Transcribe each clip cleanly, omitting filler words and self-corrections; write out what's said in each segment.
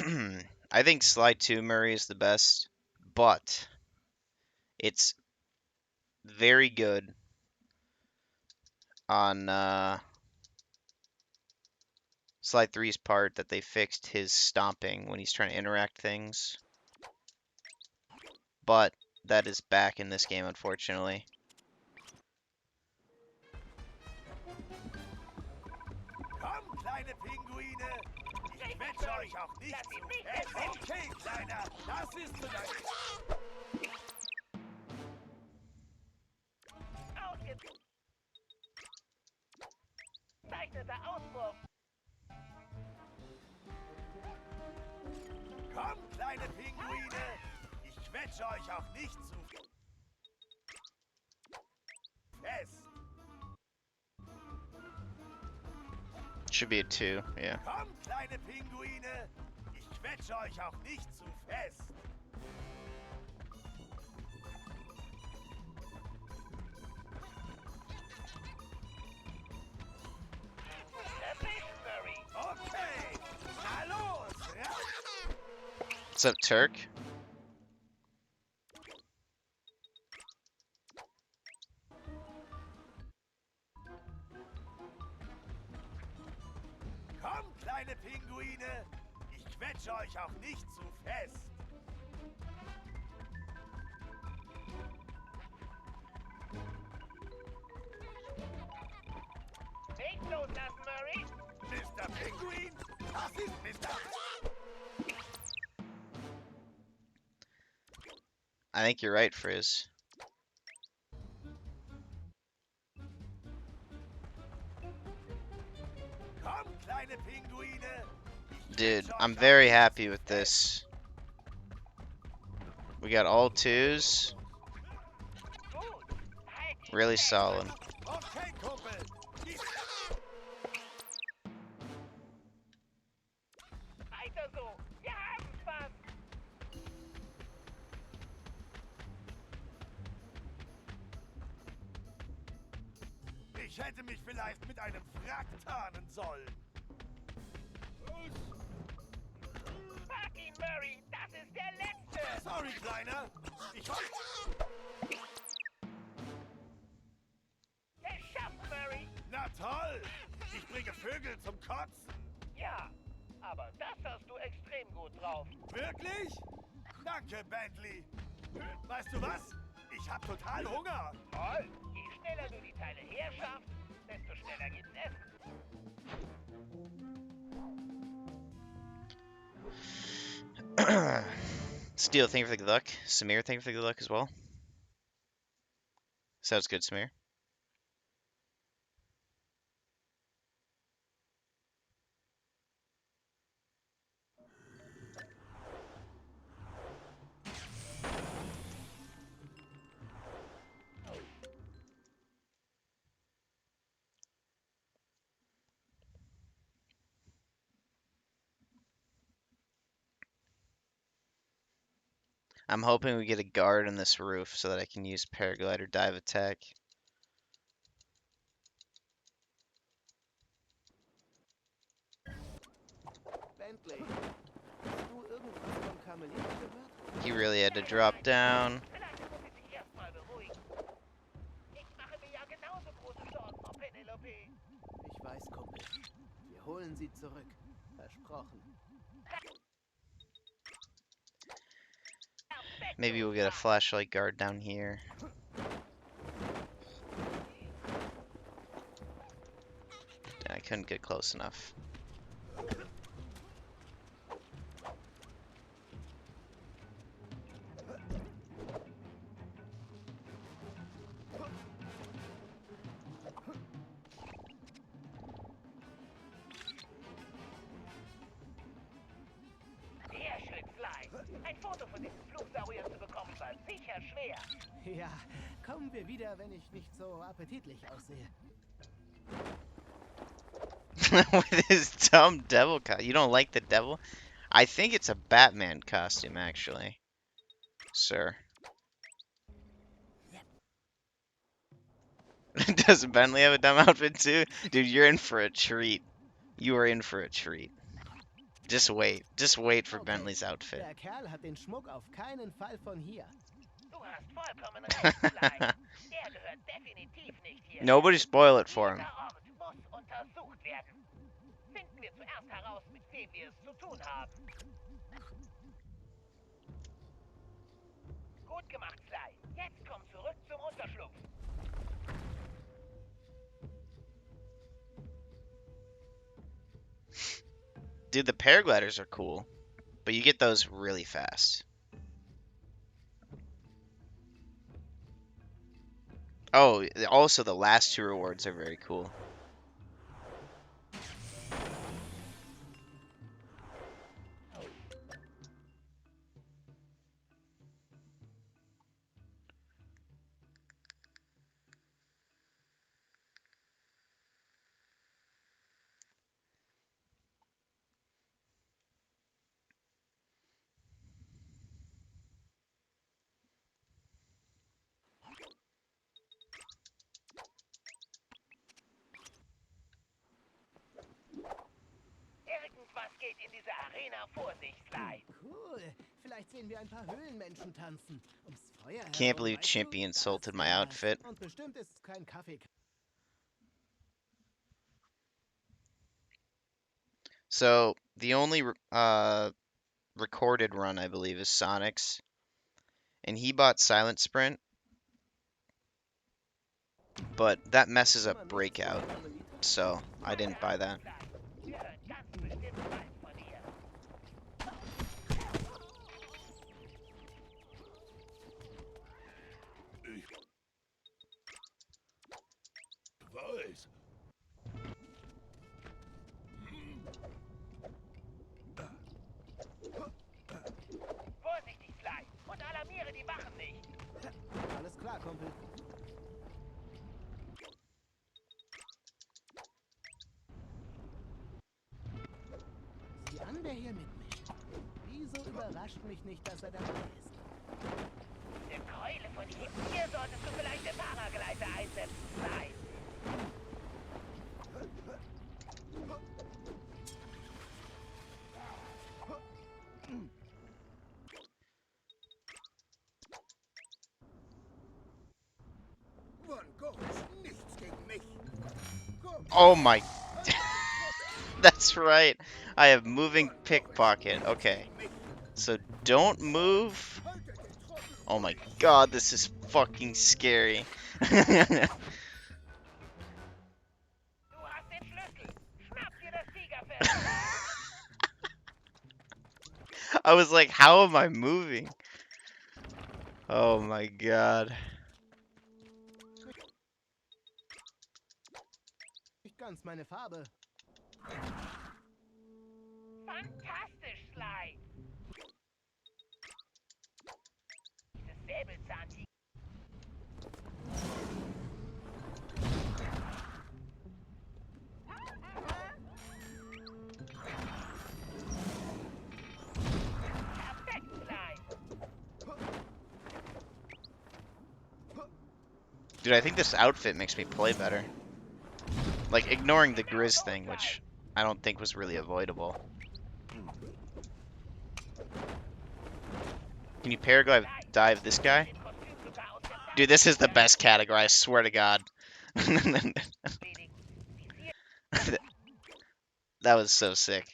I think Slide 2 Murray is the best, but it's very good on Slide 3's part that they fixed his stomping when he's trying to interact things. But that is back in this game, unfortunately. Komm, kleine Pinguine! Ich quetsche euch auch nicht zu fest. Okay, Kleiner, das ist zu deinem... Ausgezeichneter Auswurf! Komm, kleine Pinguine! Ich quetsche euch auch nicht zu fest. Should be a 2, yeah. Komm, kleine Pinguine! Ich quetsche euch auch nicht zu fest. Okay, na los! Ja? What's up, Turk? Komm, kleine Pinguine! Ich quetsche euch auch nicht zu fest. Nicht loslassen, Murray! Mr. Pinguin, das ist Mr. I think you're right, Frizz. Komm, kleine Pinguine! Ich Dude, quetsche I'm euch very auch happy nicht with zu fest. this. We got all 2s. Gut! Halt ihn Really fest. solid. Okay, Kumpel! Dies- Weiter so! Wir haben's fast! Ich hätte mich vielleicht mit einem Wrack tarnen sollen. Pack ihn, Murray! Das ist der letzte! Sorry, Kleiner. Ich war... Geschafft, Murray! Na toll! Ich bringe Vögel zum Kotzen. Ja, aber das hast du extrem gut drauf. Wirklich? Danke, Bentley. Weißt du was? Ich hab total Hunger. Toll! Je schneller du die Teile herschaffst, desto schneller gibt's Essen. Steel, thank you for the good luck. Samir, thank you for the good luck as well. Sounds good, Samir. I'm hoping we get a guard on this roof so that I can use paraglider dive attack. Bentley, hast du irgendwas vom Kamelier gehört? He really had to drop down. Vielleicht muss ich dich erstmal beruhigen. Ich mache mir ja genauso große Sorgen um Penelope. Ich weiß, Kumpel. Wir holen sie zurück. Versprochen. Maybe we'll get a flashlight guard down here. I couldn't get close enough. Sehr schön, Sly. Ein Foto von diesem Flugsaurier zu bekommen war sicher schwer. Ja, kommen wir wieder, wenn ich nicht so appetitlich aussehe. With his dumb devil costume. You don't like the devil? I think it's a Batman costume, actually. Sir. Does Bentley have a dumb outfit too? Dude, you're in for a treat. You are in for a treat. Just wait. Just wait for Okay, Bentley's outfit. der Kerl hat den Schmuck auf keinen Fall von hier. Du hast vollkommen recht, Sly. Der gehört definitiv nicht hier. Nobody spoil it for him. Dieser Ort muss untersucht werden. Finden wir zuerst heraus, mit wem wir es zu tun haben. Gut gemacht, Sly. Jetzt komm zurück zum Unterschlupf. Dude, the paragliders are cool, but you get those really fast. Oh, also the last two rewards are very cool. Irgendwas geht in dieser Arena vor sich, Sly. Cool. Vielleicht sehen wir ein paar Höhlenmenschen tanzen. Ums Feuer Can't herum, believe weißt du? Chimpy insulted Das my wär's. outfit. Und bestimmt ist es kein Kaffee. So the only recorded run I believe is Sonic's, and he bought Silent Sprint, but that messes up Breakout, so I didn't buy that. Wir hören ganz bestimmt bald von dir. Weiß. Vorsichtig, Sly. Und alarmiere die Wachen nicht. Alles klar, Kumpel. Sieh an, wer hier mitmischt. Wieso überrascht mich nicht, dass er dabei ist? Eine Keule von ihm. Hier solltest du vielleicht den Paragleiter einsetzen, Sly. Von Gott, nichts gegen mich. Komm, Oh my. That's right. I have moving pickpocket. Okay. So don't move. haltet den Trottel. Oh my god, this is fucking scary. Du hast den Schlüssel. Schnapp dir das Siegerfest. I was like, how am I moving? Oh my god. Nicht ganz meine Farbe. Fantastisch, Sly. Dieses Säbelzahntiger. Perfekt, Sly. Dude, I think this outfit makes me play better. Like, ignoring the Grizz thing, which I don't think was really avoidable. Can you paraglide dive this guy? Den Kostüm sogar aus dem Dude, this is the best category, I swear to God. erledigen. That was so sick.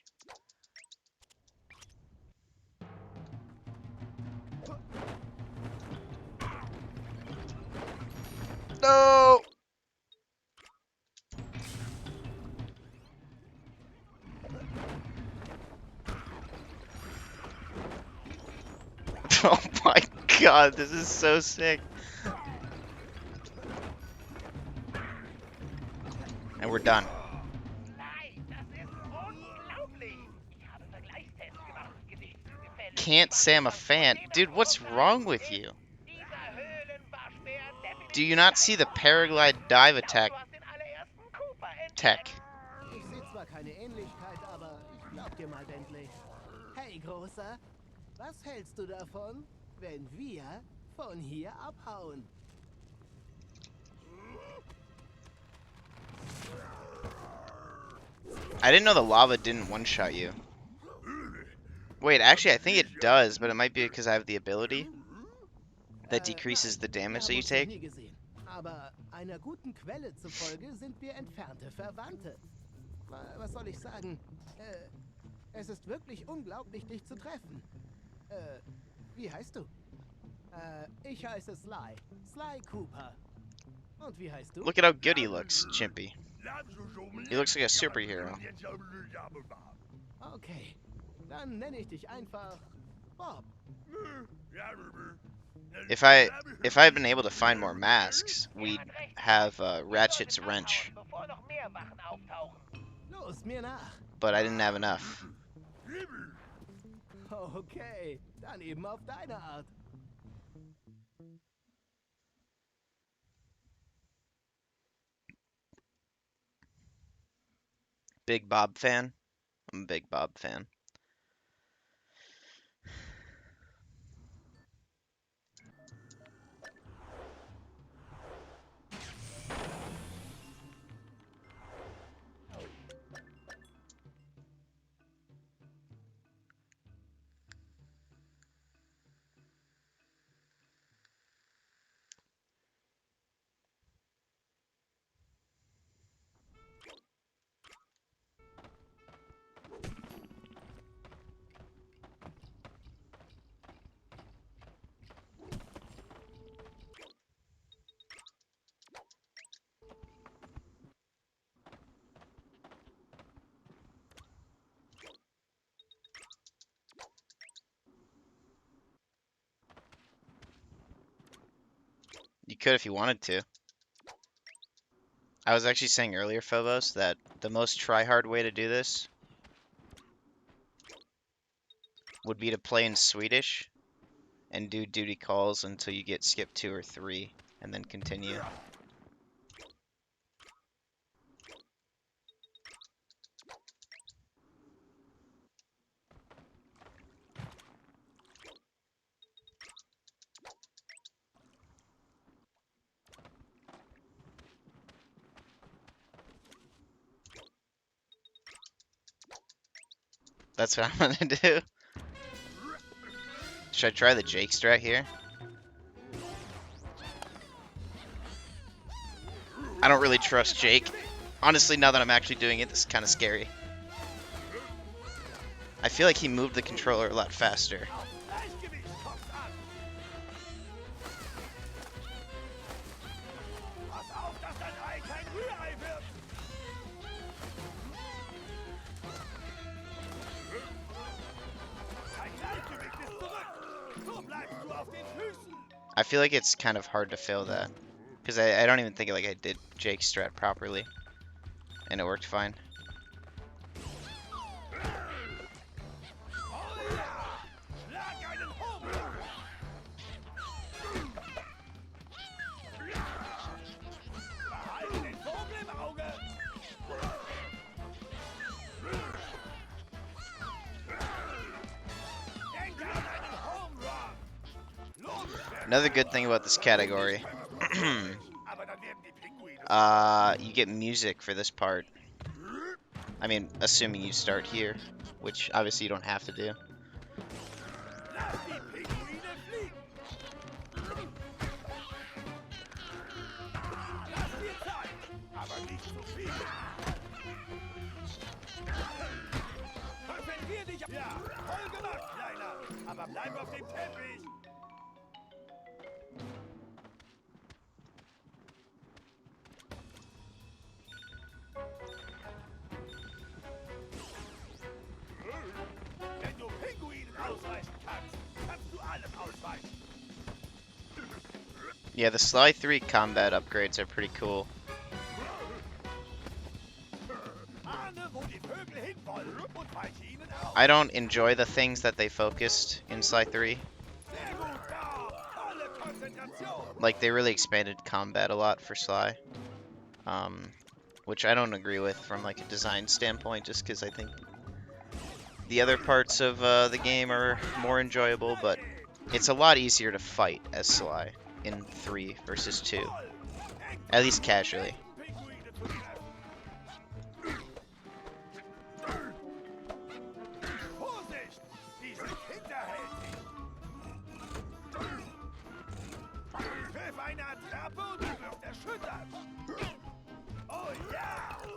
No! Oh my god, this is so sick. And we're done. Sly, das ist unglaublich. Ich habe Vergleichstests gemacht. Gewichtsgefälle. Can't say I'm a fan. Dude, what's wrong with you? Dieser Höhlenwaschbär definitiv Do you not see the paraglide dive attack Du hast den allerersten Cooper entdeckt. tech? Ich sehe zwar keine Ähnlichkeit, aber ich glaub dir mal, Bentley. Hey, Großer, was hältst du davon, wenn wir von hier abhauen? I didn't know the lava didn't one-shot you. Wait, actually, I think it does, but it might be because I have the ability that Nein, decreases the wir damage haben that you uns noch take. nie gesehen. Aber einer guten Quelle zufolge sind wir entfernte Verwandte. Was soll ich sagen? Es ist wirklich unglaublich, dich zu treffen. Wie heißt du? Ich heiße Sly. Sly Cooper. Und wie heißt du? Look at how good he looks, Chimpy. He looks like a superhero. Okay, dann nenne ich dich einfach Bob. If I had been able to find more masks, we'd have Ratchet's wrench, Bevor noch mehr Wachen auftauchen. Los, mir nach. but I didn't have enough. Okay, dann eben auf deine Art. Big Bob fan. I'm a big Bob fan. You could if you wanted to. I was actually saying earlier, Phobos, that the most try-hard way to do this would be to play in Swedish and do duty calls until you get skip 2 or 3, and then continue. That's what I'm gonna do. Should I try the Jake strat here? I don't really trust Jake. Honestly, now that I'm actually doing it, this is kind of scary. I feel like he moved the controller a lot faster. Gleichgewicht kommt's an. Pass auf, dass dein Ei kein Rührei wird. Dein Gleichgewicht ist zurück. So bleibst du auf den Füßen. I feel like it's kind of hard to fail that. Because I don't even think like I did Jake's strat properly. And it worked fine. Oh ja! Schlag einen Home Run. Behalte den Vogel im Auge. Denke an einen Home Run. Los, Another good thing about this category, aber dann werden die Pinguine you get music for this part. I mean, assuming you start here, which obviously you don't have to do. Lass die Pinguine fliegen! Lass dir Zeit, aber nicht zu viel. Konzentrier dich! Ja, voll gemacht, Kleiner! Aber bleib auf dem Teppich! Wenn du Pinguinen ausweichen kannst, kannst du allem ausweichen. Yeah, the Sly 3 combat upgrades are pretty cool. Ahne, wo die Vögel hinwollen und weiche ihnen auf. I don't enjoy the things that they focused in Sly 3. Sehr gut, da! Volle Konzentration! Like, they really expanded combat a lot for Sly. Which I don't agree with from like a design standpoint, just because I think the other parts of the game are more enjoyable, but it's a lot easier to fight as Sly in 3 versus 2. At least casually. Pinguine zu treffen. Vorsicht! Die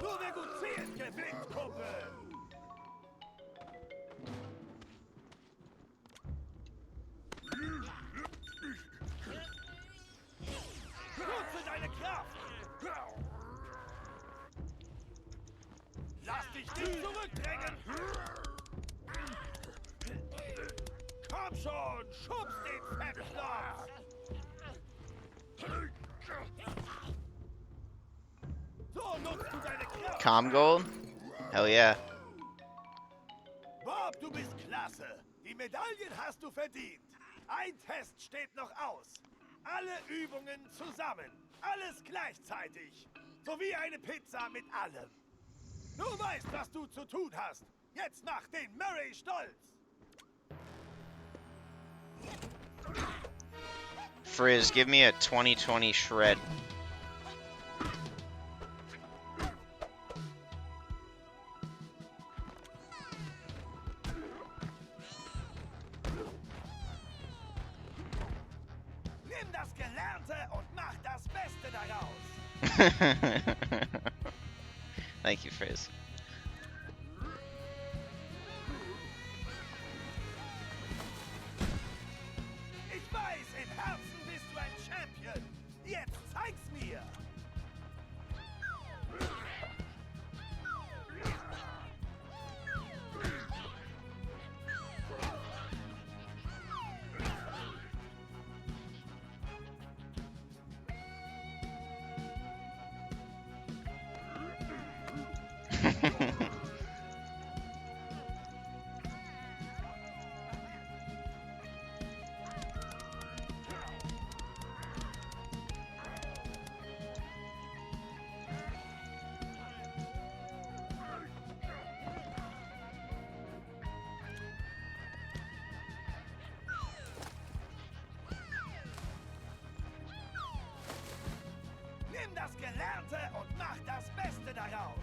Nur wer gut zählt, gewinnt, Kumpel. Nutze deine Kraft. Lass dich nicht zurückdrängen. Komm schon, schubst den Fettknopf. So nutzt du deine Kraft. Calm Gold? Hell yeah. Bob, du bist klasse. Die Medaillen hast du verdient. Ein Test steht noch aus. Alle Übungen zusammen. Alles gleichzeitig. Sowie eine Pizza mit allem. Du weißt, was du zu tun hast. Jetzt mach den Murray stolz. Frizz, give me a 2020 shred. Nimm das Gelernte und mach das Beste daraus. Thank you, Frizz. Ich weiß, im Herzen bist du ein Champion. Jetzt zeig's mir. Nimm das Gelernte und mach das Beste daraus.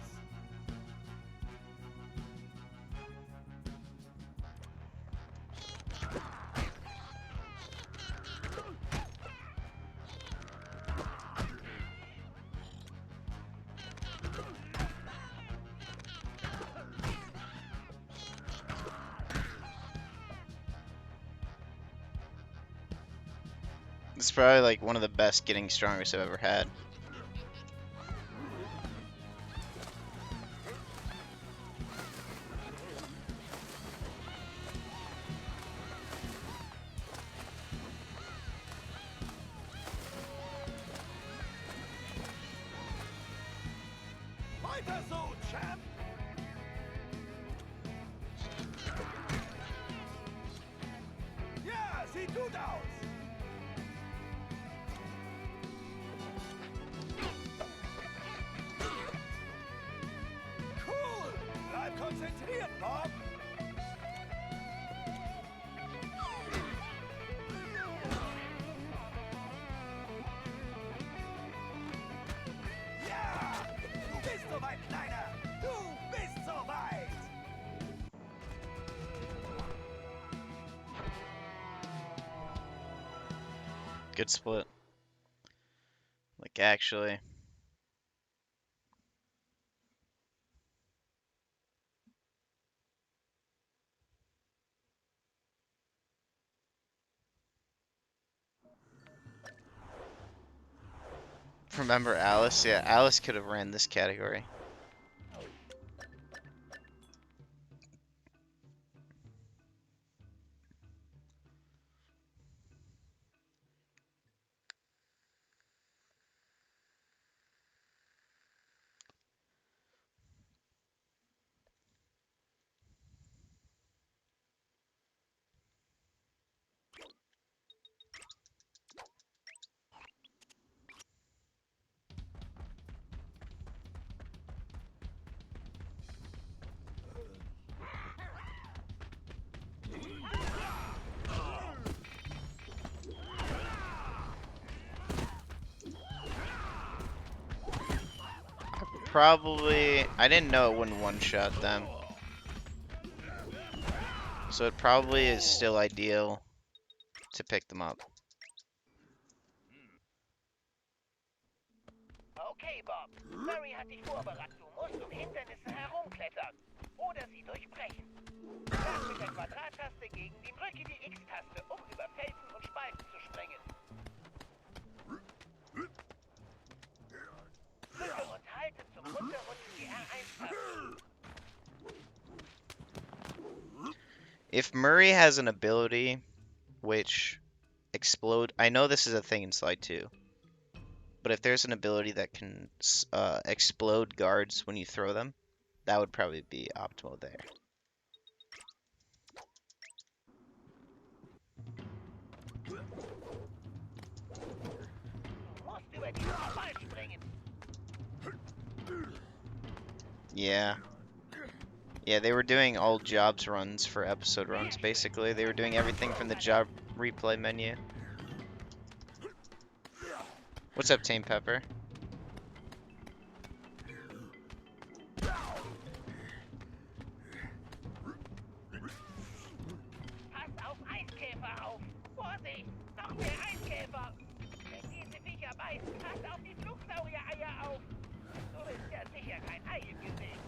It's probably like one of the best getting strongest I've ever had. Weiter so, Champ. Ja, sieht gut aus. Cool. Bleib konzentriert, Bob. Ja, du bist soweit, Kleiner. Du bist soweit. Good split. Like, actually. Remember Alice? Yeah, Alice could have ran this category. Probably, I didn't know it wouldn't one-shot them. So it probably is still ideal to pick them up. Okay, Okay, Bob. Murray hat dich vorbereitet. Du musst um Hindernisse herumklettern. Oder sie durchbrechen. Schlag mit der Quadrat-Taste gegen die Drücke die X-Taste, um über Felsen und Spalten zu springen. Drücke und halte zum Runterrutschen die R1-Taste. If Murray has an ability which explode, I know this is a thing in Slide 2, but if there's an ability that can explode guards when you throw them, that would probably be optimal there. Du musst über diesen Ball springen. Yeah. Yeah, they were doing all jobs runs for episode runs, basically. They were doing everything from the job replay menu. What's up, Tame Pepper? Pass auf Eiskäfer auf. Vorsicht, noch mehr Eiskäfer. Wenn diese Viecher beißen, pass auf die Flugsaurier-Eier auf. Du bist ja sicher kein Ei im Gesicht.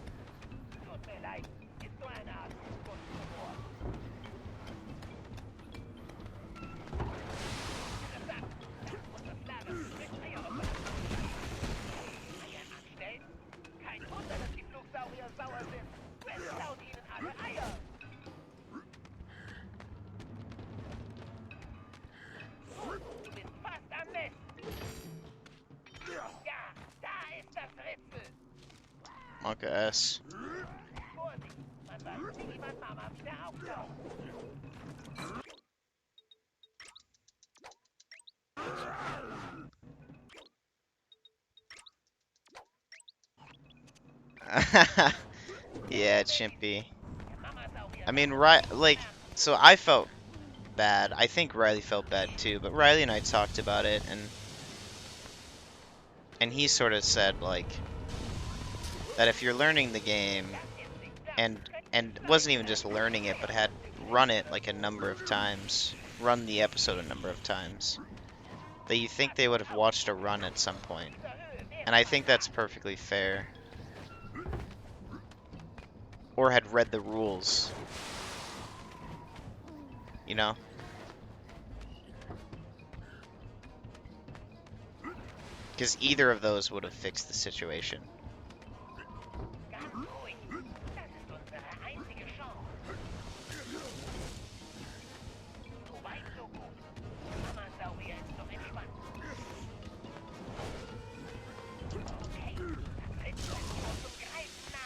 Tut mir leid, ist so eine Art Kunsthumor. Interessant, das muss das Lager mit Eieroperationen. Eier anstellen? Kein Wunder, dass die Flugsaurier sauer sind. Wer klaut ihnen alle Eier? Du bist fast am Nest. Ja, da ist das Ritzel. Monka S. Vorsicht, man weiß nicht, wann Mama wieder auftaucht. Yeah, Chimpy. Der Mamasaurier I mean, like, so I felt bad. I think Riley felt bad too, but Riley and I talked about it, and he sort of said, like, that if you're learning the game, and wasn't even just learning it, but had run it like a number of times, run the episode a number of times, that you think they would have watched a run at some point. And I think that's perfectly fair. Or had read the rules. You know? Because either of those would have fixed the situation. Ganz ruhig. Das ist unsere einzige Chance. So weit, so gut. Der Mamasaurier ist noch entspannt. Okay, das Ritzel ist nur zum Greifen nah.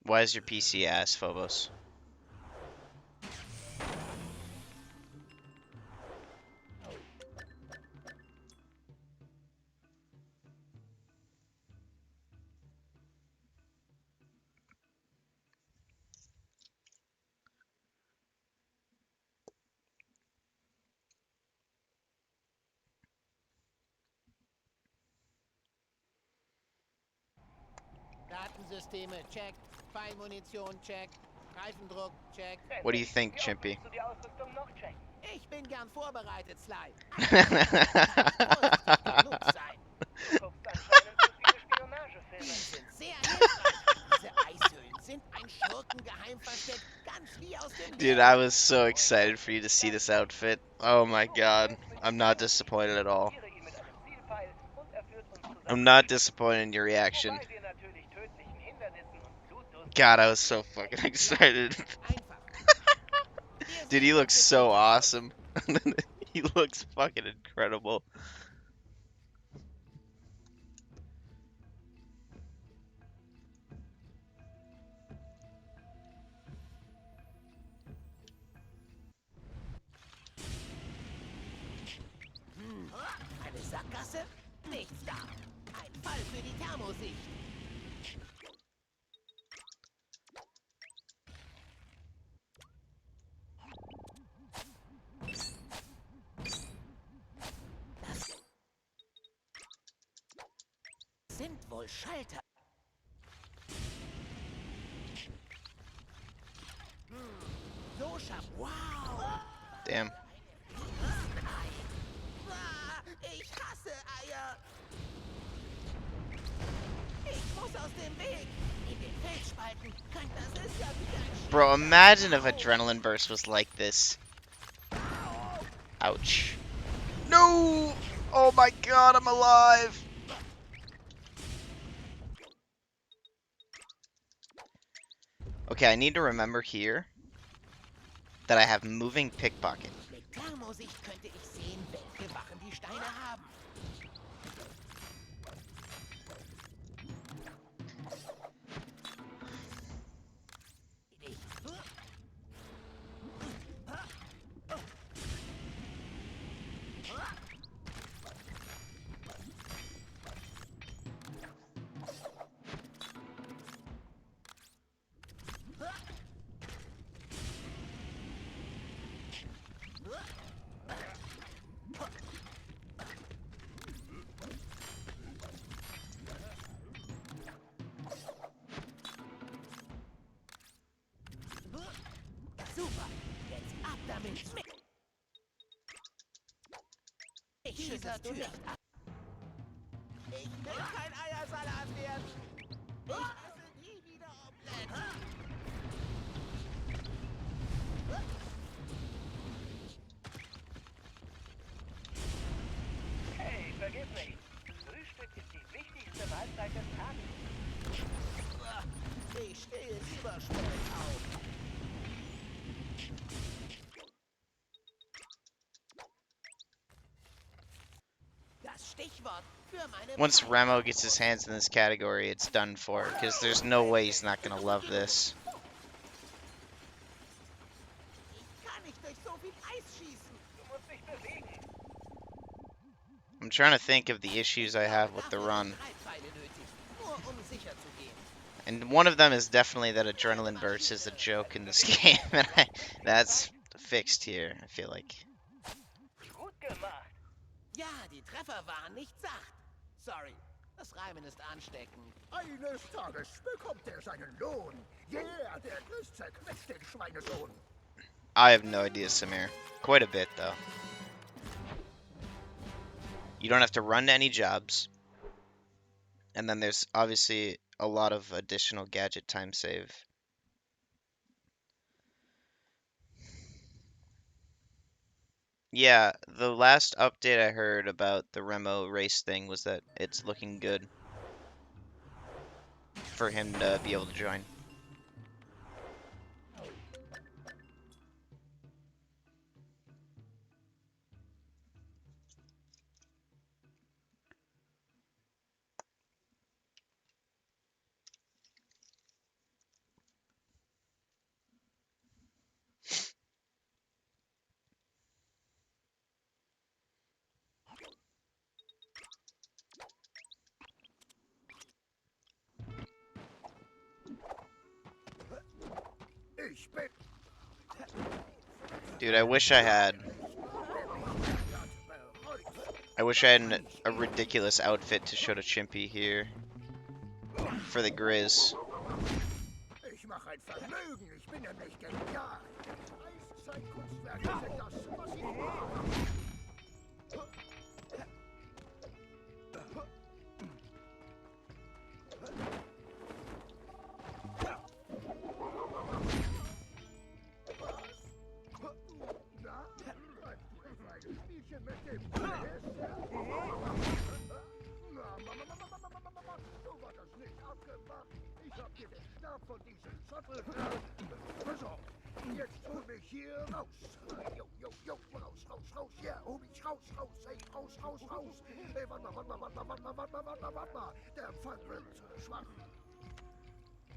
Why is your PC ass, Phobos? Datensysteme, check. Pfeilmunition, check. Reifendruck, check. What do you think, Chimpy? Willst du die Ausrüstung noch checken? Ich bin gern vorbereitet, Sly. Du guckst anscheinend zu viele Spionagefilme. Sind sehr hilfreich. Diese Eishöhlen sind ein Schurkengeheimversteck, ganz wie aus dem Dude, I was so excited for you to see this outfit. Oh my god. I'm not disappointed at all. Markiere ihn mit einem Zielpfeil und er führt uns zu I'm not disappointed in your reaction. Wobei wir natürlich tödlichen Hindernissen und Blutdurst God, I was so fucking excited. Einfach. Dude, he looks so awesome. He looks fucking incredible. Eine Sackgasse? Nichts da. Ein Fall für die Thermosicht. wohl Schalter. So schaff. Wow. Damn. Ich hasse Eier. Ich muss aus dem Weg. In den Felsspalten. Das ist ja wie ein Bro, imagine if Adrenaline Burst was like this. Ouch. No! Oh my god, I'm alive! Okay, I need to remember here that I have moving pickpocket. Mit Thermosicht könnte ich sehen, welche Wachen die Steine haben. Super, jetzt ab damit. Ich schütze du nicht ab. Ich will kein Eiersalat werden. Ich esse nie wieder Omelette. Hey, vergiss nicht. Frühstück ist die wichtigste Mahlzeit des Tages. Ich stehe lieber spät auf. Das Stichwort für meine Once Remo gets his hands in this category, it's done for, because there's no way he's not gonna love this. Ich kann nicht durch so viel Eis schießen. Du musst dich bewegen. I'm trying to think of the issues I have with the run. Treibpfeile nötig, nur um sicher zu gehen. And one of them is definitely that Adrenaline Burst is a joke in this game, and that's fixed here, I feel like. Gut gemacht. Ja, die Treffer waren nicht sacht. Sorry, das Reimen ist ansteckend. Eines Tages bekommt er seinen Lohn. Yeah, der Christ zerquetscht den Schweinesohn. I have no idea, Samir. Quite a bit, though. You don't have to run to any jobs. And then there's obviously a lot of additional gadget time save. Yeah, the last update I heard about the Remo race thing was that it's looking good for him to be able to join. Ich bin Dude, I wish I had a ridiculous outfit to show to Chimpy here for the Grizz. Ich mache ein Vermögen, ich bin nämlich genial. Eiszeitkunstwerke sind das, was ich mag. Na, treibst du etwa ein Spielchen mit dem Quiz? So war das nicht abgemacht. Ich hab dir den Stab von diesem Zottel. So, jetzt hol mich hier raus. Jo, raus. Ja, hol mich raus, ey, raus. Ey, warte mal. Der Empfang wird schwach.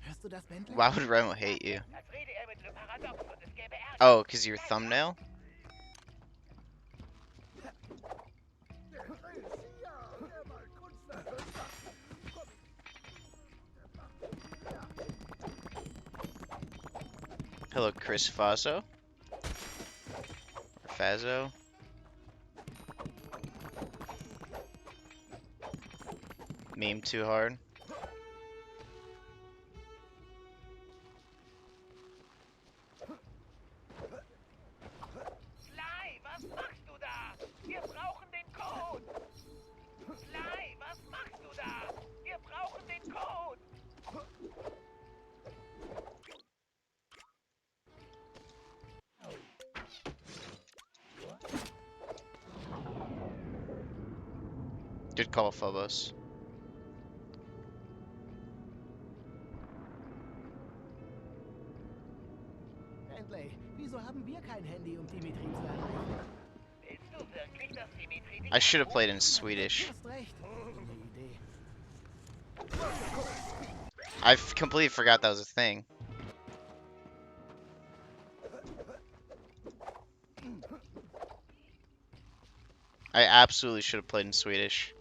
Hörst du das, Bentley? Why would Remo hate you? Als rede er mit einem Paradox und es gäbe Ärger. Oh, because your thumbnail? Der Grill, ja, der mal Kunstwerke macht. Hello, Chris Fazo. Or Fazo. meme too hard. Sly, was machst du da? Wir brauchen den Code. Sly, was machst du da? Wir brauchen den Code. Good call, Phobos. Bentley, wieso haben wir kein Handy, um Dimitri zu erreichen? Willst du wirklich, dass Dimitri dich I should have anruft? played in Swedish. Du hast recht. Gute Idee. I completely forgot that was a thing. I absolutely should have played in Swedish.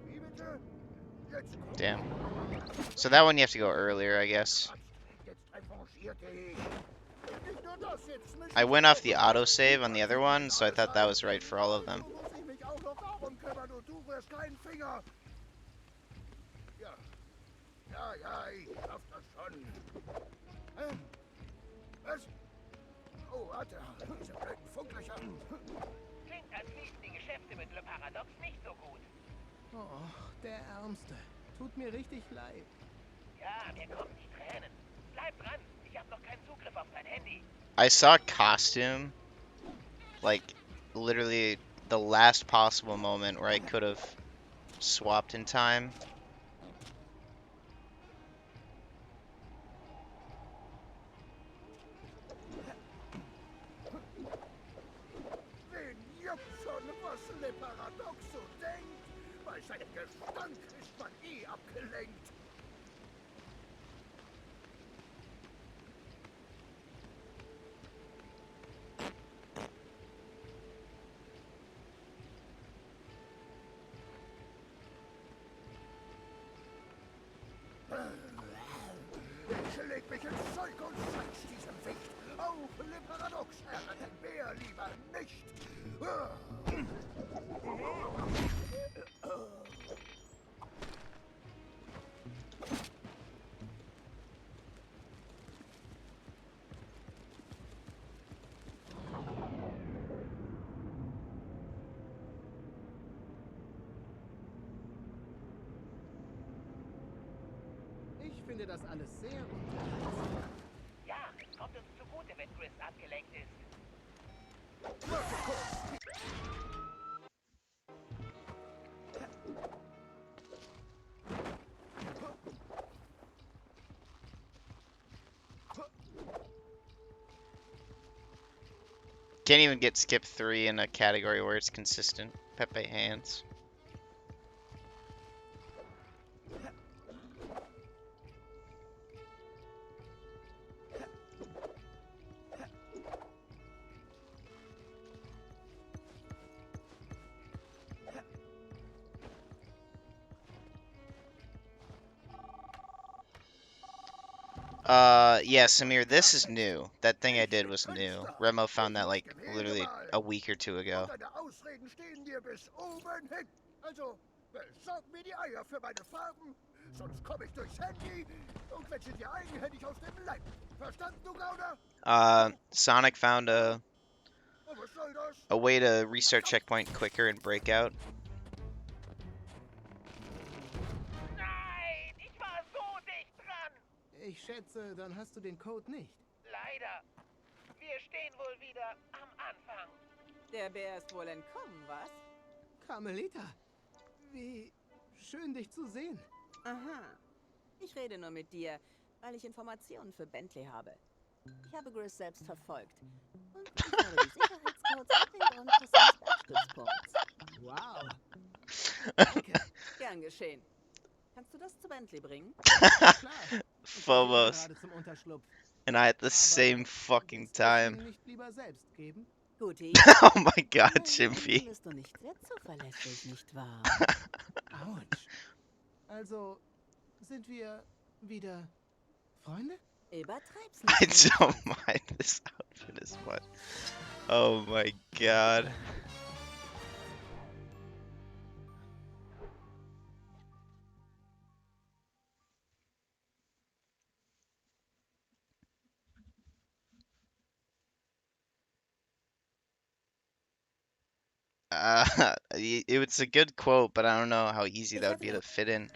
Wie bitte? Jetzt komm, Damn. So that one you have to go earlier, I guess. jetzt revanchierte ich. Nicht nur das, jetzt müssen I went wir off the autosave on the other one, so I thought that was right for all of them. Du musst dich mich auch noch darum kümmern und du rührst keinen Finger. Ja. Ja, ich schaff das schon. Was? Oh, warte, diese blöden Funklöcher. Klingt, als liefen die Geschäfte mit Le Paradox nicht so gut. Oh, der Ärmste. Tut mir richtig leid. Ja, mir kommen die Tränen. Bleib dran, ich habe noch keinen Zugriff auf dein Handy. I saw a costume, like, literally the last possible moment where I could have swapped in time. Wen juckt schon, was Le Paradox so denkt? Bei seinem Gestank ist man eh abgelenkt. Ich leg mich ins Zeug und zeig's diesem Wicht. Auch Le Paradox ärgert den Bär lieber nicht. Ich finde das alles sehr unterhaltsam. Ja, kommt uns zugute, wenn Chris abgelenkt ist. Can't even get skip 3 in a category where it's consistent. Pepe hands. Yeah, Samir, this is new. That thing I did was new. Remo found that like literally a week or two ago. Und deine Ausreden stehen dir bis oben hin. Also, besorg mir die Eier für meine Farben, sonst komme ich durchs Handy und quetsche dir eigenhändig aus dem Leib. Verstanden, du Gauner? Sonic found Und was soll das? a way to restart checkpoint quicker in Breakout. Nein, ich war so dicht dran. Ich schätze, dann hast du den Code nicht. Leider. Wir stehen wohl wieder am Anfang. Der Bär ist wohl entkommen, was? Carmelita, wie schön dich zu sehen. Aha. Ich rede nur mit dir, weil ich Informationen für Bentley habe. Ich habe Gris selbst verfolgt. Und ich habe die Sicherheitscodes abwählen und des Bergstützpunkts. Wow. Gern geschehen. Kannst du das zu Bentley bringen? Klar. Ich wollte Phobos. gerade zum Unterschlupf. And I at the Aber same fucking willst du es time. ihm nicht lieber selbst geben? Gute Idee. Oh my god, Immerhin Chimpy. bist du nicht sehr zuverlässig, nicht wahr? Autsch. Also, sind wir wieder Freunde? Übertreib's I nicht. mein don't Freund. mind this outfit as much. Oh my god. It's a good quote, but I don't know how easy that would be to fit in.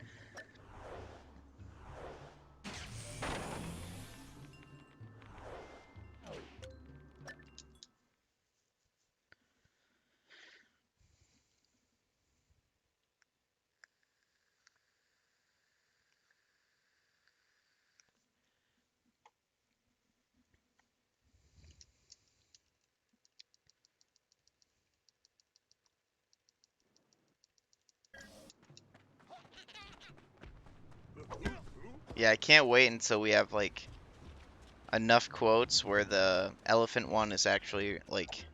Yeah, I can't wait until we have like enough quotes where the elephant one is actually like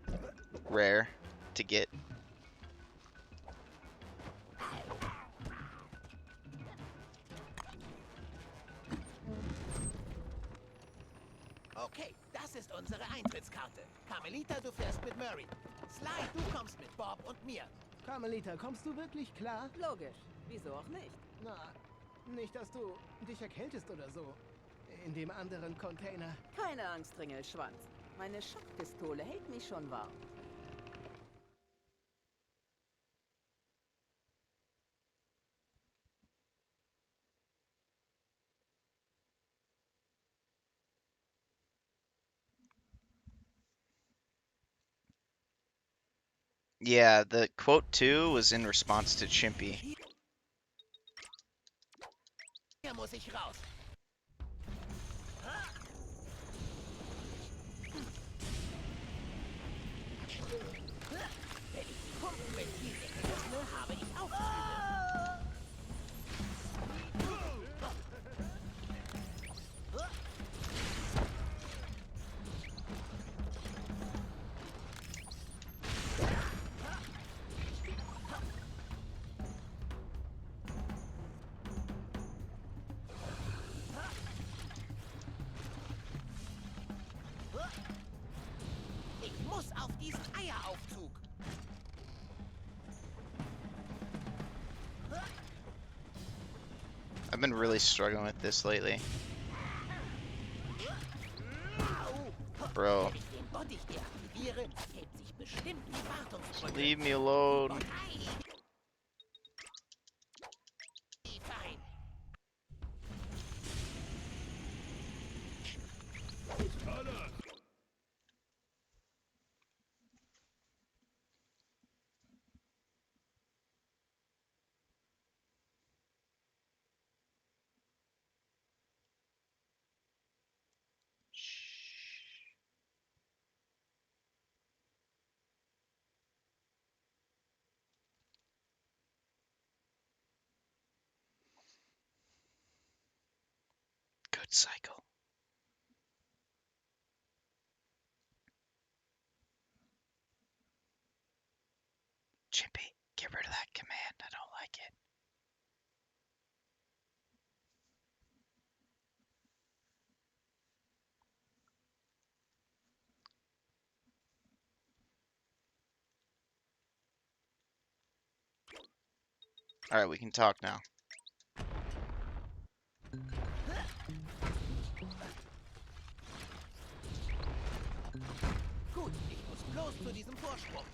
rare to get. Okay, das ist unsere Eintrittskarte. Carmelita, du fährst mit Murray. Sly, du kommst mit Bob und mir. Carmelita, kommst du wirklich klar? Logisch. Wieso auch nicht? Na, nicht, dass du dich erkältest oder so. In dem anderen Container. Keine Angst, Ringelschwanz. Meine Schockpistole hält mich schon warm. Yeah, the quote 2 was in response to Chimpy. Hier muss ich raus. Wenn ich die Pumpenventildecke öffne, habe ich Auftriebe. Ich muss auf diesen Eieraufzug. I've been really struggling with this lately. Bro, Wenn ich den Bottich deaktiviere, hebt sich bestimmt die Wartungsbrücke. leave me alone. Ei. Fein. Good cycle. Chimpy, get rid of that command. I don't like it. Alright, we can talk now. Gut, ich muss bloß zu diesem Vorsprung.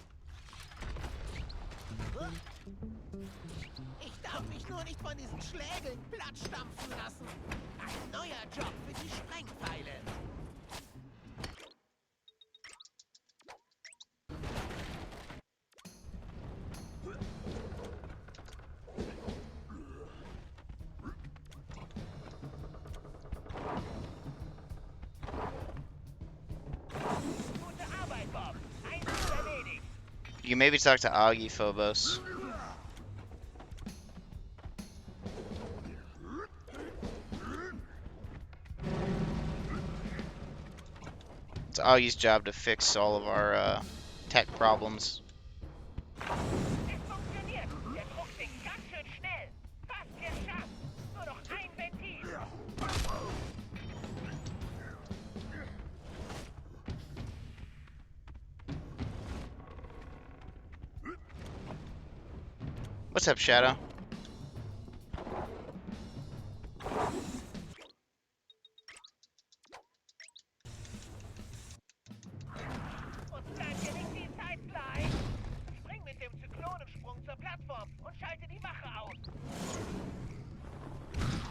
Ich darf mich nur nicht von diesen Schlägeln platt stampfen lassen. Ein neuer Job für die Sprengpfeile. Gute Arbeit, Bob. Eins erledigt. You can maybe talk to Augie Phobos. It's Augie's job to fix all of our tech problems. Es funktioniert. Der Druck sinkt ganz schön schnell. Fast geschafft. Nur noch ein Ventil. What's up, Shadow? Uns bleibt hier nicht viel Zeit, Sly. Spring mit dem Zyklonensprung zur Plattform und schalte die Wache aus.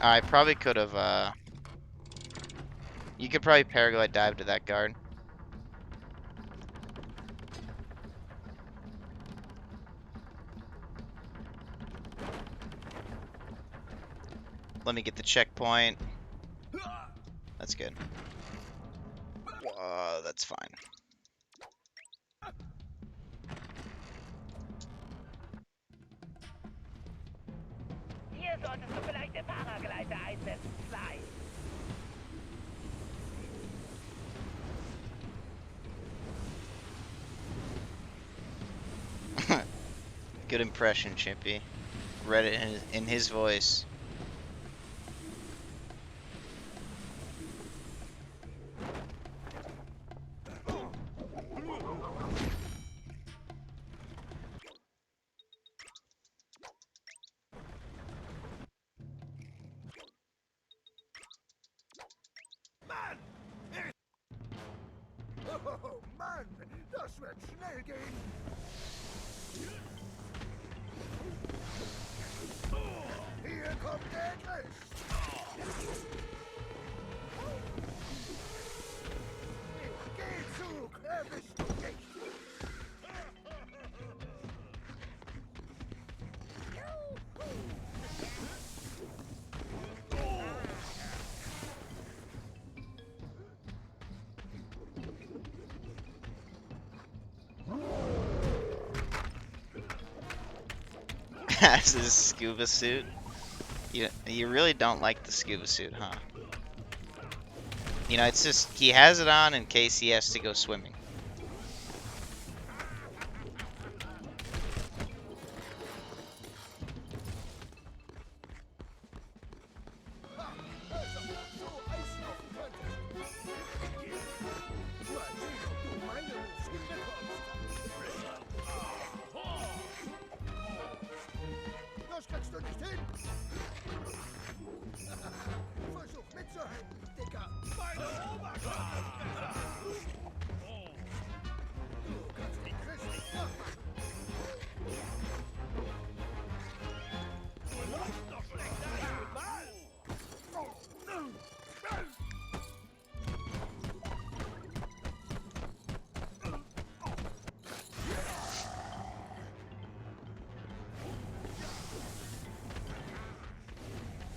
I probably could have, you could probably paraglide dive to that guard. Let me get the checkpoint. That's good. Whoa, that's fine. Hier solltest du vielleicht den Paragleiter einsetzen, Sly. Good impression, Chimpy. Read it in his voice. Mann! Oh Mann, das wird schnell gehen. Hier kommt der Griff. Gehzug, erwischt dich. That's his scuba suit. You really don't like the scuba suit, huh? You know, it's just he has it on in case he has to go swimming. Das kriegst du nicht hin! Versuch mitzuhalten, Dicker! Meine Oberkörper ist besser! Du kannst den Chris nicht nachmachen! Du läufst noch schlechter als normal!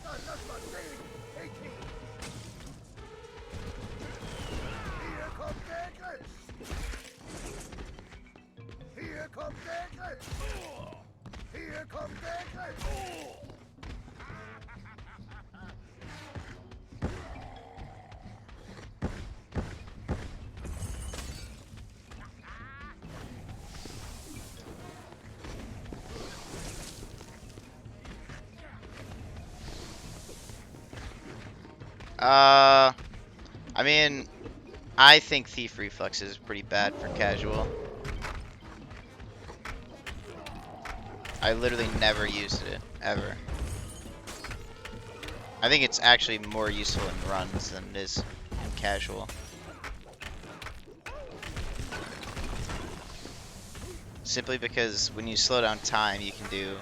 Dann lass mal sehen, Katie! Hier kommt der Griff! Hier kommt der Griff! Hier kommt der Griff! I mean, I think Thief Reflex is pretty bad for casual. I literally never used it, ever. I think it's actually more useful in runs than it is in casual. Simply because when you slow down time, you can do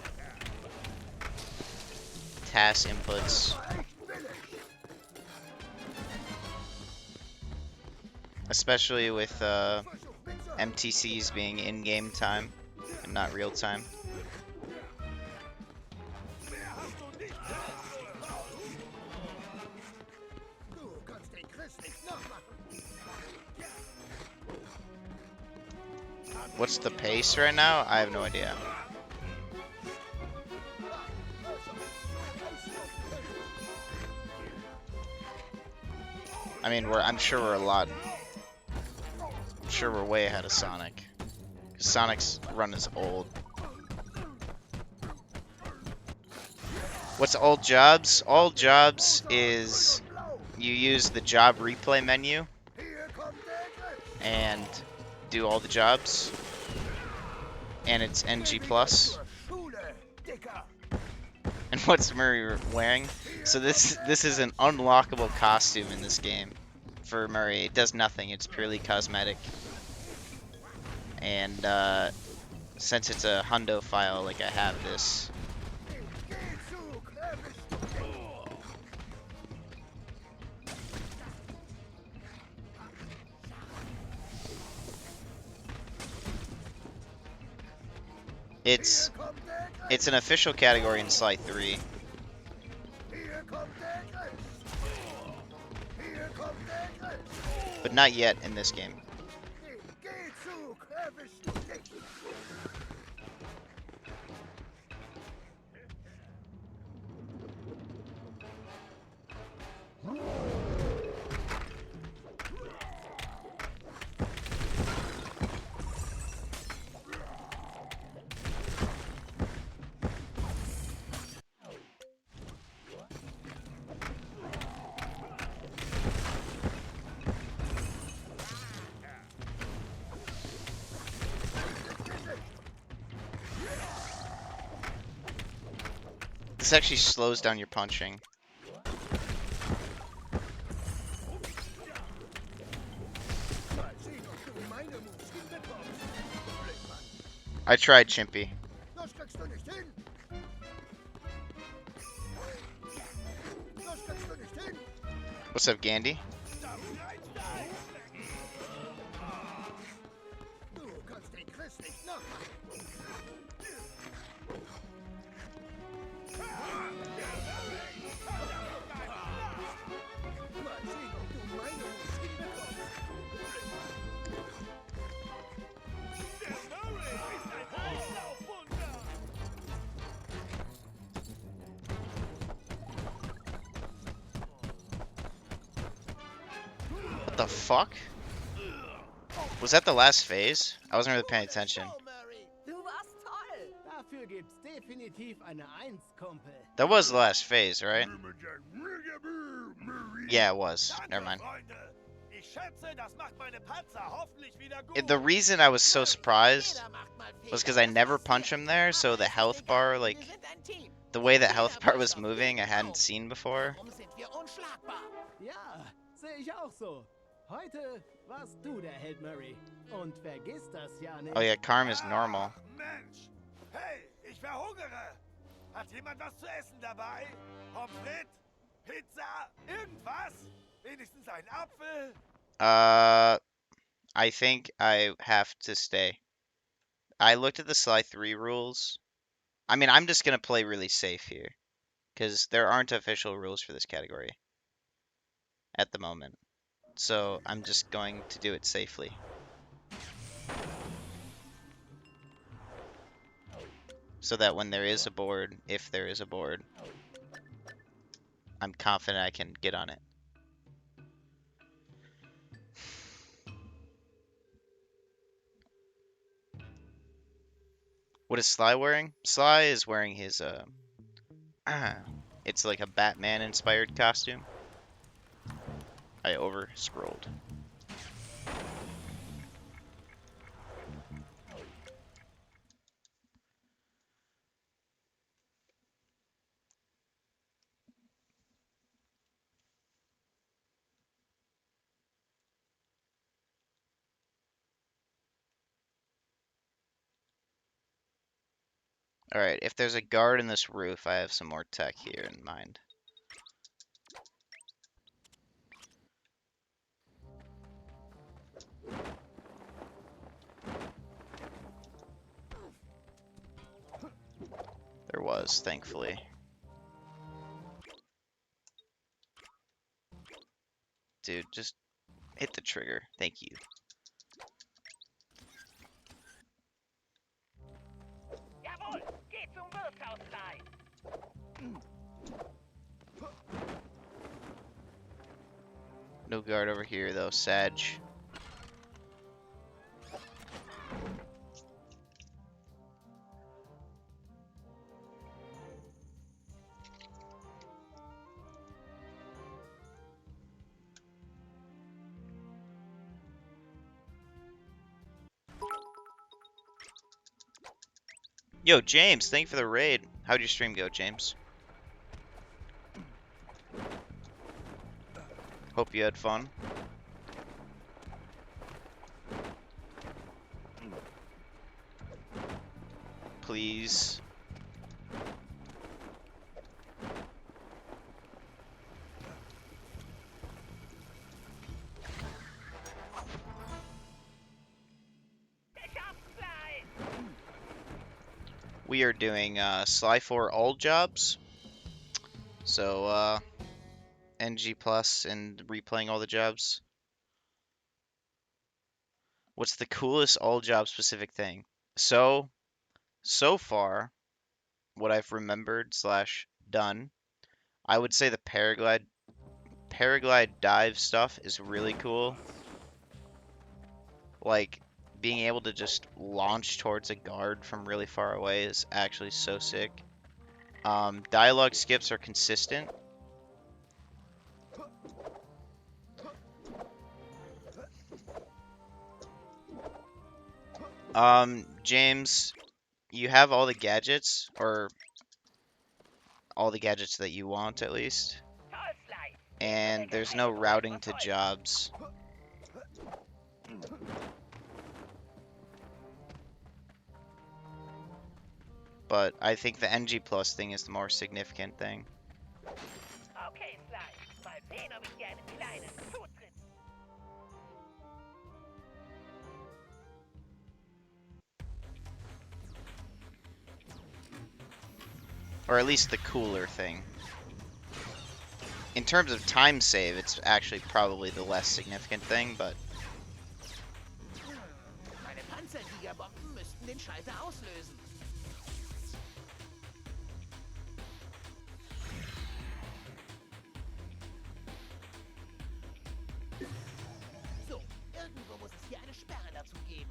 task inputs. Especially with MTCs being in-game time and not real time. Du kannst den Chris nicht nachmachen! What's the pace right now? I have no idea. I mean, I'm sure we're a lot sure we're way ahead of Sonic. 'Cause Sonic's run is old. What's old jobs? Old jobs is you use the job replay menu and do all the jobs. And it's NG plus. And what's Murray wearing? So this is an unlockable costume in this game for Murray. It does nothing. It's purely cosmetic. And since it's a hundo file, like I have this. It's an official category in Sly 3. But not yet in this game. This actually slows down your punching. I tried Chimpy. What's up, Gandhi? What the fuck? Was that the last phase? I wasn't really paying attention. Du warst toll. Dafür gibt's definitiv eine Eins, Kumpel. That was the last phase, right? Yeah, it was. Never mind. The reason I was so surprised was because I never punch him there, so the health bar, like, the way that health bar was moving, I hadn't seen before. Ja, sehe ich auch so. Heute warst du der Held, Murray. Und vergiss das ja nicht. Oh yeah, Karm is normal. Mensch! Hey, ich verhungere! Hat jemand was zu essen dabei? Pommes frites? Pizza? Irgendwas? Wenigstens ein Apfel? I think I have to stay. I looked at the Sly 3 rules. I mean, I'm just gonna play really safe here. Because there aren't official rules for this category. At the moment. So, I'm just going to do it safely. So that when there is a board, if there is a board, I'm confident I can get on it. What is Sly wearing? Sly is wearing his, it's like a Batman-inspired costume. I over-scrolled. Alright, if there's a guard in this roof, I have some more tech here in mind. There was, thankfully. Dude, just hit the trigger. Thank you. Jawohl, geh zum Wirtshaus, Sly. No guard over here, though, Sag. Yo, James, thank you for the raid. How'd your stream go, James? Hope you had fun. Please. Geschafft, Sly! We are doing Sly 4 all jobs. So, NG Plus and replaying all the jobs. What's the coolest all job specific thing? So far, what I've remembered slash done, I would say the paraglide dive stuff is really cool. Like, being able to just launch towards a guard from really far away is actually so sick. Dialogue skips are consistent. James, you have all the gadgets, or all the gadgets that you want at least, Toll, Sly! and there's no routing to jobs. But I think the NG Plus thing is the more significant thing. Okay, Sly. Mal sehen, ob ich dir einen kleinen Zutritt. Or at least the cooler thing. In terms of time save, it's actually probably the less significant thing, but Meine Panzergigerbomben müssten den Schalter auslösen. So, irgendwo muss es hier eine Sperre dazu geben.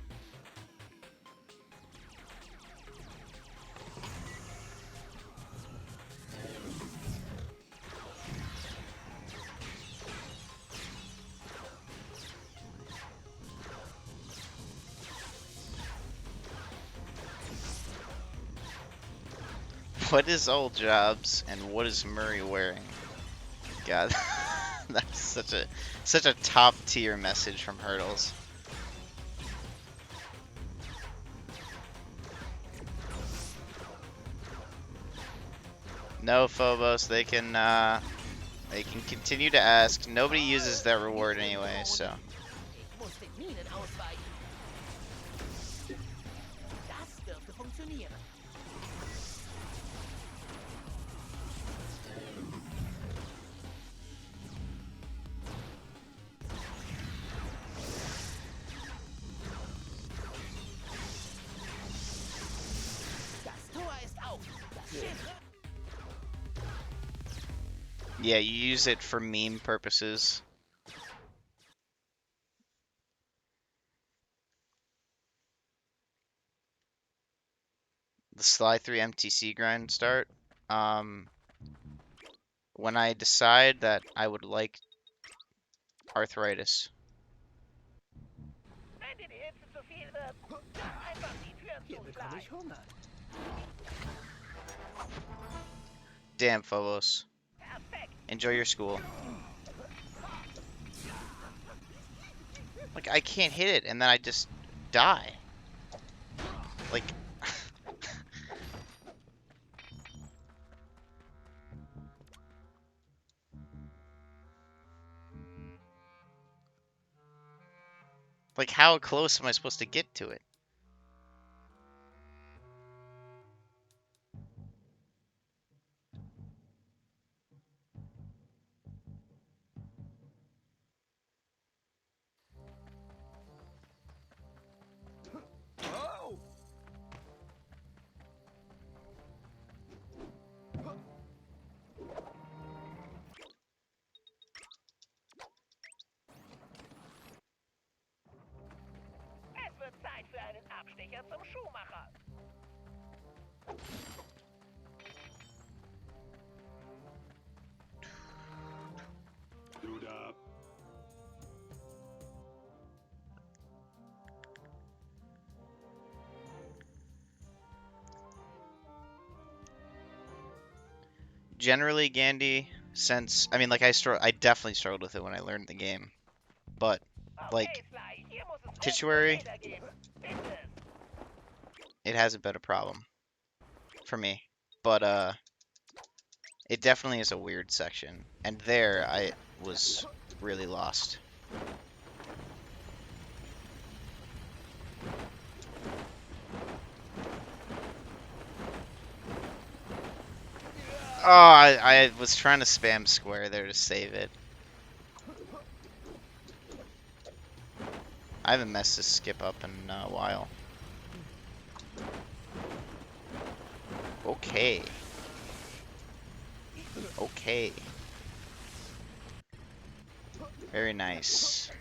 what is all jobs and what is Murray wearing? God, that's such a top tier message from Hurdles. No, Phobos, they can continue to ask. Nobody uses that reward anyway, so. Ich muss den Minen ausweichen. Das dürfte funktionieren. Das Tor ist auf. Das Schiff. Yeah, you use it for meme purposes. The Sly 3 MTC grind start. When I decide that I would like arthritis. Wenn dir die Hitze zu viel wird, dann einfach die Türen Hier bekomme zuschlagen. ich Hunger. Damn, Phobos. Perfekt. Enjoy your school. Like, I can't hit it, and then I just die. Like... like, how close am I supposed to get to it? Oh! Es wird Zeit für einen Abstecher zum Schuhmacher. generally, Gandhi, since I mean, like I definitely struggled with it when I learned the game, but like Okay, Sly, hier muss es Tituary, Felder geben. Bitte. it hasn't been a problem for me. But it definitely is a weird section, and there I was really lost. Oh, I was trying to spam square there to save it. I haven't messed this skip up in a while. Okay. Okay. Very nice.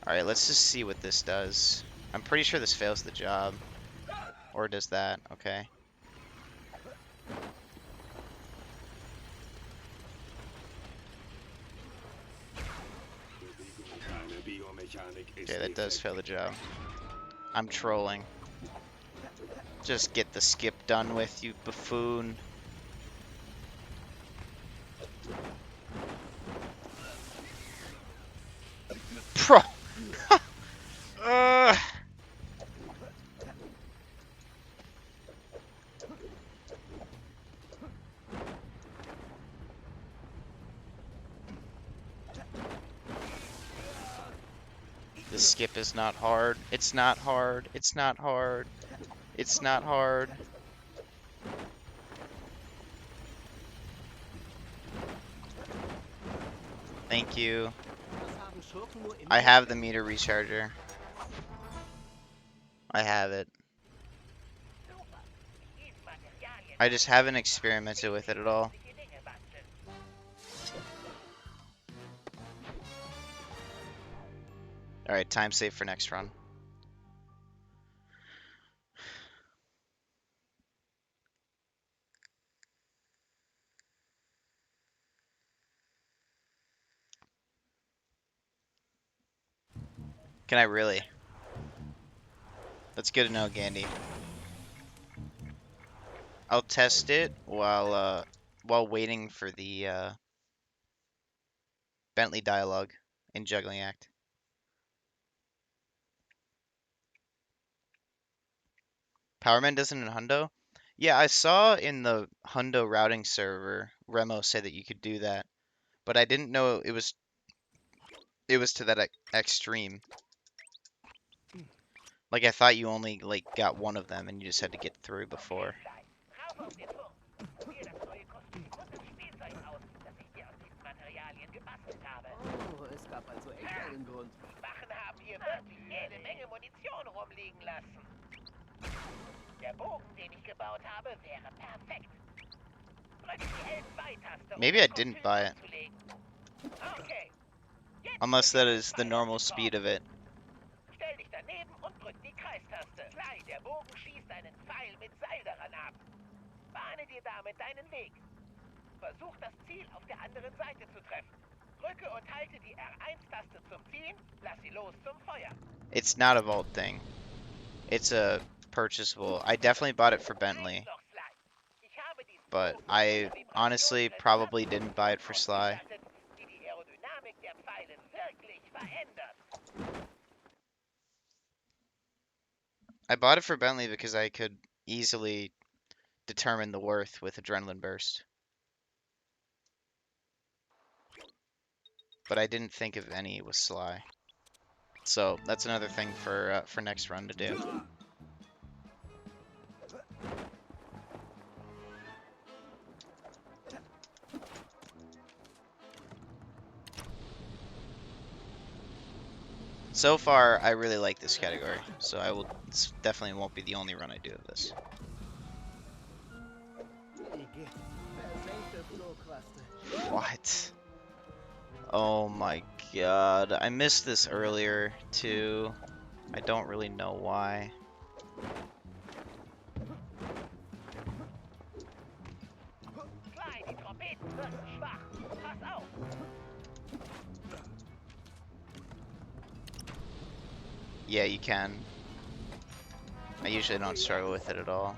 Alright, let's just see what this does. I'm pretty sure this fails the job. Or does that? Okay. Okay, that does fail the job. I'm trolling. Just get the skip done with, you buffoon. Pro. The skip is not hard. It's not hard. It's not hard. It's not hard. Thank you. I have the meter recharger. I have it. I just haven't experimented with it at all. Alright, time save for next run. Can I really? That's good to know, Gandhi. I'll test it while waiting for the Bentley dialogue in Juggling Act. Powerman doesn't in Hundo? Yeah, I saw in the Hundo routing server Remo say that you could do that, but I didn't know it was to that extreme. Like I thought you only like got one of them and you just had to get through before. Rauf auf den Turm. Probier das neue Kostüm und das Spielzeug aus, das ich dir aus diesen Materialien gebastelt habe. Oh, es gab also echt einen Grund. Die Wachen haben hier wirklich jede Menge Munition rumliegen lassen. Der Bogen, den ich gebaut habe, wäre perfekt. Drück die L2-Taste, um Maybe I das didn't Kostüm buy it. anzulegen. Okay. Jetzt Unless that is the drück normal die speed of it. Stell dich daneben und drück die Kreistaste. Sly, der Bogen schießt einen Pfeil mit Seil daran ab. Bahne dir damit deinen Weg. Versuch das Ziel auf der anderen Seite zu treffen. Drücke und halte die R1-Taste zum Ziehen, lass sie los zum Feuer. It's not a vault thing. It's a purchasable. I definitely bought it for Bentley, Noch, Sly. Ich habe diesen but Bogen I mit der honestly Vibrationsbremse probably didn't buy it for Sly. ausgestattet, die die Aerodynamik der Pfeile wirklich verändert. I bought it for Bentley because I could easily determine the worth with Adrenaline Burst. But I didn't think of any with Sly. So that's another thing for next run to do. So far, I really like this category, so I will. This definitely won't be the only run I do of this. Versenkte Flohquaste. What? Oh my god, I missed this earlier too. I don't really know why. Sly, die Trompeten wirken schwach. Pass auf. Yeah, you can. I usually don't struggle with it at all.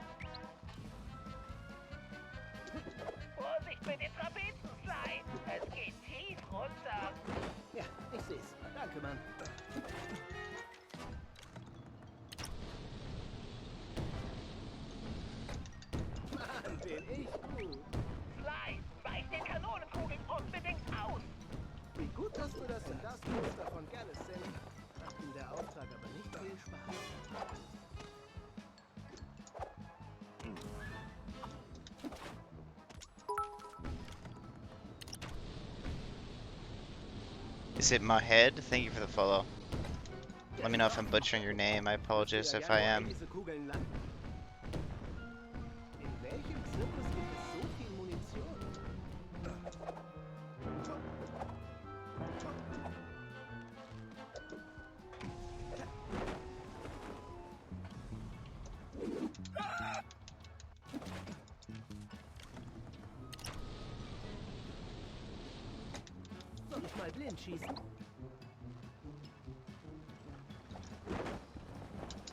mit den Trapeten, Sly. Es geht tief runter. Ja, ich seh's. Danke, Mann. Mann, bin ich gut. Sly, weich den Kanonenkugeln unbedingt aus. Wie gut, dass wir das Muster von Gallus sind. Macht ihm der Auftrag aber nicht viel Spaß. Is it Mahed? Thank you for the follow. Let me know if I'm butchering your name. I apologize if I am. Diese Kugeln landen. In welchem Zirkus gibt es so viel Munition? Soll ich mal blind schießen?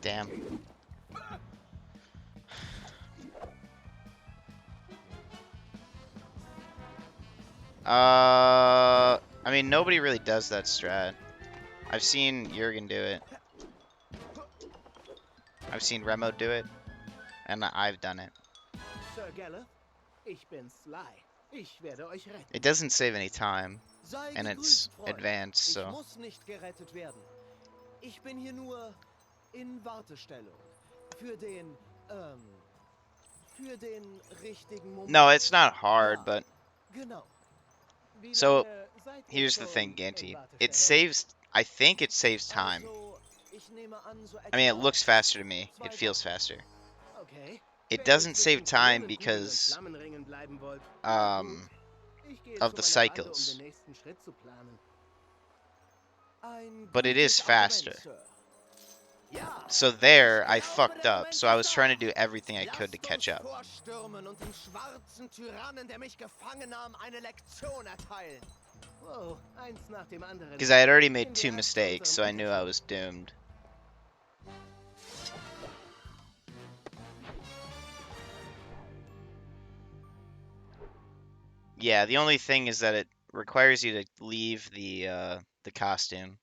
Damn. I mean, nobody really does that strat. I've seen Jurgen do it. I've seen Remo do it. And I've done it. Sir Gallus, ich bin Sly. Ich werde euch retten. It doesn't save any time. Sei And it's gegrüßt, Freund. advanced, Ich so. muss nicht gerettet werden. Ich bin hier nur in Wartestellung. Für den richtigen Moment. No, it's not hard, Ja, but Genau. Wie So, lange seid ihr here's the schon thing, in Ganty. Wartestellung? It saves, I think it saves time. Also, ich nehme an, so I mean, it etwa looks faster to me. 2 It feels Wochen. faster. Okay. It Wenn doesn't ihr save zwischen time Kanonenkugeln und because Flammenringen bleiben wollt, na gut. Ich gehe of zu the meiner Bande, cycles. den nächsten Schritt zu planen. Ein But it is gutes faster. Argument, Sir. Ja, So there, I ich glaube, fucked der up. Moment So I ist was da. trying to do everything I could to Lasst catch uns up. vorstürmen und dem schwarzen Tyrannen, der mich gefangen nahm, eine Lektion erteilen. Oh, eins nach dem anderen. Because I had already made Gehen 2 wir erst zu mistakes, so I unserem knew I was doomed. Yeah, the only thing is that it requires you to leave the costume.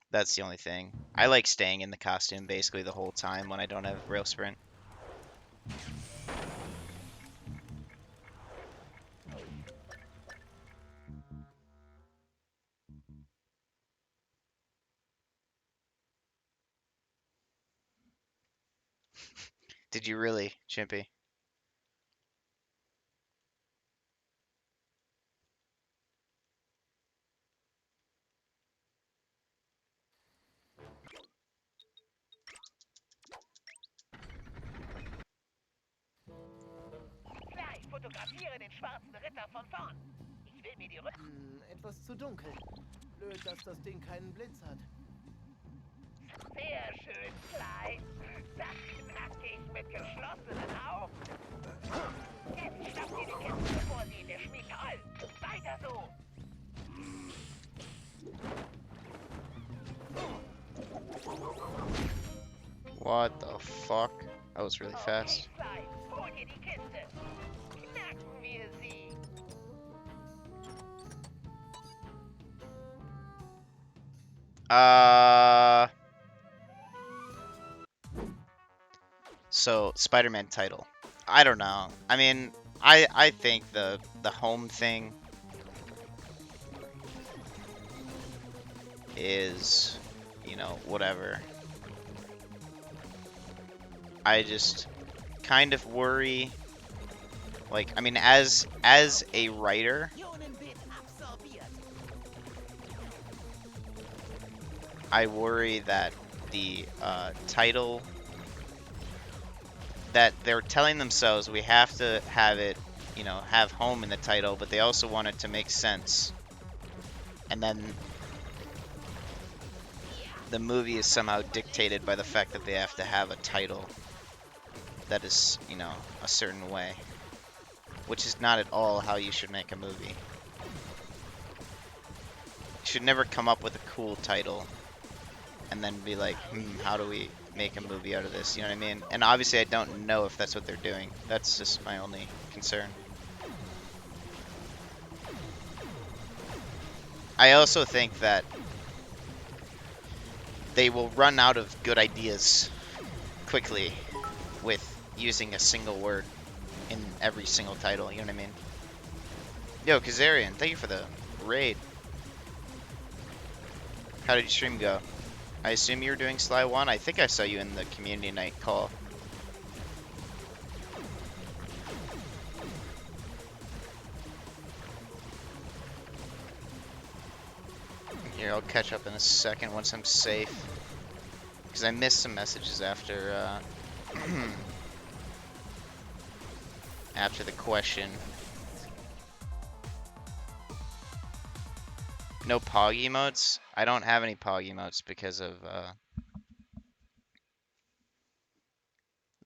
That's the only thing. I like staying in the costume basically the whole time when I don't have rail sprint. Did you really, Chimpy? Sly, fotografiere den schwarzen Ritter von vorn. Ich will mir die Rücken... Etwas zu dunkel. Blöd, dass das Ding keinen Blitz hat. Sehr schön, Sly. Das knacke ich mit geschlossenen Augen. Jetzt schnappt ihr die Kiste, bevor sie in der Schmiede rollen. Weiter so. What the fuck? That was really fast. Okay, Sly, hol dir die Kiste. Knacken wir sie. So Spider-Man title. I don't know. I mean, I think the home thing is, you know, whatever. I just kind of worry, like, I mean, as a writer, Ionenbild absorbiert. I worry that the title that they're telling themselves we have to have it, you know, have home in the title, but they also want it to make sense. And then the movie is somehow dictated by the fact that they have to have a title that is, you know, a certain way, which is not at all how you should make a movie. You should never come up with a cool title and then be like, how do we make a movie out of this? You know what I mean? And obviously I don't know if that's what they're doing. That's just my only concern. I also think that they will run out of good ideas quickly with using a single word in every single title, you know what I mean? Yo, Kazarian, thank you for the raid. How did your stream go? I assume you were doing Sly 1? I think I saw you in the community night call. Here, I'll catch up in a second once I'm safe. Because I missed some messages after, after the question. No Pog emotes? I don't have any Pog emotes because of,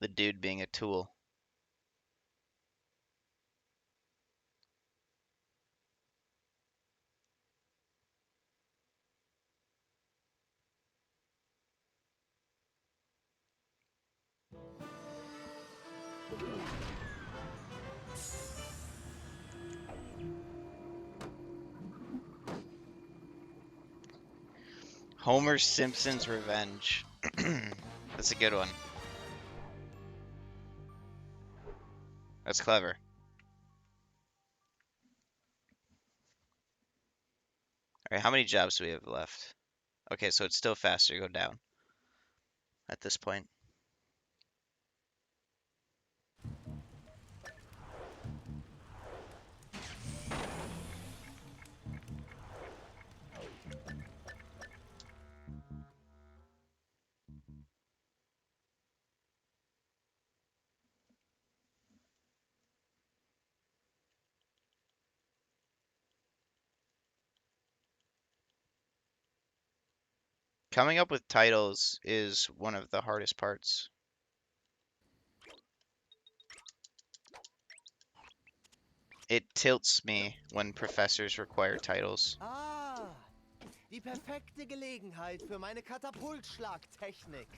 the dude being a tool. Homer Simpson's Revenge. That's a good one. That's clever. Alright, how many jobs do we have left? Okay, so it's still faster to go down at this point. Coming up with titles is one of the hardest parts. It tilts me when professors require titles. Ah, die perfekte Gelegenheit für meine Katapultschlagtechnik.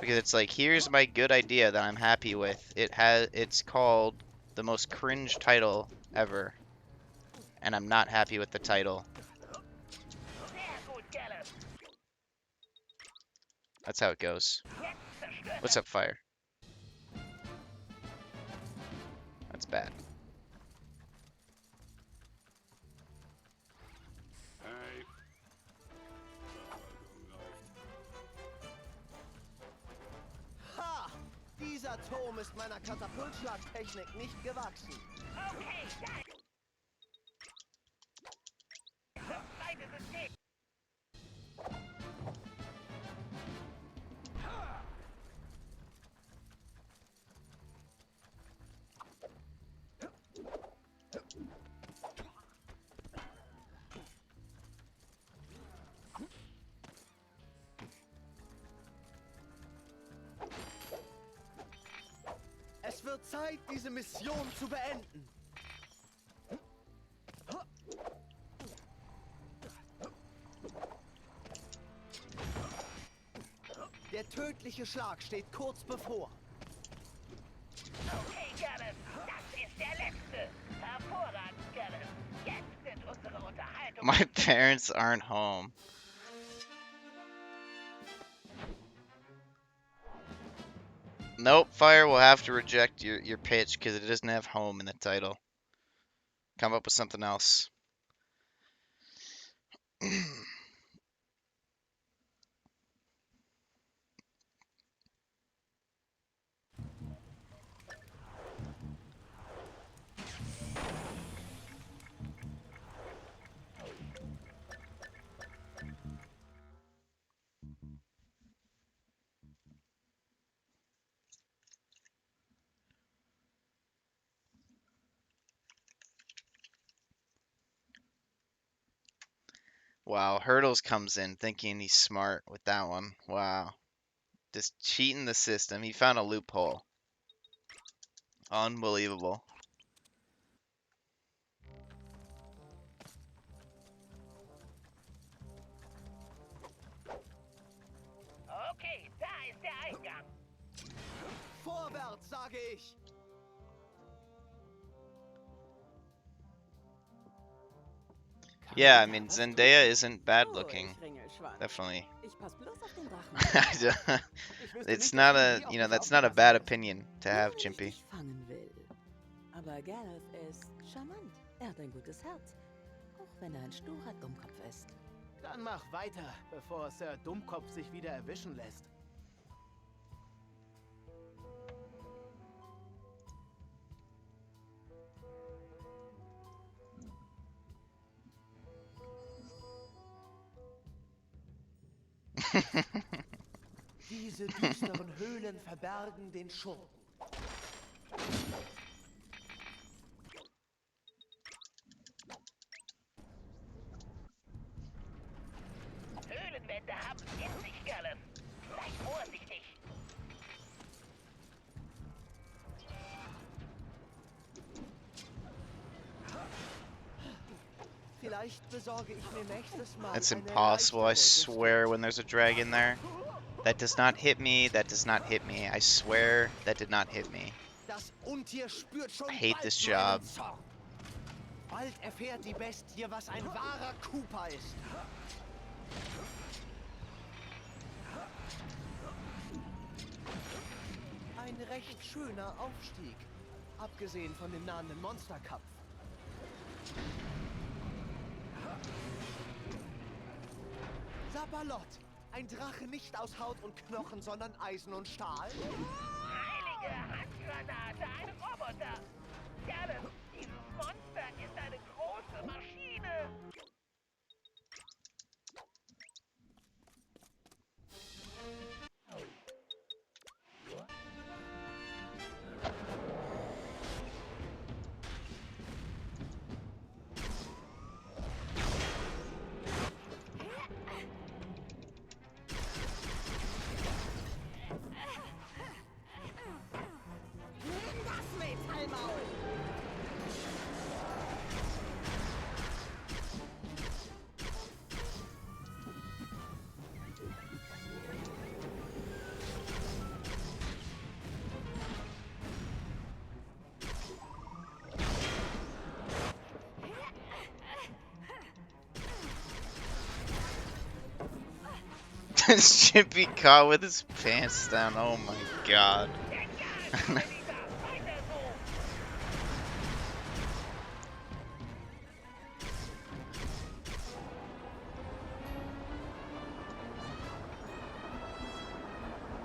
Because it's like, here's my good idea that I'm happy with. It's called the most cringe title ever. And I'm not happy with the title. Sehr gut, Gallus. That's how it goes. Jetzt zerstört What's up, Fire? That's bad. Ha! Dieser Turm ist meiner Katapultschlagtechnik nicht gewachsen. Okay, geil. Zweite System. Es wird Zeit, diese Mission zu beenden. Der tödliche Schlag steht kurz bevor. Okay, Gallus. Das ist der letzte. Hervorragend, Gallus. Jetzt sind unsere Unterhaltungen. My parents aren't home. Nope, Fire will have to reject your pitch because it doesn't have home in the title. Come up with something else. Wow, Hurdles comes in thinking he's smart with that one. Wow. Just cheating the system. He found a loophole. Unbelievable. Vorwärts, sage ich! Yeah, I mean Zendaya isn't bad Oh, looking. ich Ringelschwanz. Definitely. Ich pass bloß auf den Drachen. Ich wüsste It's nicht, not dass a, Gimli auf you know, mich that's not a aufgepasst bad hat. opinion to Nur have, wenn ich Chimpy. dich fangen will. Aber Gareth ist charmant. Er hat ein gutes Herz. Auch wenn er ein sturer Dummkopf ist. Dann mach weiter, bevor Sir Dummkopf sich wieder erwischen lässt. Diese düsteren Höhlen verbergen den Schurken. Höhlenwände haben es in sich, Gareth. Sei vorsichtig. Vielleicht besorge ich mir nächstes Mal That's eine impossible, I leichtere Rüstung. swear, when there's a dragon there. That does not hit me, that does not hit me. I swear that did not hit me. Das Untier spürt schon I hate bald this meinen job. Zorn. Bald erfährt die Bestie, was ein wahrer Cooper ist. Ein recht schöner Aufstieg, abgesehen von dem nahenden Monsterkampf. Sabalot, ein Drache nicht aus Haut und Knochen, sondern Eisen und Stahl? Heilige Handgranate, ein Roboter. Gareth, dieses Monster ist eine große Maschine. Nimm das Metallmaul! Chimpy caught with his pants down, oh my god. Weiter so.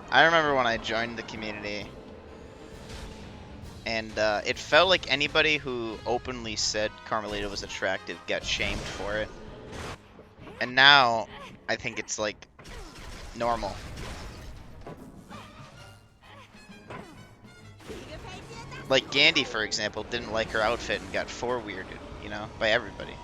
I remember when I joined the community, and it felt like anybody who openly said Carmelita was attractive got shamed for it. And now, I think it's like normal. Wie gefällt dir das? Like Gandhi, for example, didn't like her outfit and got forwarded, you know, by everybody.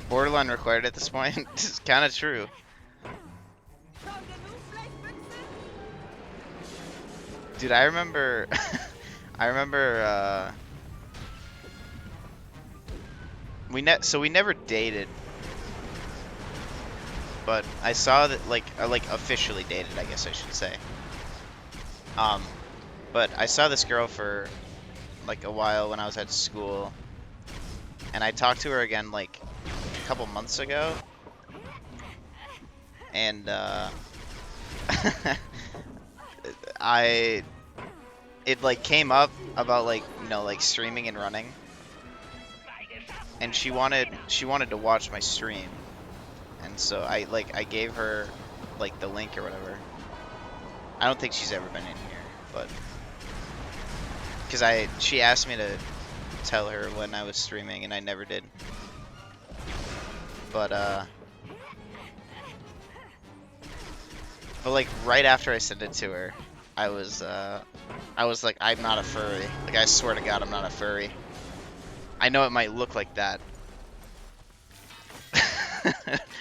Borderline required at this point. It's kind of true. Schon genug Blechbüchse? Dude, I remember, we never dated, but I saw that like officially dated, I guess I should say. But I saw this girl for like a while when I was at school, and I talked to her again like a couple months ago, and it like came up about like, you know, like streaming and running, and she wanted to watch my stream, and so I gave her like the link or whatever. I don't think she's ever been in here, but because she asked me to tell her when I was streaming and I never did. But like right after I sent it to her, I was I was like, I'm not a furry. Like, I swear to God, I'm not a furry. I know it might look like that.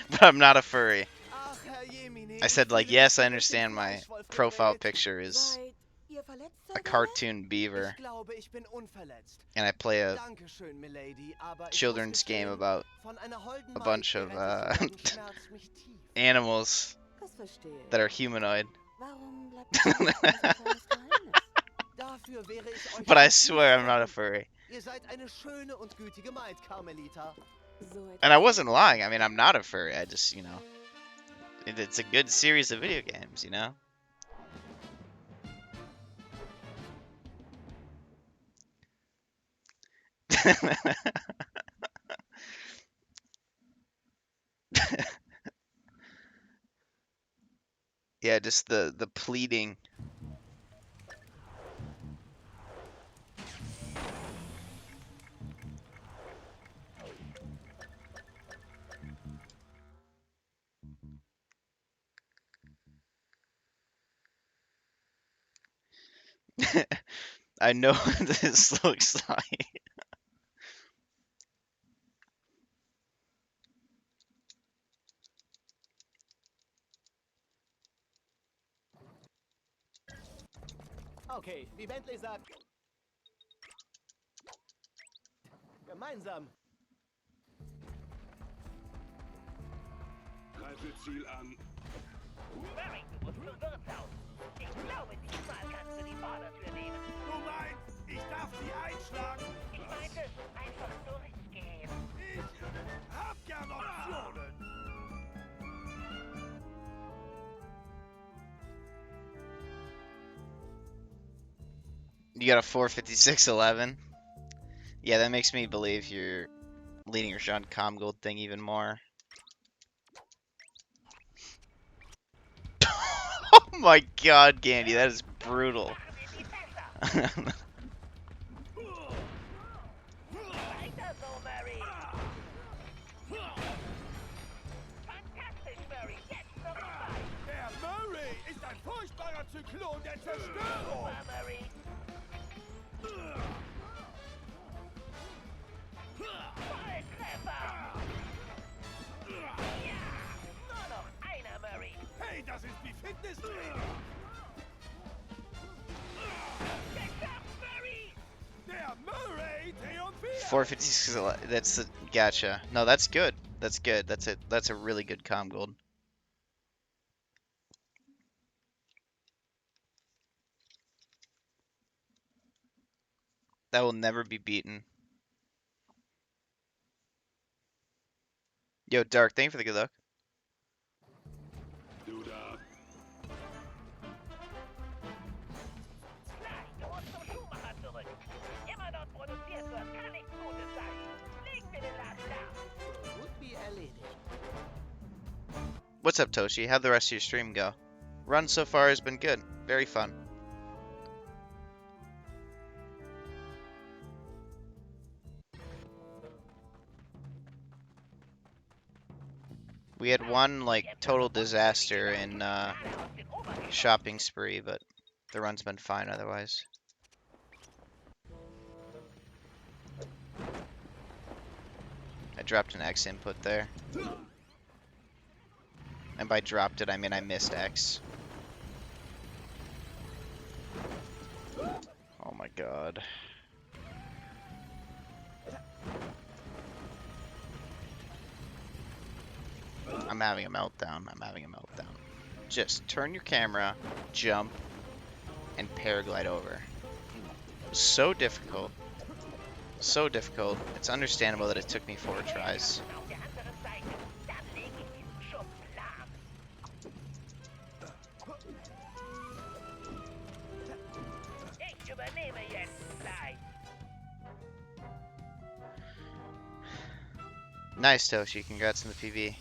But I'm not a furry. Ach, Herr Jemine, I said, ich like, fühle yes, mich I wie durch den understand my Fleischwolf profile gequält. picture is Seid ihr verletzt, a Sir Gellert? cartoon beaver, Ich glaube, ich bin unverletzt. and I play a Dankeschön, Milady, aber ich children's muss game gestehen, about von einer holden a Maid bunch of gerettet zu werden, schmerzt mich tief. animals Das verstehe ich. that are humanoid. Warum bleibt das nicht ein kleines Geheimnis? Dafür wäre ich euch But I zutiefst swear I'm not a verbunden. furry. Ihr seid eine schöne und gütige Maid, Carmelita. So And I etwas wasn't lying. I mean, I'm not a furry. I just, you know, it's a good series of video games, you know? Yeah, just the pleading. I know what this looks like. Okay, wie Bentley sagt. Gemeinsam. Greife Ziel an. Murray, du musst zum Wirtshaus. Ich glaube, diesmal kannst du die Vordertür nehmen. Du meinst, ich darf sie einschlagen? Ich meinte, einfach durchgehen. Ich hab gern Optionen. You got a 45611. Yeah, that makes me believe you're leading your Sean Comgold thing even more. Oh my God, Gandy, that is brutal. Machen wir sie besser. Weiter so, Murray. Fantastisch, Murray. Jetzt noch mal. Der Murray ist ein furchtbarer Zyklon der Zerstörung. Super, Murray. Volltreffer. Ja, nur noch einer, Murray. Hey, das ist wie Fitnesstraining. Geschafft, Murray. Der Murray triumphiert. 456. That's the gotcha. No, that's good. That's good. That's it. That's a really good Comgold. That will never be beaten. Yo, Dark, thank you for the good luck. Du da. Nein, du musst zum Schuhmacher zurück. Immer dort produziert wird, kann nichts Gutes sein. Leg mir den Laden da. So gut wie erledigt. What's up, Toshi? How'd the rest of your stream go? Run so far has been good. Very fun. We had one, like, total disaster in, shopping spree, but the run's been fine otherwise. I dropped an X input there. And by dropped it, I mean I missed X. Oh my God. I'm having a meltdown. I'm having a meltdown. Just turn your camera, jump, and paraglide over. So difficult. So difficult. It's understandable that it took me 4 tries. Auf der anderen Seite. Dann leg ich diesen Schuft lahm. Ich übernehme jetzt gleich. Nice, Toshi. Congrats on the PV.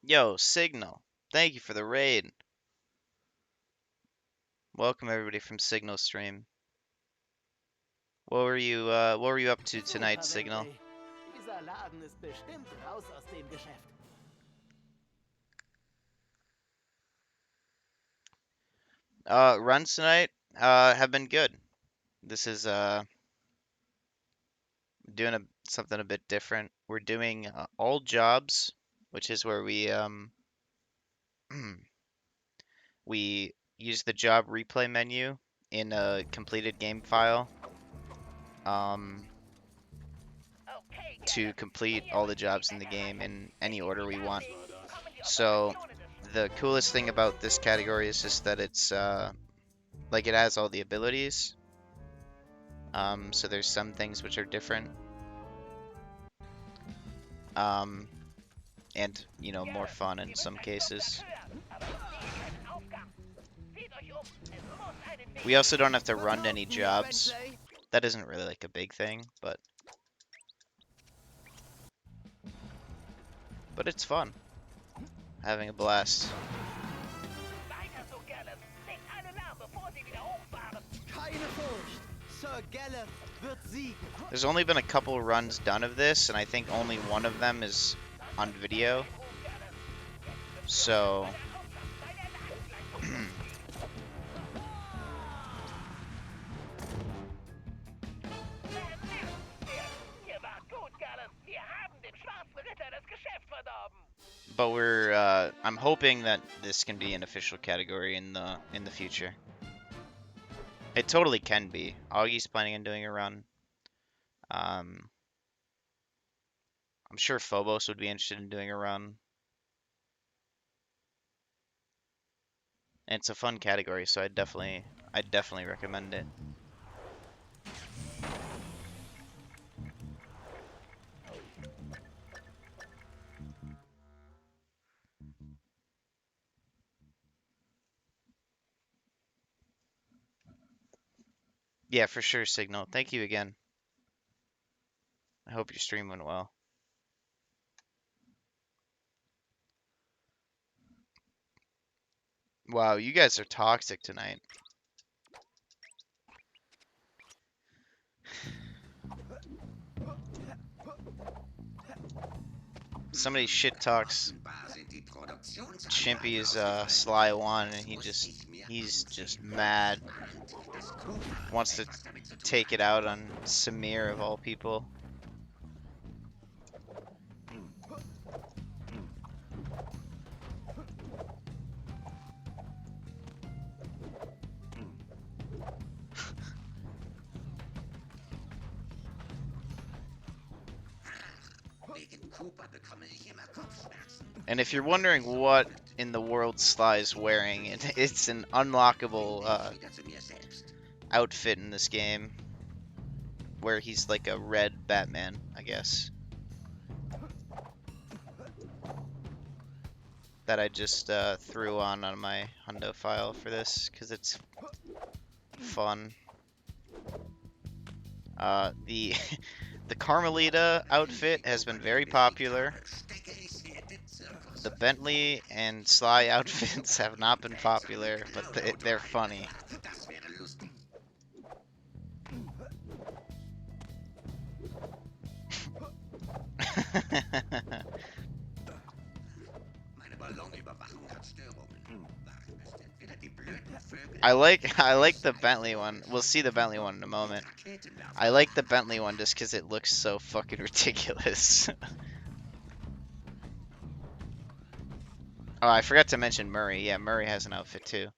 Yo, Signal. Thank you for the raid. Welcome everybody from Signal stream. What were you up to tonight, Super, Signal? Bentley. Dieser Laden ist bestimmt raus aus dem Geschäft. Runs tonight have been good. This is doing something a bit different. We're doing all jobs, which is where we use the job replay menu in a completed game file Okay, to Gallus. complete Hier all the wird jobs in the wieder game gehandelt. in any Wenn order Sie we sich want. anlegen, kommen die So Operationen des the coolest thing about this category is just that it's like it has all the abilities. So there's some things which are different. And you know, more fun in some cases. We also don't have to run any jobs. That isn't really like a big thing, but it's fun. Having a blast. Weiter so, Gallus. Legt alle lahm, bevor sie wieder hochfahren. Keine Furcht. Sir Gallup wird siegen. There's only been a couple runs done of this, and I think only one of them is on video. So Ihr wart gut, Gallus. Wir haben dem schwarzen Ritter das Geschäft verdorben. but we're I'm hoping that this can be an official category in the future. It totally can be. Augie's planning on doing a run. I'm sure Phobos would be interested in doing a run. And it's a fun category, so I'd definitely recommend it. Yeah, for sure, Signal. Thank you again. I hope your stream went well. Wow, you guys are toxic tonight. Somebody shit talks Chimpy's Sly One, and he's just mad. Wants to take it out on Samir of all people. And if you're wondering what in the world Sly is wearing, it's an unlockable outfit in this game, where he's like a red Batman, I guess. That I just threw on my hundo file for this, because it's fun. The the Carmelita outfit has been very popular. The Bentley and Sly outfits have not been popular, but they're funny. I like the Bentley one. We'll see the Bentley one in a moment. I like the Bentley one just because it looks so fucking ridiculous. Oh, I forgot to mention Murray. Yeah, Murray has an outfit too.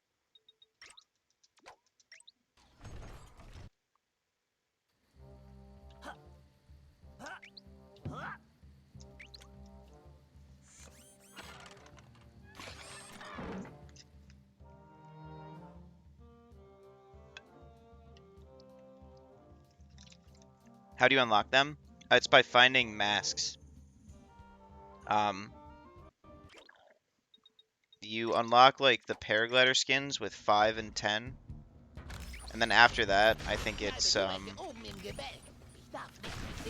How do you unlock them? It's by finding masks. You unlock like the paraglider skins with 5 and 10, and then after that, I think it's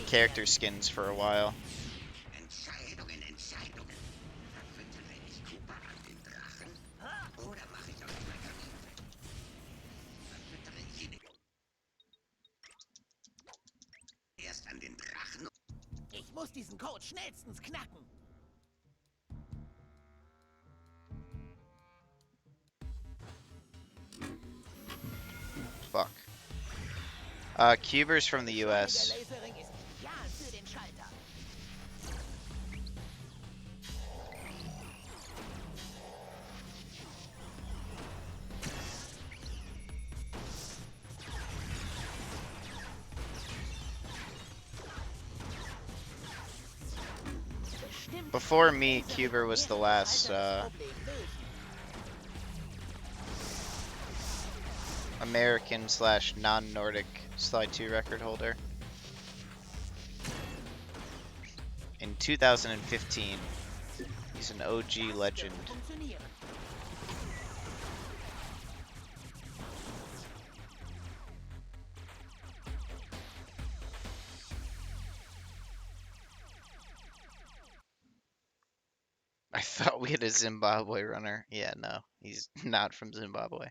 character skins for a while. muss diesen Code schnellstens knacken. Fuck. Cuber's from the Der US. Laserring ist ideal für den Schalter. Bestimmt Before kann me, der Cuber was the Laserring last das Problem lösen. American / non-Nordic Sly 2 record holder. In 2015, he's an OG legend. Funktionieren. I thought we had a Zimbabwe runner. Yeah, no, he's not from Zimbabwe.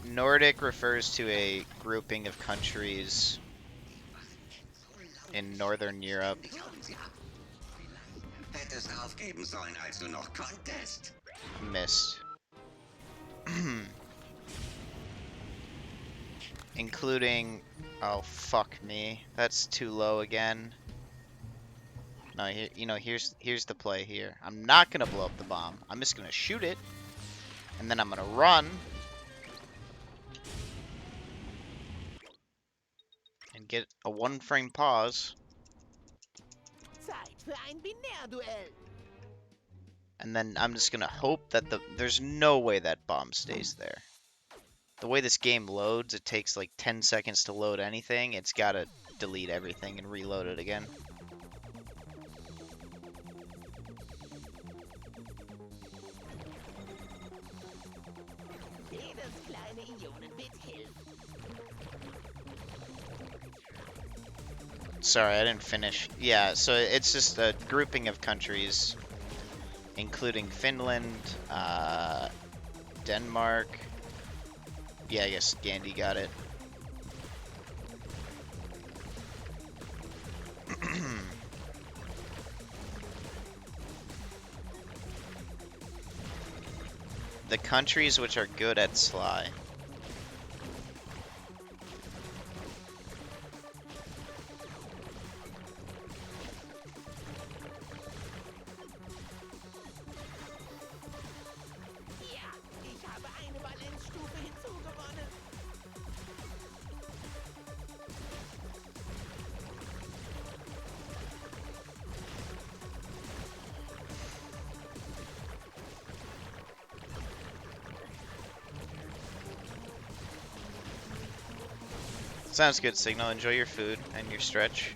Nordic refers to a grouping of countries in Northern Europe. Hättest aufgeben sollen, als du noch konntest. Missed. Including, oh fuck me, that's too low again. No, here, you know, here's the play here. I'm not gonna blow up the bomb. I'm just gonna shoot it, and then I'm gonna run and get a 1-frame pause, Zeit für ein Binärduell. and then I'm just gonna hope that there's no way that bomb stays there. The way this game loads, it takes like 10 seconds to load anything. It's gotta delete everything and reload it again. Jedes kleine Ionenbit hilft. Sorry, I didn't finish. Yeah, so it's just a grouping of countries, including Finland, Denmark. Yeah, I guess Gandhi got it. The countries which are good at Sly. Ja, ich habe eine Valenzstufe hinzugewonnen. Sounds good, Signal. Enjoy your food and your stretch.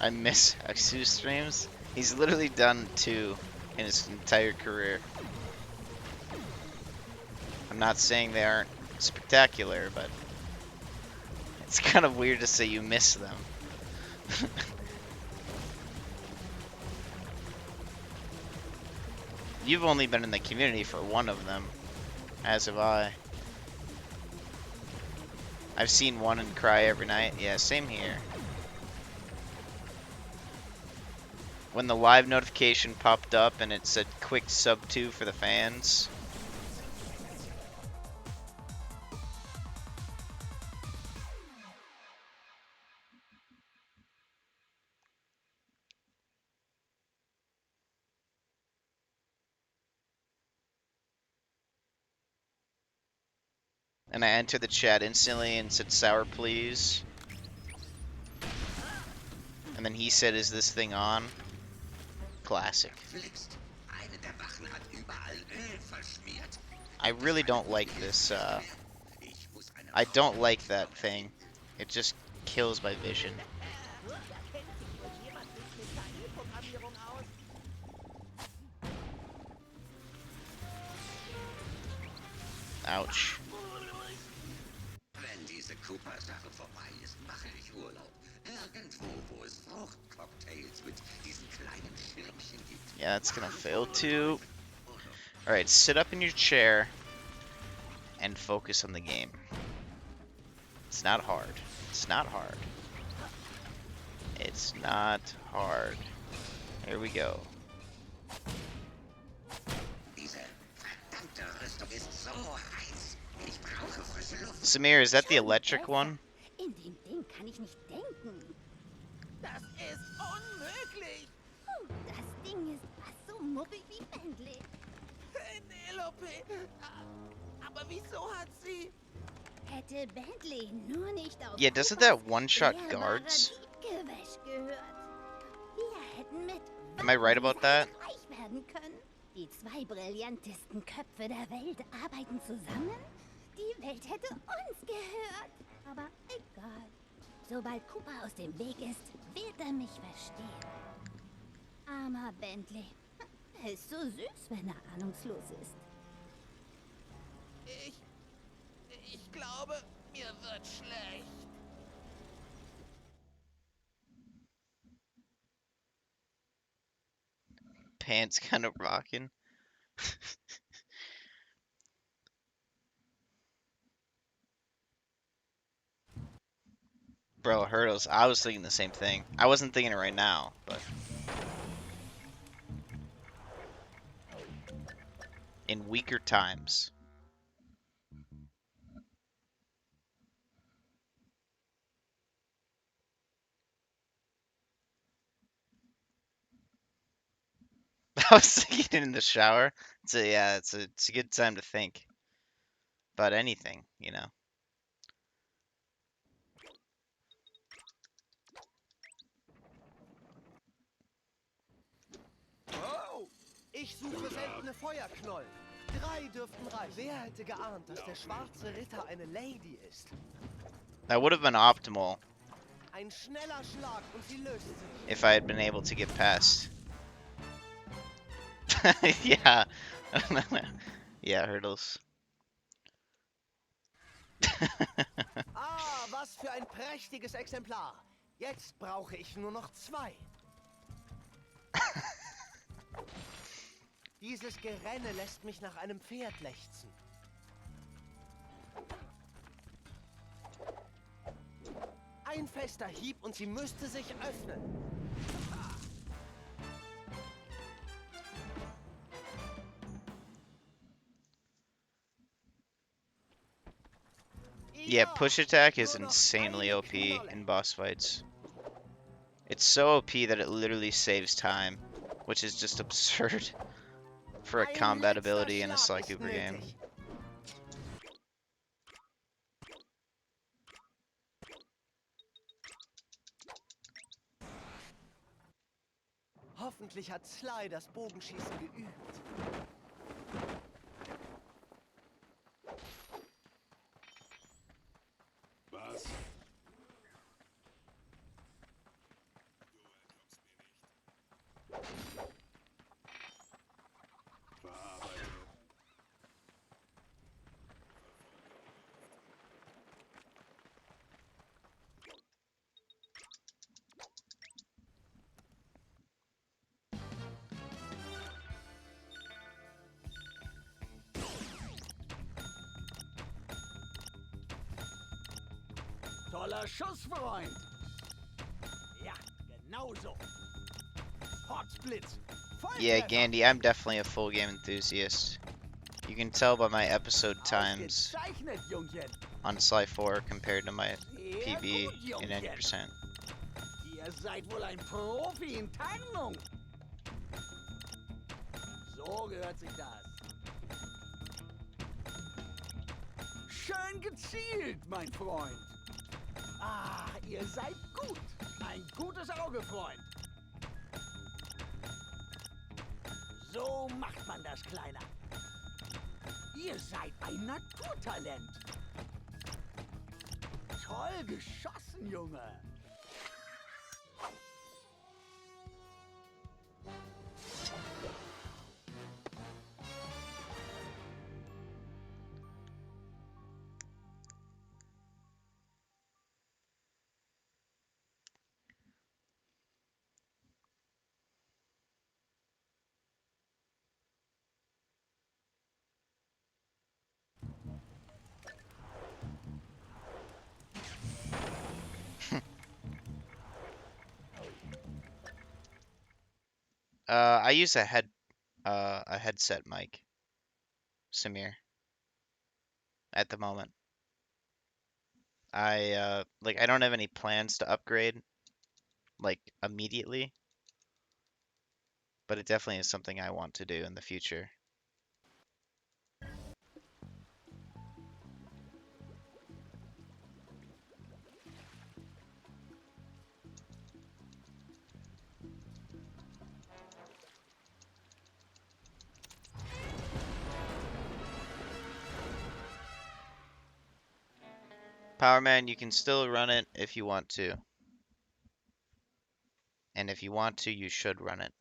I miss Aksu streams. He's literally done 2 in his entire career. I'm not saying they aren't spectacular, but it's kind of weird to say you miss them. You've only been in the community for 1 of them, as have I. I've seen 1 and cry every night. Yeah, same here. When the live notification popped up and it said quick sub 2 for the fans. And I entered the chat instantly and said sour please. And then he said, is this thing on? Classic. Flixt. Eine der Wachen hat überall Öl verschmiert. I really don't like this, Ich muss eine I don't like that thing. It just kills my vision. Da kennt sich wohl jemand mit KI-Programmierung aus. Ouch. Wenn diese Cooper-Sache vorbei ist, mache ich Urlaub. Irgendwo, wo es Fruchtcocktails mit diesen kleinen Schirmchen gibt. Yeah, that's gonna fail too. Alright, sit up in your chair and focus on the game. It's not hard. It's not hard. It's not hard. Here we go. Diese verdammte Rüstung ist so heiß. Ich brauche frische Luft. Samir, is that the electric one? In dem Ding kann ich nicht denken. Das ist unmöglich. Das Ding ist fast so muffig wie Bentley. Penelope. Aber wieso hat sie... Hätte Bentley nur nicht auf Yeah, doesn't Coopers that one-shot ehrbare guards? Diebgewäsch gehört. Wir hätten mit Am I right about that? reich werden können. Die zwei brillantesten Köpfe der Welt arbeiten zusammen. Die Welt hätte uns gehört. Aber egal. Sobald Cooper aus dem Weg ist, wird er mich verstehen. Armer Bentley. Er ist so süß, wenn er ahnungslos ist. Ich glaube, mir wird schlecht. Pants kind of rocking. Bro, hurdles. I was thinking the same thing. I wasn't thinking it right now, but in weaker times. I was thinking in the shower. Yeah, it's a good time to think about anything, you know. Oh, ich suche seltene Feuerknollen. 3 dürften reichen. Wer hätte geahnt, dass der schwarze Ritter eine Lady ist? That would have been optimal Ein schneller Schlag und sie löst sich. if I had been able to get past. Yeah. Yeah, hurdles. Ah, was für ein prächtiges Exemplar. Jetzt brauche ich nur noch 2. Dieses Gerenne lässt mich nach einem Pferd lechzen. Ein fester Hieb und sie müsste sich öffnen. Yeah, push attack is insanely OP in boss fights. It's so OP that it literally saves time, which is just absurd for a Ein combat letzter ability in a Sly Schlag ist Cooper game. nötig. Hoffentlich hat Sly das Bogenschießen geübt. Was? Toller Schuss, Freund. Ja, genau so. Potzblitz. Yeah, Gandhi, I'm definitely a full game enthusiast. You can tell by my episode times Ausgezeichnet, Jungchen. on Sly 4 compared to my Sehr PB gut, in Jungchen. 90%. Ihr seid wohl ein Profi in Tarnung. So gehört sich das. Schön gezielt, mein Freund. Ah, ihr seid gut. Ein gutes Auge, Freund. So macht man das, Kleiner. Ihr seid ein Naturtalent. Toll geschossen, Junge. I use a headset mic, Samir, at the moment. I don't have any plans to upgrade like immediately, but it definitely is something I want to do in the future. Powerman, you can still run it if you want to. And if you want to, you should run it.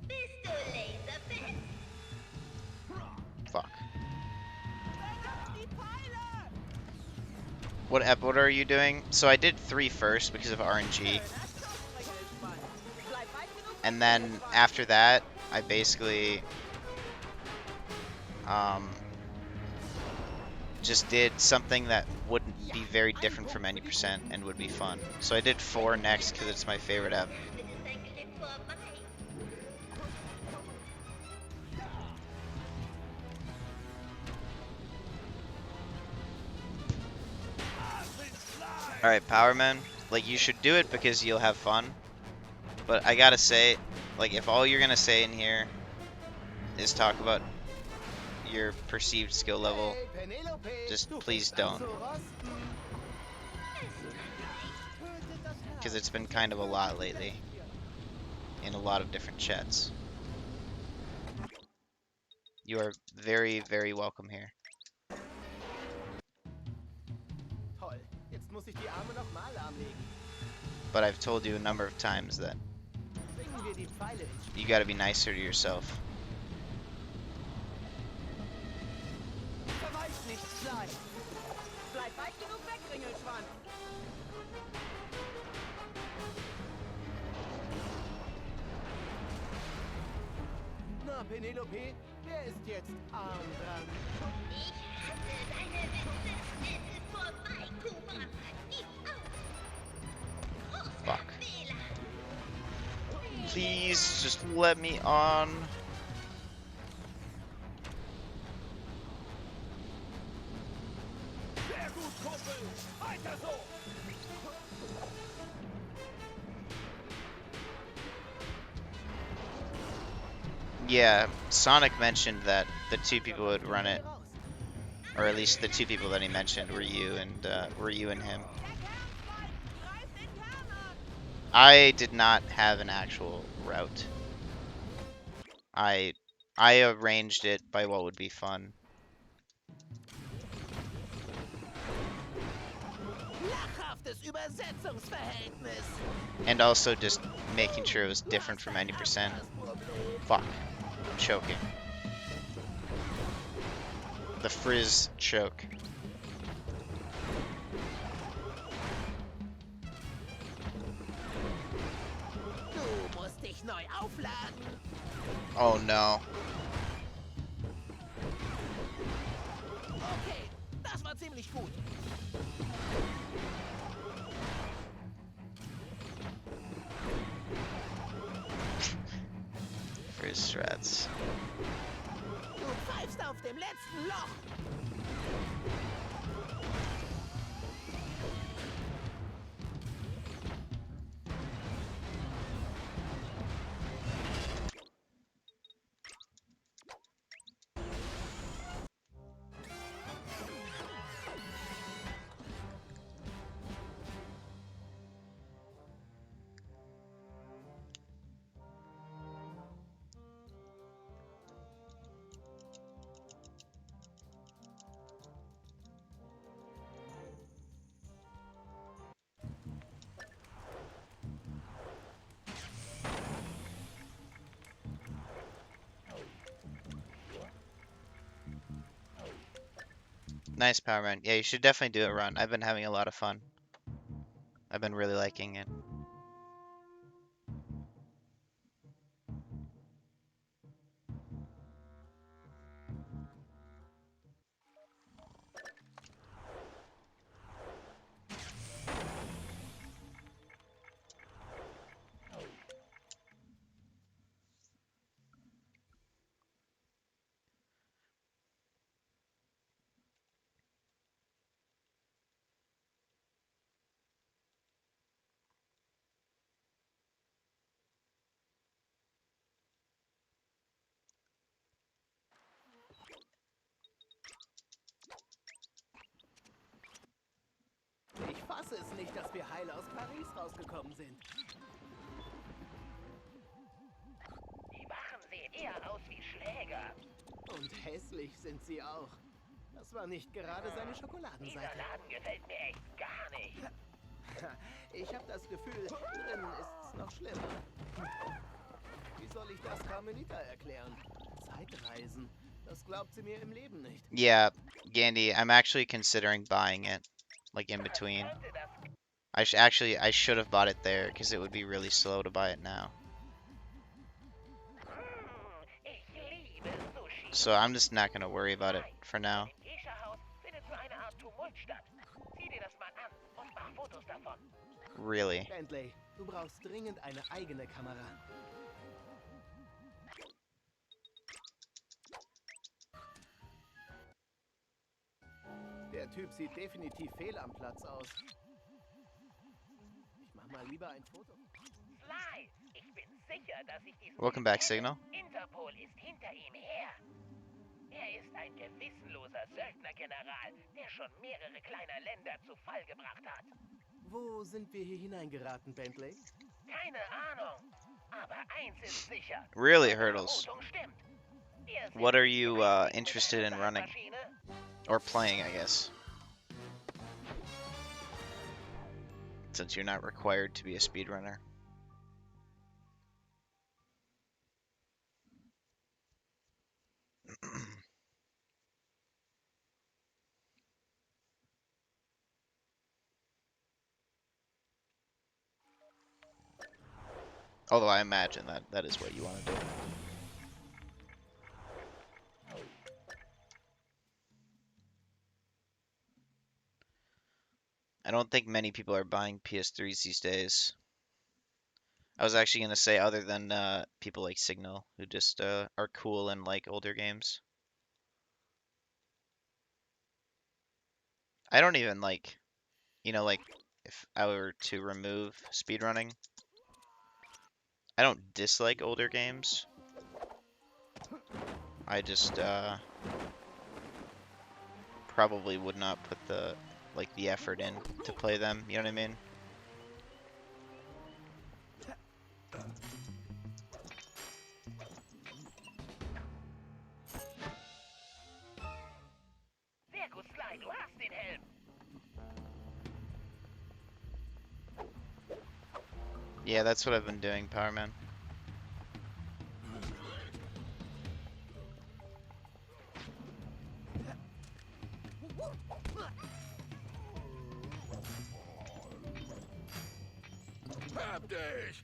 Bist du laserfest? Fuck. What are you doing? So I did 3 first because of RNG. And then after that, I basically just did something that wouldn't be very different from any percent and would be fun. So I did 4 next because it's my favorite app. Alright, Powerman, like, you should do it because you'll have fun. But I gotta say, like, if all you're gonna say in here is talk about your perceived skill level, just please don't. Because it's been kind of a lot lately. In a lot of different chats. You are very, very welcome here. Toll. Jetzt muss ich die Arme noch mal lahmlegen. But I've told you a number of times that Bringen wir die Pfeile ins Spiel. you gotta be nicer to yourself. Verweis nicht, Slime. Bleib weit genug weg, Ringelschwanz. Na, Penelope, wer ist jetzt arm dran? Ich hasse deine Witze. Es ist vorbei, Kuma. Gib auf. Großer Fuck. Fehler. Please, just let me on. Sehr gut, Kumpel. Weiter so. Yeah, Sonic mentioned that the 2 people who would run it, or at least the 2 people that he mentioned were you and him. I did not have an actual route. I arranged it by what would be fun. Lachhaftes Übersetzungsverhältnis. And also just making sure it was different from any percent. Fuck. I'm choking. The frizz choke. Du musst dich neu aufladen. Oh no. Okay, das war ziemlich gut. Frizz strats. Du pfeifst auf dem letzten Loch. Nice, Power Man. Yeah, you should definitely do a run. I've been having a lot of fun. I've been really liking it. Ich fasse es nicht, dass wir heil aus Paris rausgekommen sind. Die Wachen sehen eher aus wie Schläger. Und hässlich sind sie auch. Das war nicht gerade seine Dieser Schokoladenseite. Laden gefällt mir echt gar nicht. Ich habe das Gefühl, drinnen ist's noch schlimmer. Wie soll ich das Carmelita erklären? Zeitreisen. Das glaubt sie mir im Leben nicht. Yeah, Gandhi, I'm actually considering buying it, like in between. I should have bought it there because it would be really slow to buy it now. Ich liebe Sushi. So I'm just not gonna worry about it for now. Im Geisha-Haus findet so eine Art Tumult statt. Sieh dir das mal an und mach Fotos davon. Really. Bentley, du brauchst dringend eine eigene Kamera. Der Typ sieht definitiv fehl am Platz aus. Ich mach mal lieber ein Foto. Sly, ich bin sicher, dass ich diesen Welcome back, kenne. Signal. Interpol ist hinter ihm her. Er ist ein gewissenloser Söldnergeneral, der schon mehrere kleine Länder zu Fall gebracht hat. Wo sind wir hier hineingeraten, Bentley? Keine Ahnung. Aber eins ist sicher. Really, Meine Hurdles. Vermutung stimmt. Wir sind What are die you Einzigen interested mit in einer running? Zeitmaschine. Or playing, I guess. Since you're not required to be a speedrunner. Although I imagine that is what you want to do. I don't think many people are buying PS3s these days. I was actually going to say other than people like Signal, who just are cool and like older games. I don't even like, like if I were to remove speedrunning, I don't dislike older games. I just probably would not put the effort in to play them, you know what I mean? Sehr gut, Sly, du hast den Helm. Yeah, that's what I've been doing, Power Man. Hab dich!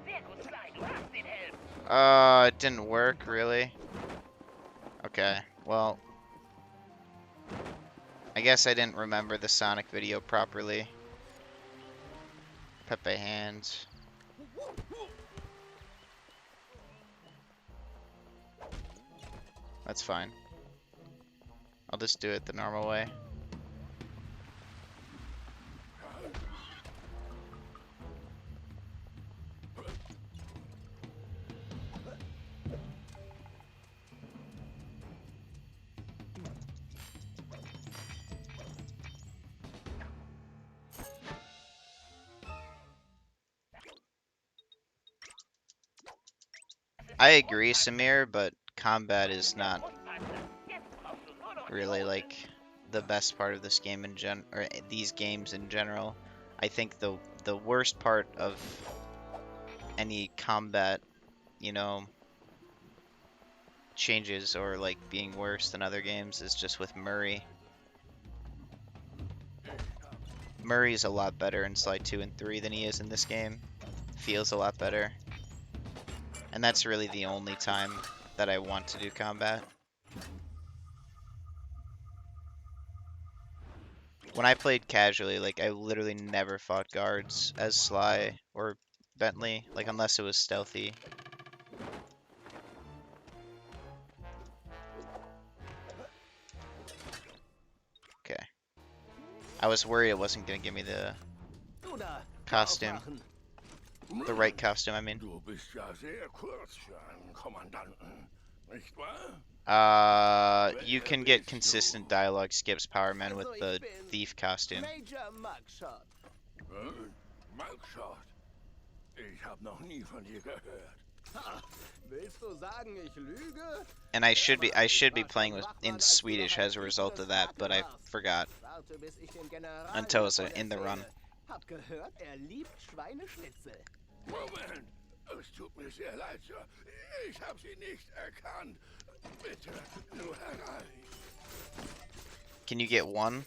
Sehr gut, Sly, du hast den Helm. It didn't work, really? Okay, well, I guess I didn't remember the Sonic video properly. Pepe hands. That's fine. I'll just do it the normal way. I agree, Samir, but combat is not really like the best part of this game or these games in general. I think the worst part of any combat, you know, changes or like being worse than other games is just with Murray. Murray's a lot better in Sly 2 and 3 than he is in this game. Feels a lot better. And that's really the only time that I want to do combat. When I played casually, like, I literally never fought guards as Sly or Bentley, like, unless it was stealthy. Okay. I was worried it wasn't gonna give me the costume. The right costume, I mean. Du bist ja sehr kurz für einen Kommandanten, nicht wahr? You can get consistent dialogue skips, Power Man, with the thief costume. Major Mugshot. Mugshot? Ich hab noch nie von dir gehört. Ha, willst du sagen, ich lüge? And I should be playing in Swedish as a result of that, but I forgot Warte, bis ich den General until I was davon in the run. erzähle. Hab gehört, liebt Schweineschnitzel. Moment, es tut mir sehr leid, Sir. Ich hab sie nicht erkannt. Bitte, nur herein. Can you get one?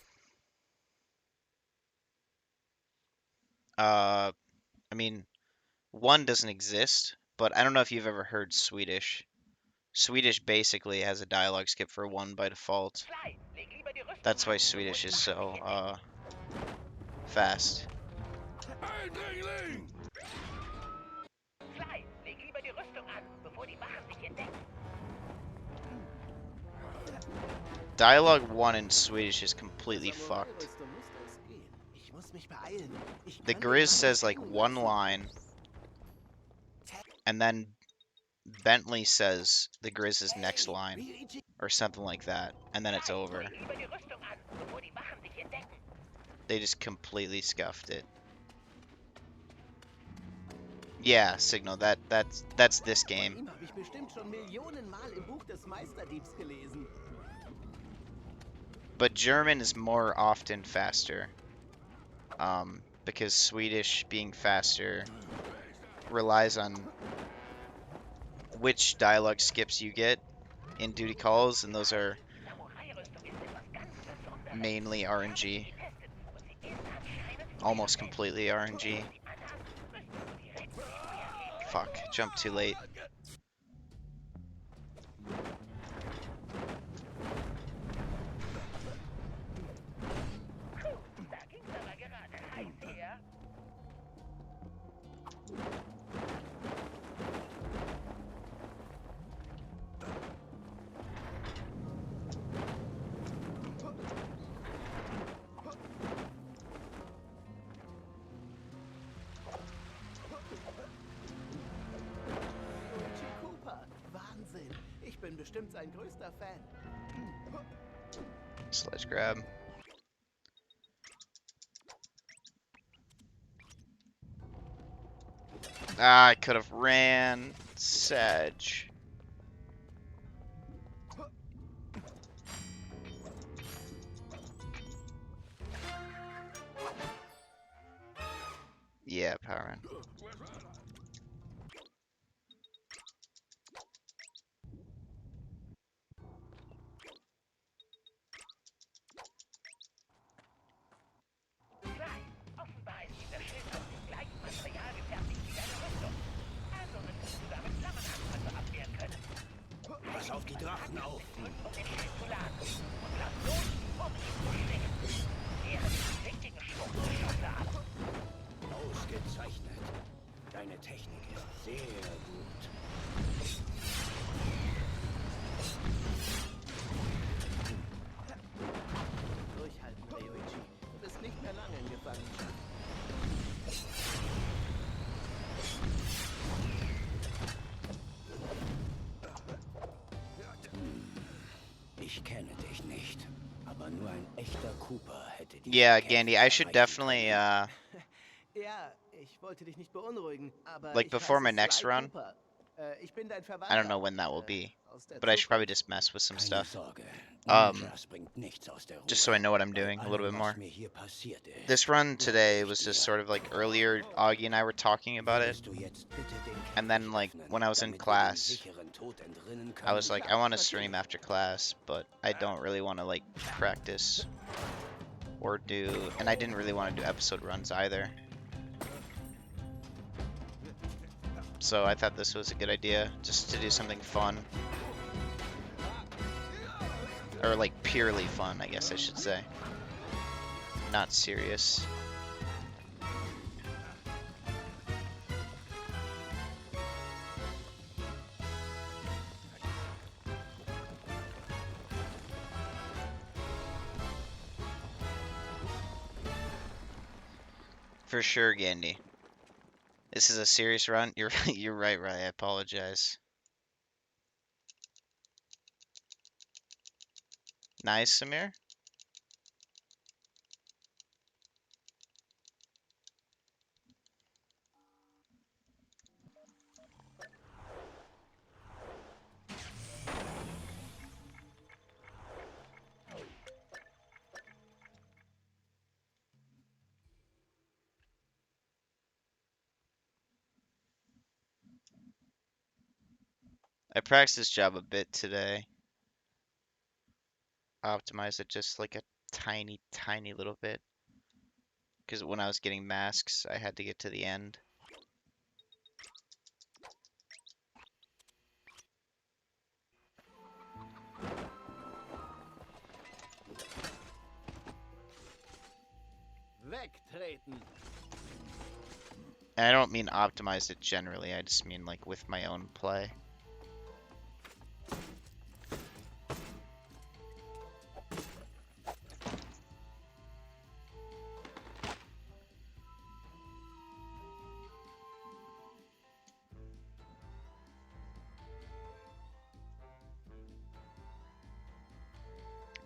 I mean, one doesn't exist, but I don't know if you've ever heard Swedish. Swedish basically has a dialogue skip for one by default. That's why Swedish is so, fast. Eindringling! Sly, leg lieber die Rüstung an, bevor die Wachen dich entdecken. Dialogue 1 in Swedish is completely fucked. Ich muss mich beeilen. The Grizz says like one line, and then Bentley says the Grizz's next line, or something like that, and then it's over. Leg lieber die Rüstung an, bevor die Wachen dich entdecken. They just completely scuffed it. Yeah, Signal, that's this game. Ihm hab ich bestimmt schon Millionenmal im Buch des Meisterdiebs gelesen. But German is more often faster. Because Swedish being faster relies on which dialogue skips you get in duty calls, and those are mainly RNG. Almost completely RNG. Fuck, jumped too late. Da ging's aber gerade heiß her. Luigi Cooper, Wahnsinn. Ich bin bestimmt sein größter Fan. Sledge grab. Ah, I could have ran. Sedge. Yeah, Power Man. Sly, offenbar ist dieser Schild aus dem gleichen Material gefertigt wie deine Rüstung. Also müsstest du damit Flammenangriffe abwehren können. Pass auf die Drachen auf. Drück, um den Schild zu laden. Und lass los, um ihn zu schwingen. Er hat den richtigen Schwung zur Schulter ab. Ausgezeichnet. Deine Technik ist sehr gut. Aber nur ein echter Cooper hätte diese Yeah, Kämpfe Gandhi, I should erreichen definitely, können. Ja, ich wollte dich nicht beunruhigen, aber like ich before my heiße next Sly run, Cooper. Ich bin dein I don't Verwandter know when that will be, aus der but I should probably Zukunft. just mess with some Keine stuff, Sorge, um, Ninjas bringt nichts aus der just Ruhe. so I know what I'm Bei doing a little allem, bit was more. mir hier passiert ist, This run glaube today ich was just dir. sort of like earlier, Augie and I were talking about it, Würdest du jetzt bitte den and then Käfig like öffnen, when I was in damit wir dem class, sicheren Tod entrinnen I was können? like, I want to stream after class, but I don't really want to like practice or do, and I didn't really want to do episode runs either. So I thought this was a good idea, just to do something fun. Or like purely fun, I guess I should say. Not serious. For sure, Gandhi. This is a serious run. You're you're right, I apologize. Nice, Samir. I practiced this job a bit today. Optimized it just like a tiny, tiny little bit. Because when I was getting masks, I had to get to the end. Wegtreten! And I don't mean optimized it generally, I just mean like with my own play.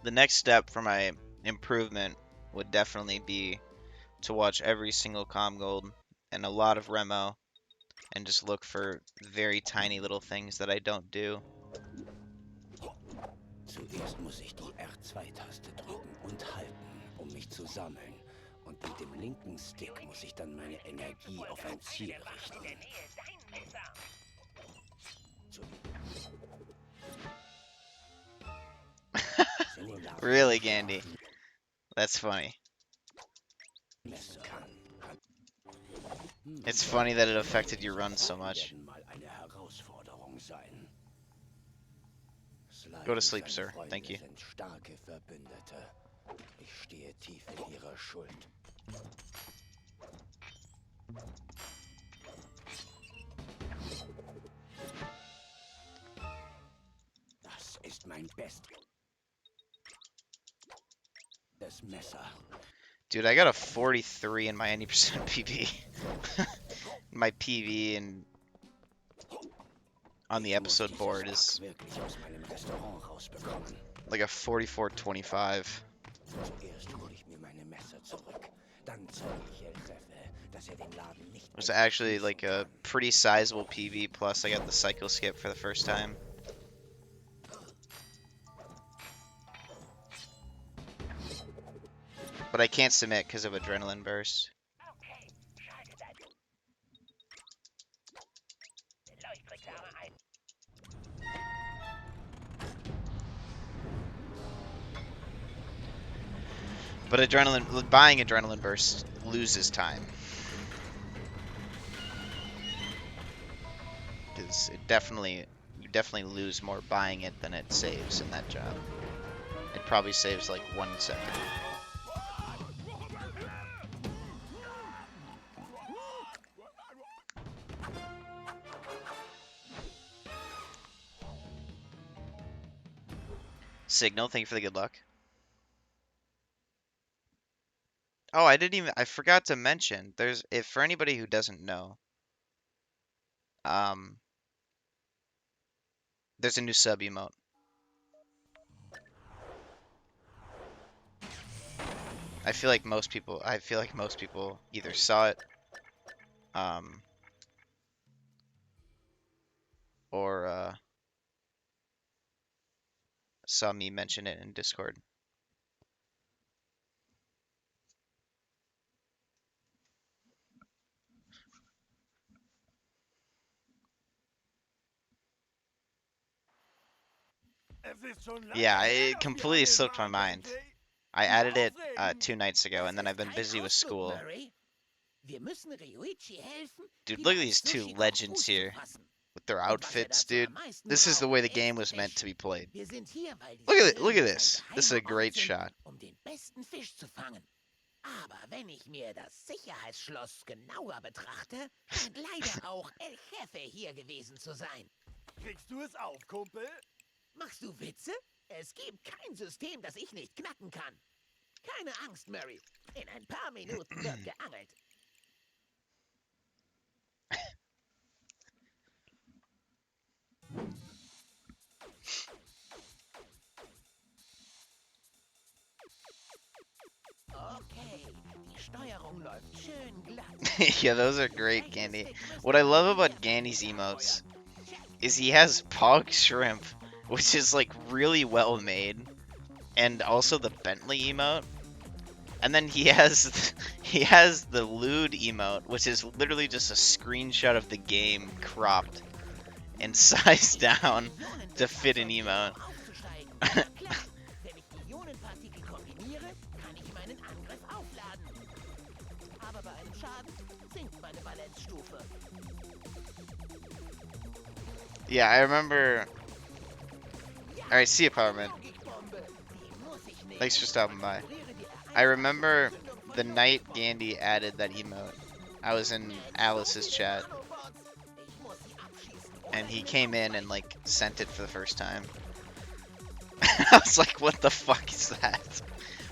The next step for my improvement would definitely be to watch every single Comgold and a lot of Remo and just look for very tiny little things that I don't do. Zuerst muss ich die R2-Taste drücken und halten, um mich zu sammeln. Und mit dem linken Stick muss ich dann meine Energie auf ein Ziel richten. Really, Gandhi? That's funny. It's funny that it affected your run so much. Go to sleep, sir. Thank you. Ich stehe tief in ihrer Schuld. Das ist mein bestes Messer. Dude, I got a 43 in my 90% PV. My PV and on the episode board is like a 44-25. It was actually like a pretty sizable PV, plus I got the cycle skip for the first time. But I can't submit because of Adrenaline Burst. But buying Adrenaline Burst loses time. Because you definitely lose more buying it than it saves in that job. It probably saves like 1 second. Signal, thank you for the good luck. Oh, I forgot to mention, if for anybody who doesn't know, there's a new sub emote. I feel like most people either saw it um, or saw me mention it in Discord. Yeah, it completely slipped my mind. I added it 2 nights ago, and then I've been busy with school. Wir müssen Ryuichi helfen, Dude, wieder look at auf these two Sushi auf legends Fuß zu here fassen. with their Und was outfits, dazu dude. am meisten This is the braucht, way the game ist was meant Fisch. to be played. Wir sind hier, weil Look diese at look at Grillen this. ein This is a geheimer Ort great sind, shot. den besten Fisch zu fangen. Aber wenn ich mir das Sicherheitsschloss genauer betrachte, scheint leider auch El Jefe hier gewesen zu sein. Kriegst du es auf, Kumpel? Machst du Witze? Es gibt kein System, das ich nicht knacken kann. Keine Angst, Murray. In ein paar Minuten wird geangelt. Okay, die Steuerung läuft schön glatt. Yeah, those are great, Gandy. What I love about Gandy's emotes is he has Pog Shrimp, which is like really well made, and also the Bentley emote. And then he has the lewd emote, which is literally just a screenshot of the game cropped and sized down to fit an emote. Wenn ich die Ionenpartikel kombiniere, kann ich meinen Angriff aufladen. Aber bei einem Schaden sinkt meine Valenzstufe. Yeah, I remember. Alright, see you, Powerman. Logikbombe, die muss ich nehmen. Thanks for stopping by. Ignoriere die I remember the night Gandy added that emote. I was in Alice's chat, Nanobots. Ich muss sie abschießen. and he came in and like sent it for the first time. I was like, "What the fuck is that?"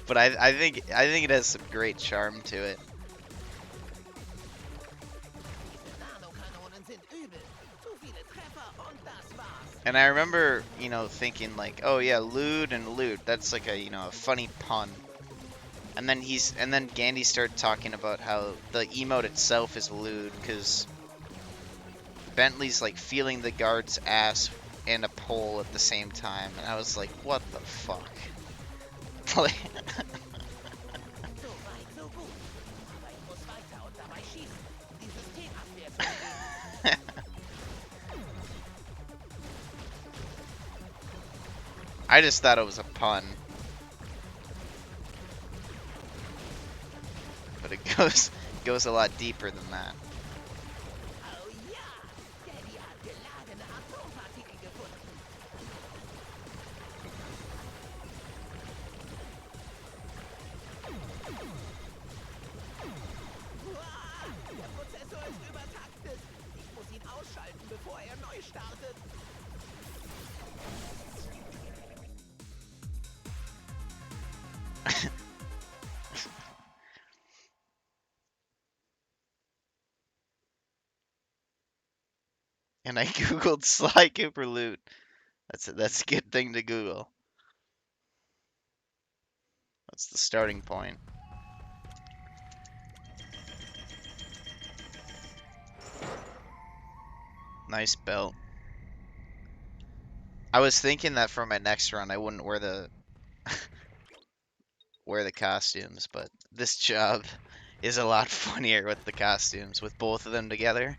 But I think it has some great charm to it. Diese Nanokanonen sind übel. Zu viele Treffer und das war's. And I remember, thinking like, "Oh yeah, lewd and lewd. That's like a a funny pun." And then Gandy started talking about how the emote itself is lewd because Bentley's like feeling the guard's ass and a pole at the same time, and I was like, what the fuck? Like, So weit, so gut. Aber ich muss weiter und dabei schießen, um die Systemabwehr zu bewegen. I just thought it was a pun. But it goes a lot deeper than that. Oh ja, Daddy hat geladene Atompartikel gefunden. Uah, der Prozessor ist übertaktet. Ich muss ihn ausschalten, bevor er neu startet. And I googled Sly Cooper loot. That's a good thing to Google. That's the starting point. Nice belt. I was thinking that for my next run I wouldn't wear the costumes, but this job is a lot funnier with the costumes, with both of them together.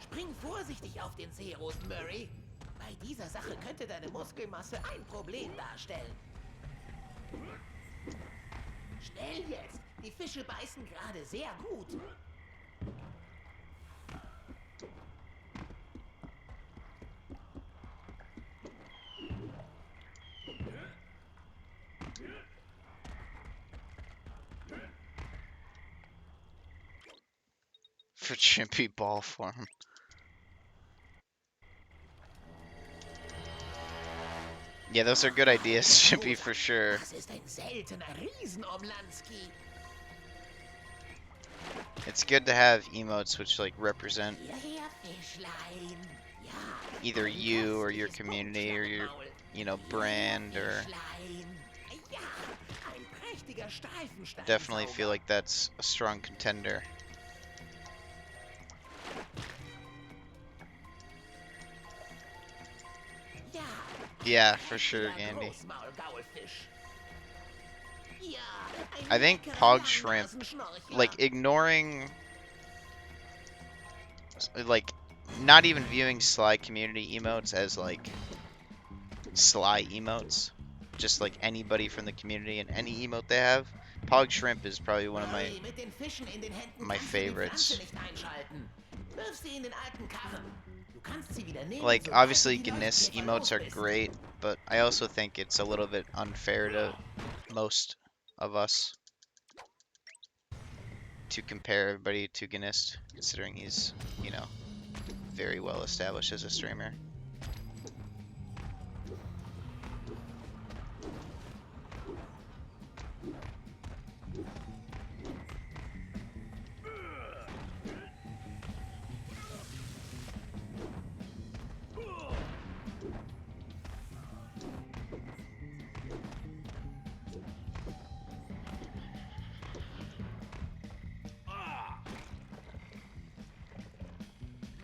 Spring vorsichtig auf den Seerosen, Murray. Bei dieser Sache könnte deine Muskelmasse ein Problem darstellen. Schnell jetzt! Die Fische beißen gerade sehr gut. For Chimpy ball form. Yeah, those are good ideas, Chimpy, for sure. Das ist ein seltener Riesenomlanski. It's good to have emotes which like represent Hierher, Fischlein. Ja, either you or your community or your, you know, brand, or Fischlein. Ja, ein prächtiger Streifenstein. definitely feel like that's a strong contender. Ja, Yeah, for sure, Gandy. Großmaulgaulfisch. Ja, ein I think leckerer Pog Shrimp, Langnasenschnorchler. like ignoring, like not even viewing Sly community emotes as like Sly emotes, just like anybody from the community and any emote they have. Pog Shrimp is probably one of Hey, mit den Fischen in den Händen my kannst du die favorites. Pflanze nicht einschalten. Wirf sie in den alten Karren. Du kannst sie wieder nehmen, Like, sobald obviously du die Gniss Leuchtkäfer emotes are los bist. great, but I also think it's a little bit unfair to most of us to compare everybody to Gnist, considering he's, you know, very well established as a streamer.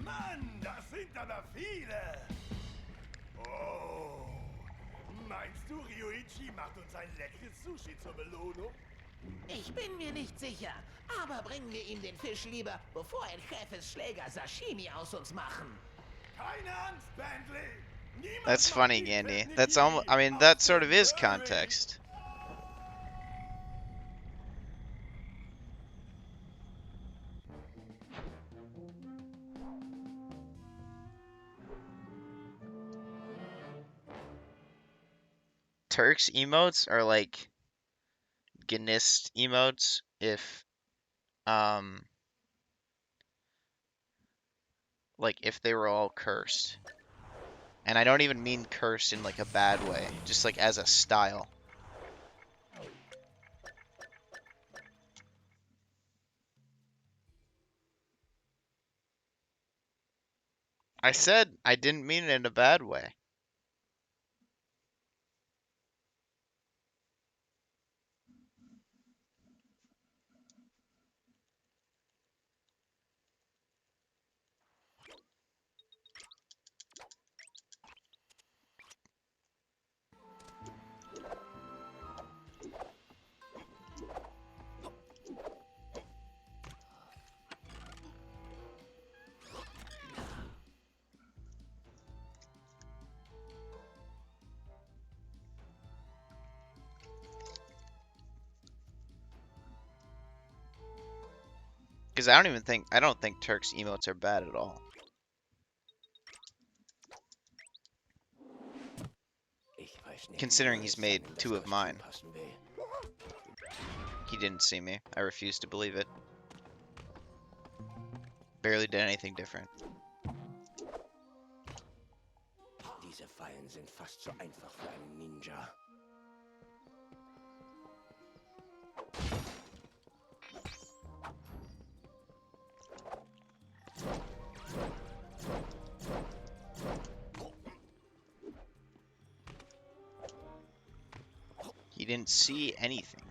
Mann, das sind aber viele. Oh. Meinst du, Ryuichi macht uns ein leckeres Sushi zur Belohnung? Ich bin mir nicht sicher, aber bringen wir ihm den Fisch lieber, bevor ein Chefes Schläger Sashimi aus uns machen. Keine Angst, Bentley. Niemand That's macht funny, die Gandy. fetten That's almost, I mean, Nigiri that aus sort dem of is Curry. context. Turks emotes are like Gnist emotes if like if they were all cursed. And I don't even mean cursed in like a bad way, just like as a style. I said I didn't mean it in a bad way. Because I don't think Turk's emotes are bad at all. Considering he's made 2 of mine. He didn't see me. I refuse to believe it. Barely did anything different. Diese Fallen sind fast so einfach für einen Ninja. He didn't see anything.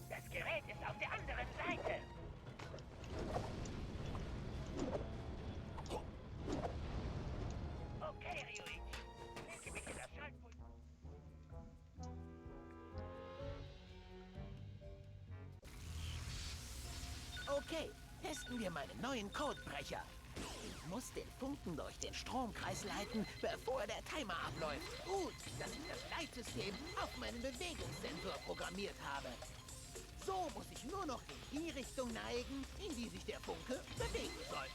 Das Gerät ist auf der anderen Seite. Okay, Ryuichi. Lenke mich in das Schaltpult. Okay, testen wir meinen neuen Codebrecher. Ich muss den Funken durch den Stromkreis leiten, bevor der Timer abläuft. Gut, dass ich das Leitsystem auf meinen Bewegungssensor programmiert habe. So muss ich nur noch in die Richtung neigen, in die sich der Funke bewegen soll.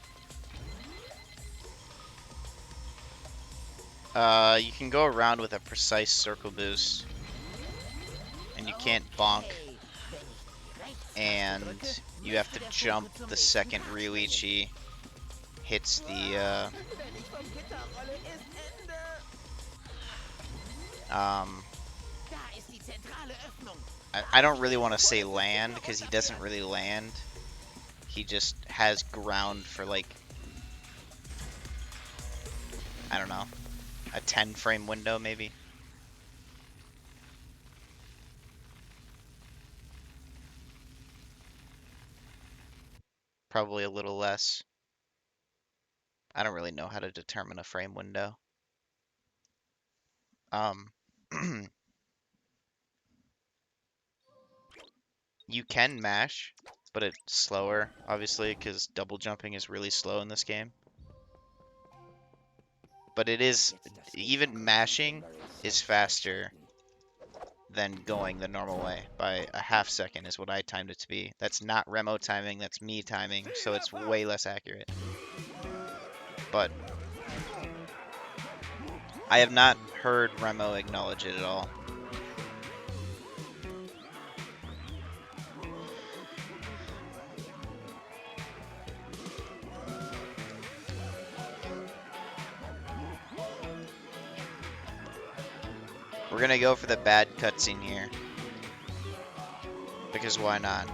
You can go around with a precise circle boost, and you can't bonk, Okay, wenn ich rechts and drücke, you have to müsste der jump Funke zum the nächsten second Part Ryuichi hits the, Wenn ich vom Gitter rolle, ist Ende. Da ist die zentrale Öffnung. I don't really want to say land, because he doesn't really land. He just has ground for, like, I don't know, a 10 frame window, maybe? Probably a little less. I don't really know how to determine a frame window. You can mash, but it's slower, obviously, because double jumping is really slow in this game. But it is, even mashing is faster than going the normal way by a half second is what I timed it to be. That's not Remo timing, that's me timing, so it's way less accurate. But I have not heard Remo acknowledge it at all. We're gonna go for the bad cutscene here. Because why not?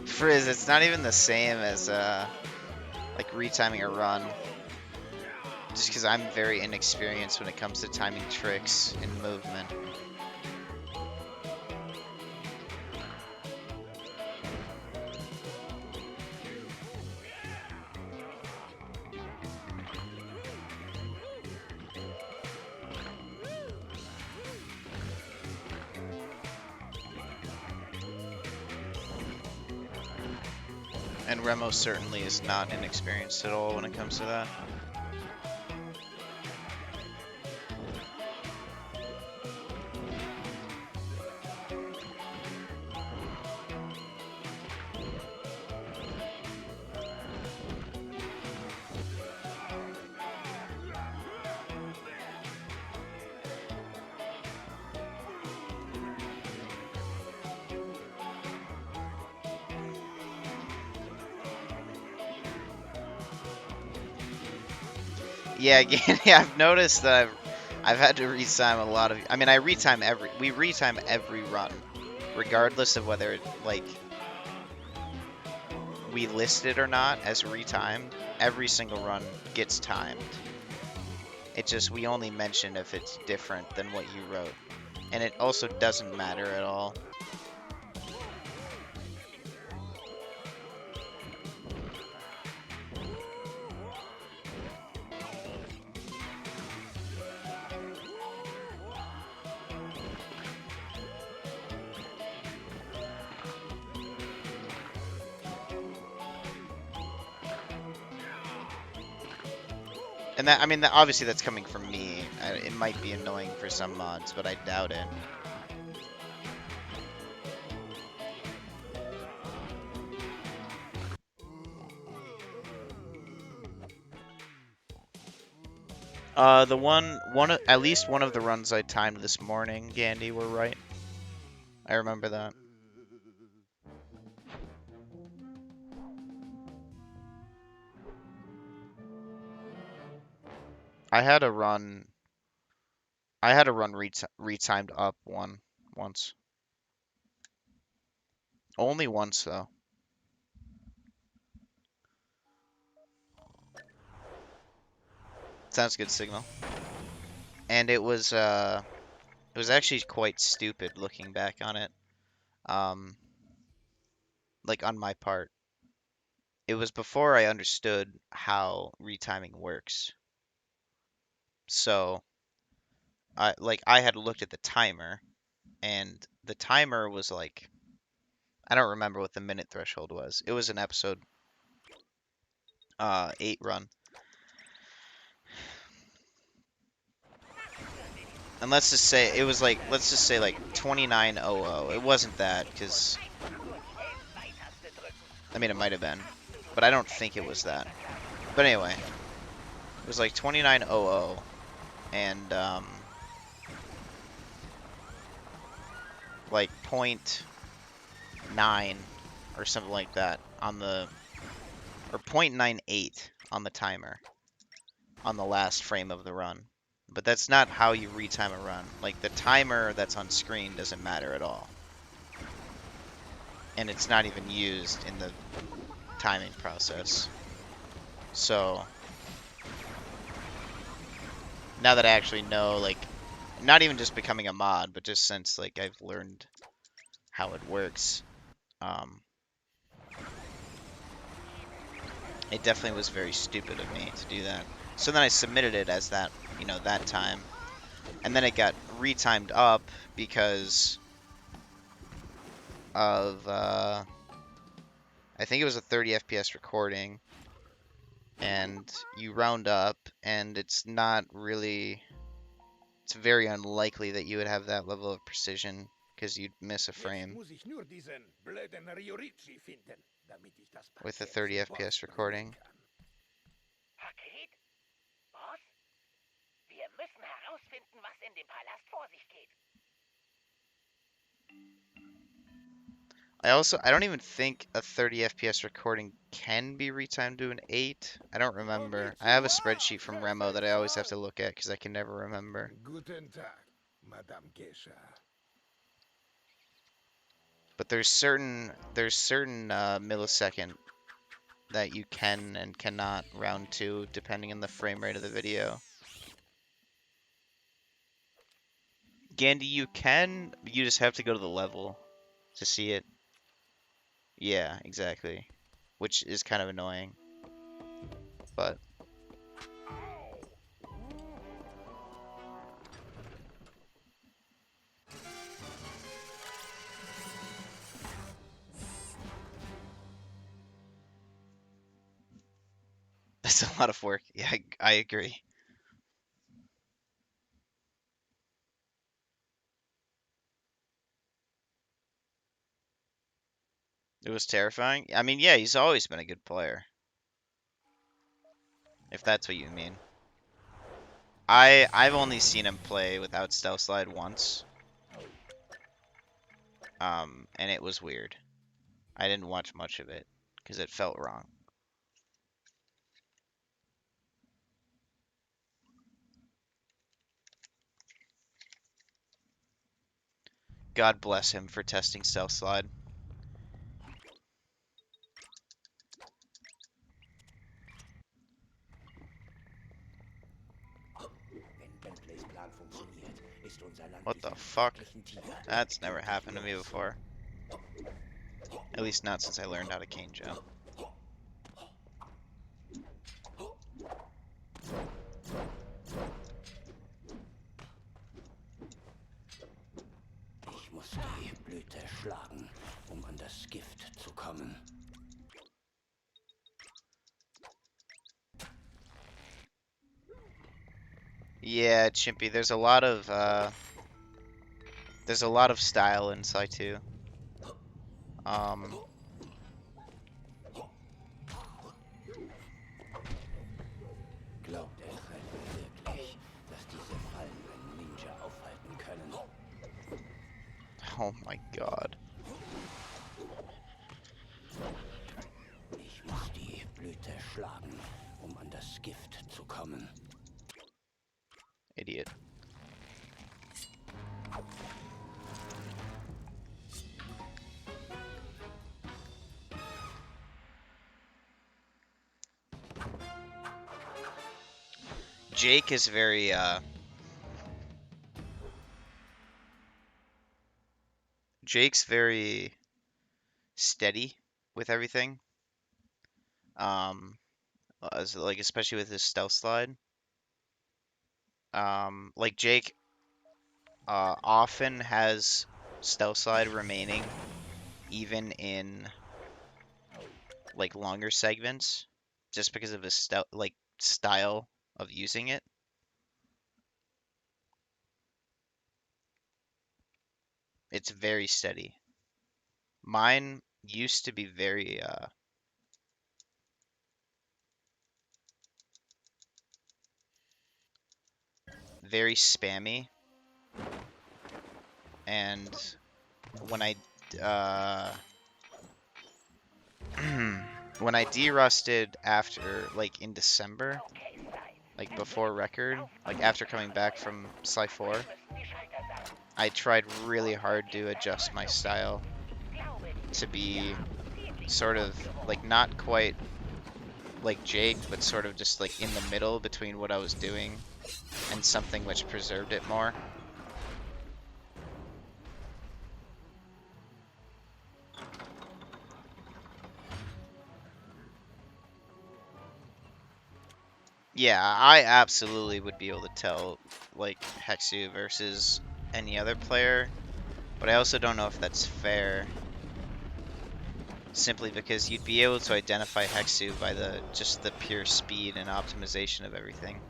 Frizz, it's not even the same as like retiming a run. Just because I'm very inexperienced when it comes to timing tricks in movement. And Remo certainly is not inexperienced at all when it comes to that. Yeah, again, yeah, I've noticed that I've had to retime a lot of. I mean, we retime every run, regardless of whether like we list it or not as retimed. Every single run gets timed. It just we only mention if it's different than what you wrote, and it also doesn't matter at all. And that, I mean, obviously that's coming from me. It might be annoying for some mods, but I doubt it. At least one of the runs I timed this morning, Gandhi, were right. I remember that. I had a run. I had a run retimed up once. Only once though. Sounds good, Signal. And it was actually quite stupid looking back on it. Like on my part. It was before I understood how retiming works. So I had looked at the timer, and the timer was like, I don't remember what the minute threshold was. It was an episode 8 run. And let's just say it was like, let's just say like 29:00. It wasn't that, because I mean it might have been, but I don't think it was that. But anyway, it was like 29:00, and like 0.9 or something like that on the, or 0.98 on the timer on the last frame of the run. But that's not how you retime a run. Like, the timer that's on screen doesn't matter at all. And it's not even used in the timing process. So, now that I actually know, like, not even just becoming a mod, but just since, like, I've learned how it works, it definitely was very stupid of me to do that. So then I submitted it as that, you know, that time. And then it got retimed up because of, I think it was a 30 FPS recording. And you round up, and it's not really, it's very unlikely that you would have that level of precision because you'd miss a frame with a 30 FPS recording. Paket? Was? Wir müssen herausfinden, was in dem Palast vor sich geht. I don't even think a 30 FPS recording can be retimed to an 8. I don't remember. I have a spreadsheet from Remo that I always have to look at because I can never remember. Guten Tag, Madame Geisha. But there's certain millisecond that you can and cannot round to depending on the frame rate of the video. Gandhi, you can, you just have to go to the level to see it. Yeah, exactly. Which is kind of annoying. But that's a lot of work. Yeah, I agree. It was terrifying. I mean, yeah, he's always been a good player. If that's what you mean. I've only seen him play without Stealth Slide once. And it was weird. I didn't watch much of it because it felt wrong. God bless him for testing Stealth Slide. What the fuck? That's never happened to me before. At least not since I learned how to cane jump. Ich muss die Blüte schlagen, an das Gift zu kommen. Yeah, Chimpy, there's a lot of style in Saitu. Glaubt wirklich, dass diese Fallen einen Ninja aufhalten können? Oh my god. Ich muss die Blüte schlagen, an das Gift zu kommen. Idiot. Jake is very, Jake's very steady with everything. Like especially with his stealth slide. Like Jake, often has stealth slide remaining even in like longer segments, just because of his style of using it. It's very steady. Mine used to be very very spammy, and when I when I derusted after, like, in December, like before record, like after coming back from Sly 4, I tried really hard to adjust my style to be sort of like not quite like Jake, but sort of just like in the middle between what I was doing and something which preserved it more. Yeah, I absolutely would be able to tell, like, Hexu versus any other player, but I also don't know if that's fair, simply because you'd be able to identify Hexu by just the pure speed and optimization of everything.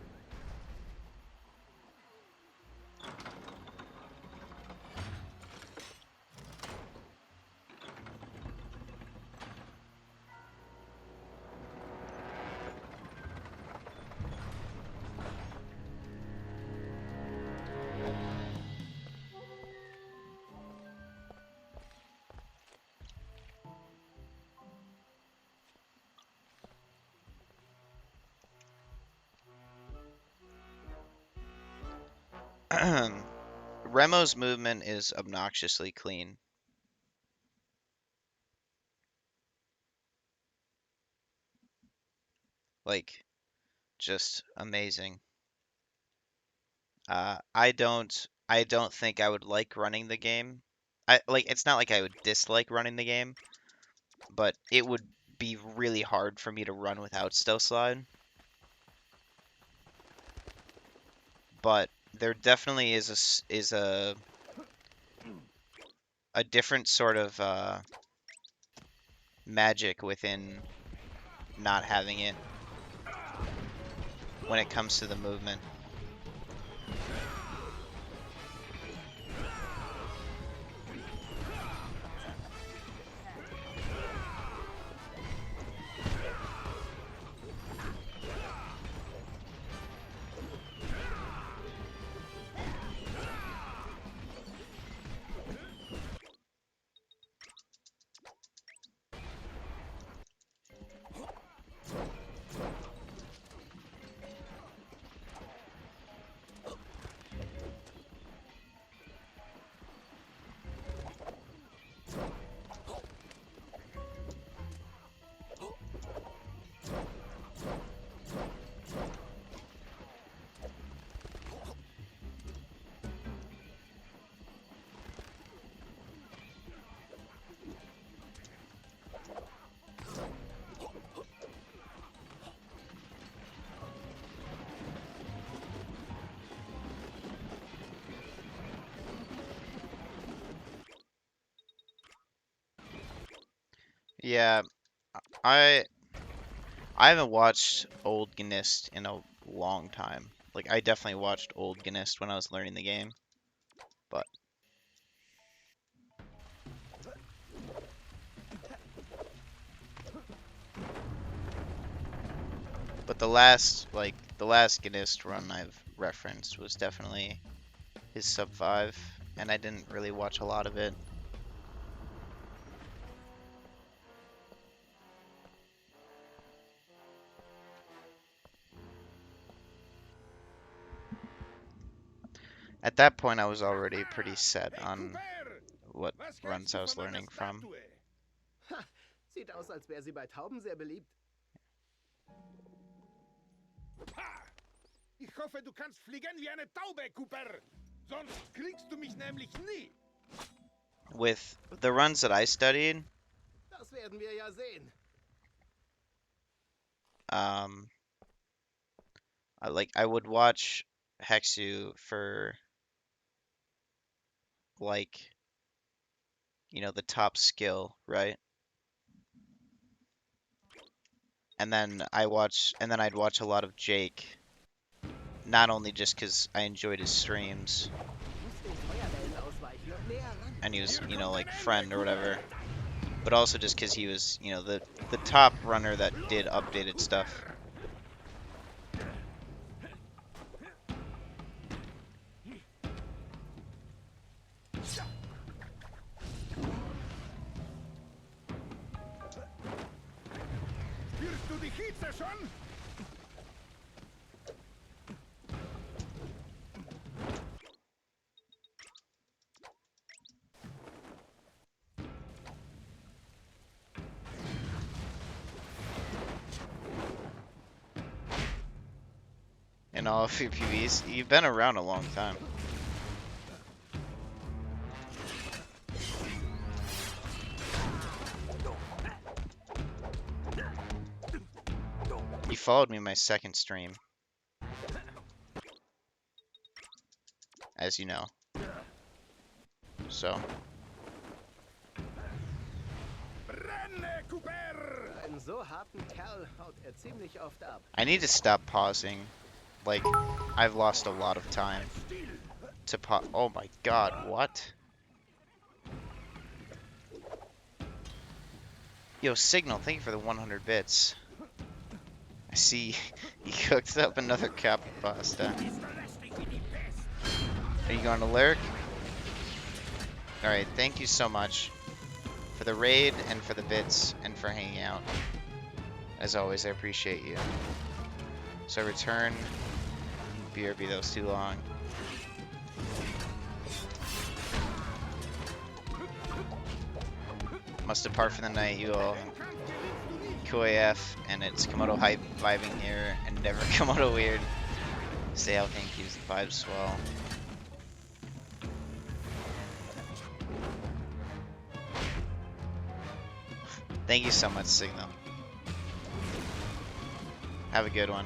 Remo's movement is obnoxiously clean. Like, just amazing. I don't think I would like running the game. It's not like I would dislike running the game, but it would be really hard for me to run without Stealth Slide. But there definitely is a different sort of magic within not having it when it comes to the movement. Yeah, I haven't watched Old Gnist in a long time. Like, I definitely watched Old Gnist when I was learning the game, but the last Gnist run I've referenced was definitely his sub 5, and I didn't really watch a lot of it. At that point, I was already pretty set on what runs I was learning from. Ha, sieht aus, als wäre sie bei Tauben sehr beliebt. Ha! Ich hoffe, du kannst fliegen wie eine Taube, Cooper. Sonst kriegst du mich nämlich nie. With the runs that I studied, Das werden wir ja sehen. I would watch Hexu for like, you know, the top skill, right? And then I'd watch a lot of Jake, not only just because I enjoyed his streams, Muss den Feuerwellen ausweichen und näher ran. and he was, you know, like friend or whatever, but also just because he was, you know, the top runner that did updated stuff. Spürst du die Hitze schon? In all of PvPs, you've been around a long time. You followed me my second stream, as you know. So, Brenne, Cooper! Einen so harten Kerl haut er ziemlich oft ab. I need to stop pausing. Like, I've lost a lot of time to pause. Oh my god, what? Yo, Signal, thank you for the 100 bits. I see you cooked up another cap pasta. Are you going to Lyric? Alright, thank you so much for the raid and for the bits and for hanging out. As always, I appreciate you. So I return. BRB, that was too long. Must depart for the night, you all. QAF, and it's Komodo hype vibing here, and never Komodo weird. Stay out, thank you, the vibes swell. Thank you so much, Signal. Have a good one.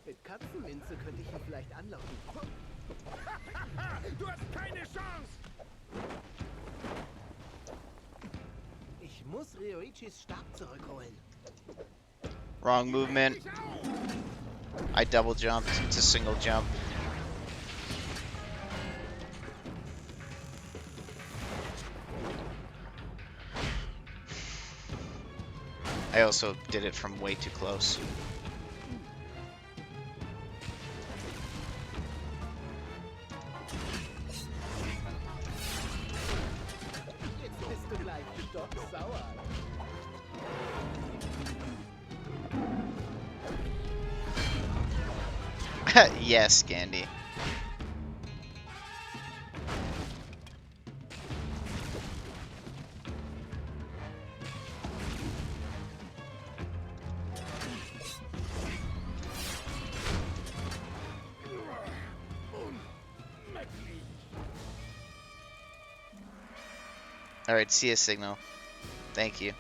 Mit Katzenminze könnte ich ihn vielleicht anlocken. Du hast keine Chance! Ich muss Ryoichis Stab zurückholen. Wrong movement. I double jumped. It's a single jump. I also did it from way too close. Jetzt bist du gleich stocksauer. Yes, Gandhi. Alright, see ya, Signal. Thank you.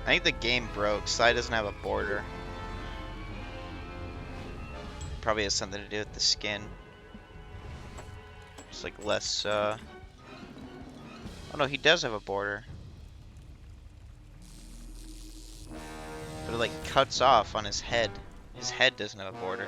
I think the game broke. Sly doesn't have a border. Probably has something to do with the skin. It's like less, Oh no, he does have a border. But it like cuts off on his head. His head doesn't have a border.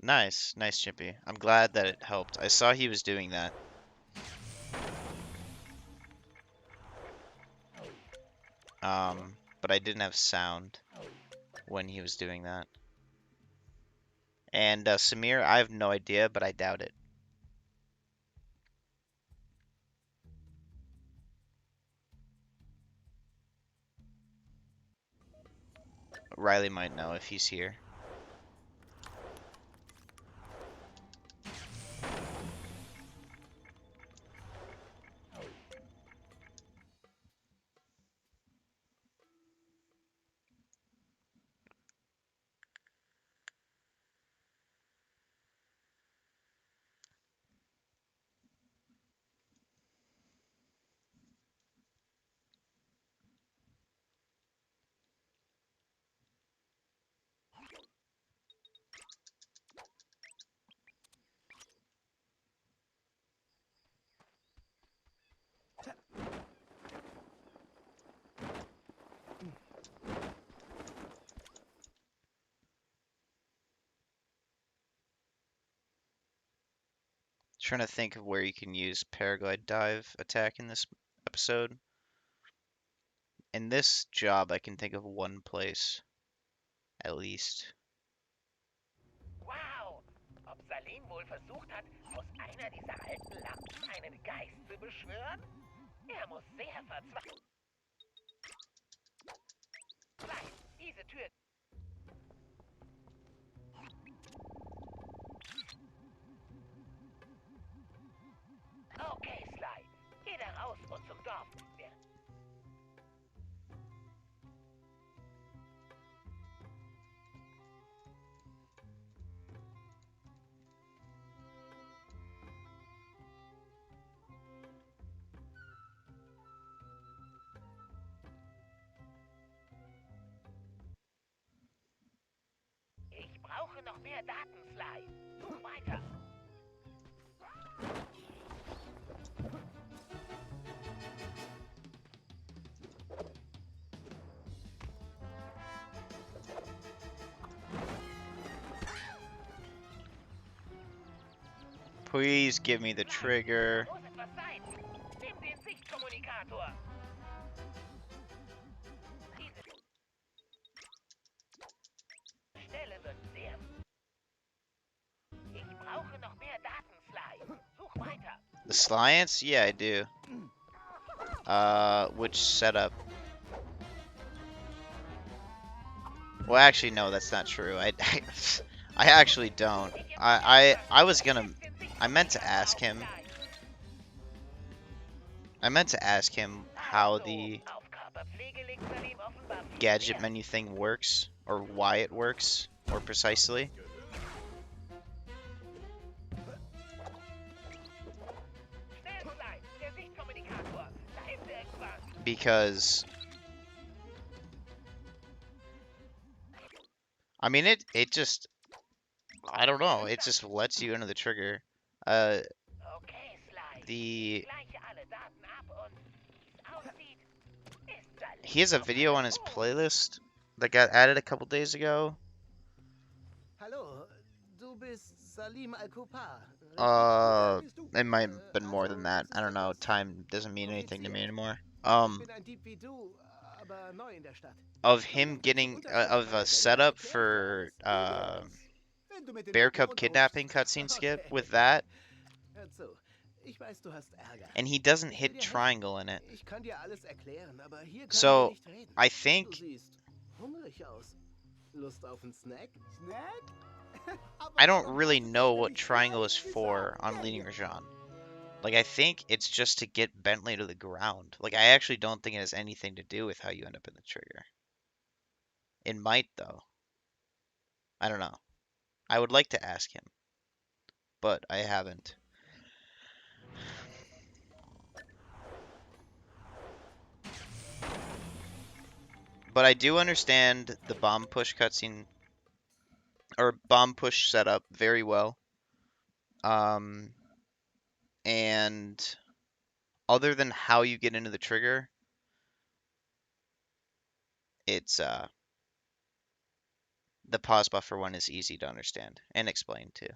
Nice, nice, Chippy. I'm glad that it helped. I saw he was doing that. But I didn't have sound when he was doing that. And Samir, I have no idea, but I doubt it. Riley might know if he's here. Trying to think of where you can use paraglide dive attack in this episode. In this job, I can think of one place, at least. Wow! Ob Salim wohl versucht hat, aus einer dieser alten Lampen einen Geist zu beschwören? Er muss sehr verzweifelt sein. Diese Tür... Okay, Sly. Geh da raus und zum Dorf. Ich brauche noch mehr Daten, Sly. Such weiter. Please give me the trigger. Muss etwas sein. Nimm den Sichtkommunikator. Diese Stelle wird sehr... Ich brauche noch mehr Daten, Sly. Such weiter. The Sliance? Yeah, I do. Which setup? Well, actually, no, that's not true. I actually don't. I meant to ask him. I meant to ask him how the gadget menu thing works, or why it works, more precisely. Because I mean it just, I don't know, it just lets you into the trigger. He has a video on his playlist that got added a couple days ago. Hallo, du bist Salim Al-Kupar. It might have been more than that. I don't know. Time doesn't mean anything to me anymore. Of him getting of a setup for Bear Cub kidnapping cutscene skip with that, and he doesn't hit triangle in it. So I think I don't really know what triangle is for on Leading Rajan. Like, I think it's just to get Bentley to the ground. Like, I actually don't think it has anything to do with how you end up in the trigger. It might, though. I don't know. I would like to ask him, but I haven't. But I do understand the bomb push cutscene, or bomb push setup very well. And other than how you get into the trigger, it's the pause buffer one is easy to understand and explain too.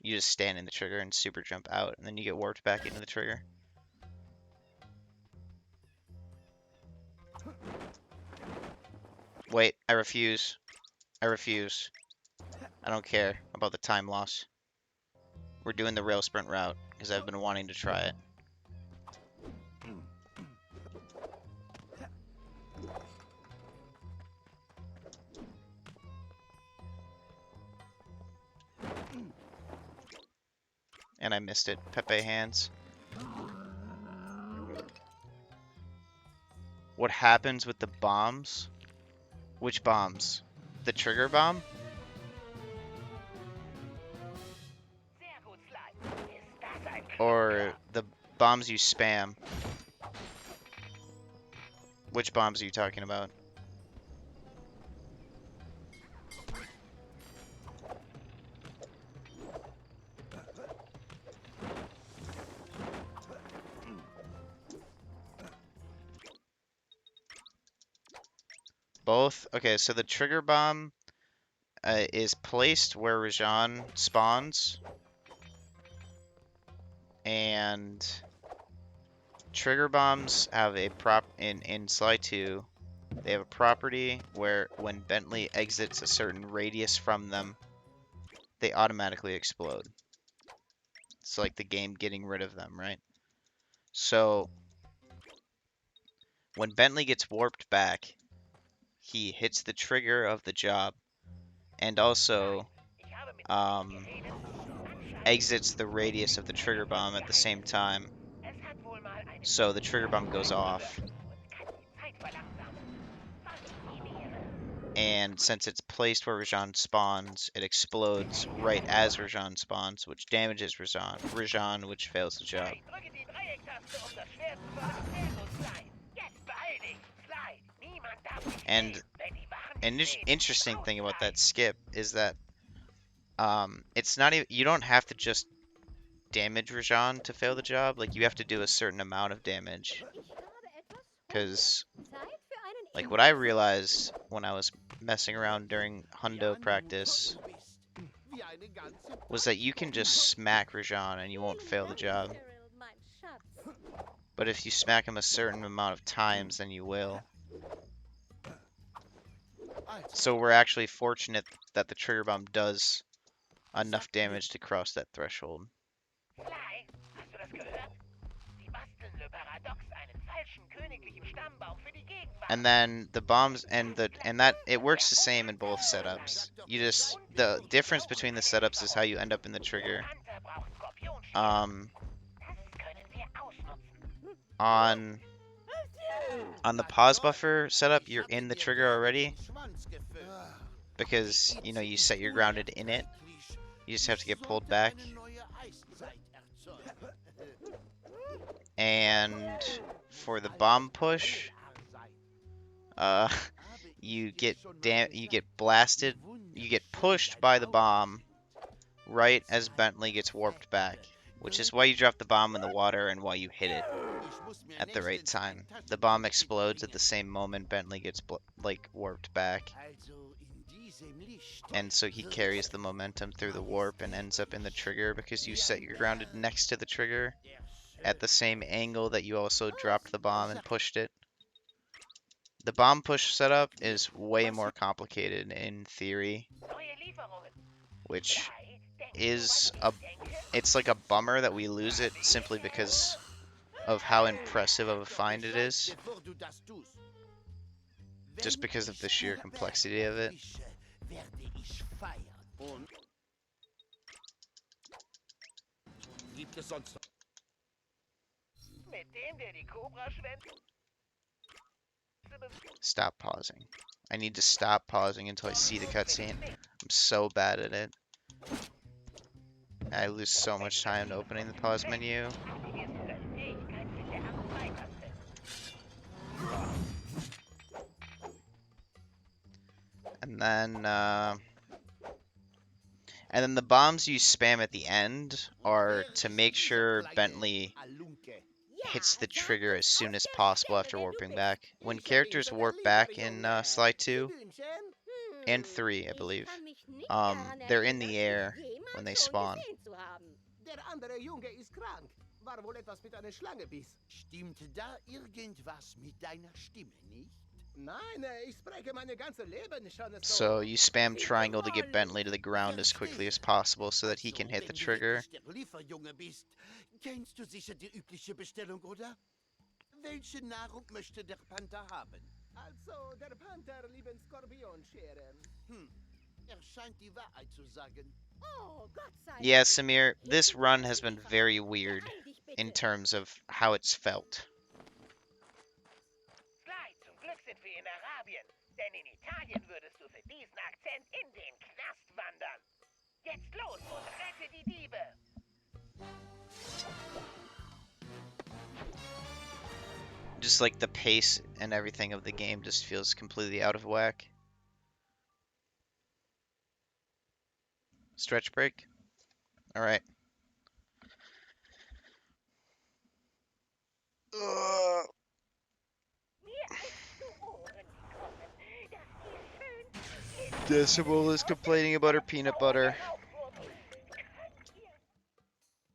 You just stand in the trigger and super jump out, and then you get warped back into the trigger. Wait, I refuse. I refuse. I don't care about the time loss. We're doing the rail sprint route because I've been wanting to try it. And I missed it. Pepe hands. What happens with the bombs? Which bombs? The trigger bomb? Or the bombs you spam? Which bombs are you talking about? Both? Okay, so the trigger bomb is placed where Rajan spawns. And trigger bombs have a in Sly 2, they have a property where when Bentley exits a certain radius from them, they automatically explode. It's like the game getting rid of them, right? So when Bentley gets warped back, he hits the trigger of the job and also exits the radius of the trigger bomb at the same time. So the trigger bomb goes off. And since it's placed where Rajan spawns, it explodes right as Rajan spawns, which damages Rajan, which fails the job. And an interesting thing about that skip is that it's not even, you don't have to just damage Rajan to fail the job. Like, you have to do a certain amount of damage. Because, like, what I realized when I was messing around during Hundo practice was that you can just smack Rajan and you won't fail the job. But if you smack him a certain amount of times, then you will. So we're actually fortunate that the trigger bomb does enough damage to cross that threshold. And then the bombs and that it works the same in both setups. You just, the difference between the setups is how you end up in the trigger. On the pause buffer setup, you're in the trigger already because, you know, you set your grounded in it. You just have to get pulled back. And for the bomb push, you get blasted, you get pushed by the bomb right as Bentley gets warped back, which is why you drop the bomb in the water and why you hit it at the right time. The bomb explodes at the same moment Bentley gets warped back, and so he carries the momentum through the warp and ends up in the trigger because you set your grounded next to the trigger at the same angle that you also dropped the bomb and pushed it. The bomb push setup is way more complicated in theory, which is it's like a bummer that we lose it simply because of how impressive of a find it is. Just because of the sheer complexity of it. Mit dem, der die Cobra-Schwänze Stop pausing. I need to stop pausing until I see the cutscene. I'm so bad at it. I lose so much time opening the pause menu. And then the bombs you spam at the end are to make sure Bentley hits the trigger as soon as possible after warping back. When characters warp back in Sly 2 and 3, I believe, they're in the air when they spawn. Der andere Junge ist krank. War wohl etwas mit einer Schlange biss. Stimmt da irgendwas mit deiner Stimme nicht? Nein, ich spreche meine ganze Leben schon so. So you spam triangle to get Bentley to the ground as quickly as possible so that he can hit the trigger. Wenn du wirklich der Lieferjunge bist, kennst du sicher die übliche Bestellung, oder? Welche Nahrung möchte der Panther haben? Also, der Panther lieben Skorpionscheren. Er scheint die Wahrheit zu sagen. Oh, Gott sei Dank. Yeah, Samir, this run has been very weird in terms of how it's felt. Sly, zum Glück sind wir in Arabien. Denn in Italien würdest du für diesen Akzent in den Knast wandern. Jetzt los und rette die Diebe. Just like the pace and everything of the game just feels completely out of whack. Stretch break? Alright. Decibel is complaining about her peanut butter.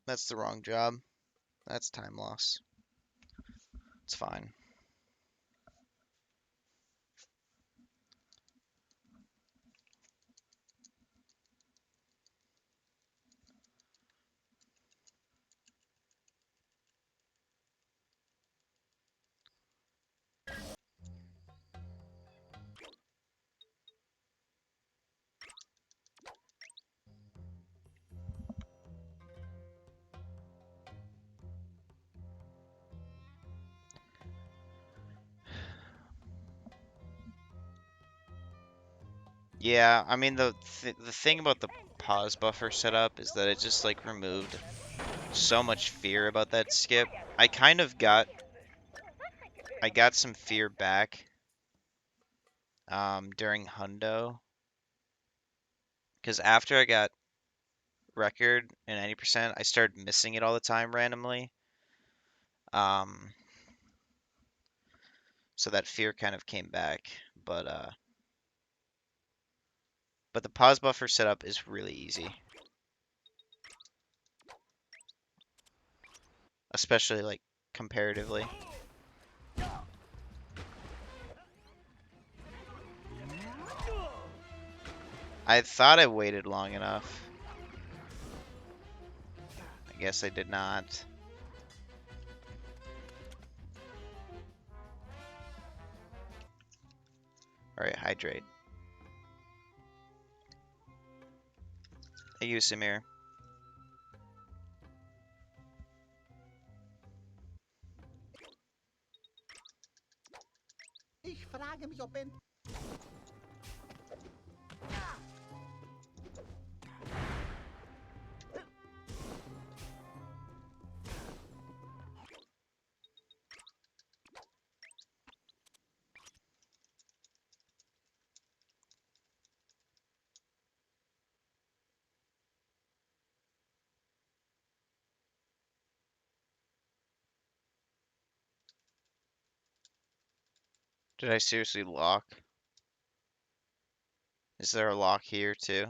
That's the wrong job. That's time loss. It's fine. Yeah, I mean the thing about the pause buffer setup is that it just like removed so much fear about that skip. I got some fear back during Hundo, because after I got record in 90%, I started missing it all the time randomly. So that fear kind of came back, but the pause buffer setup is really easy. Especially like comparatively. I thought I waited long enough. I guess I did not. Alright, hydrate. Thank you, Samir. Ich frage mich, ob Ben... Did I seriously lock? Is there a lock here too?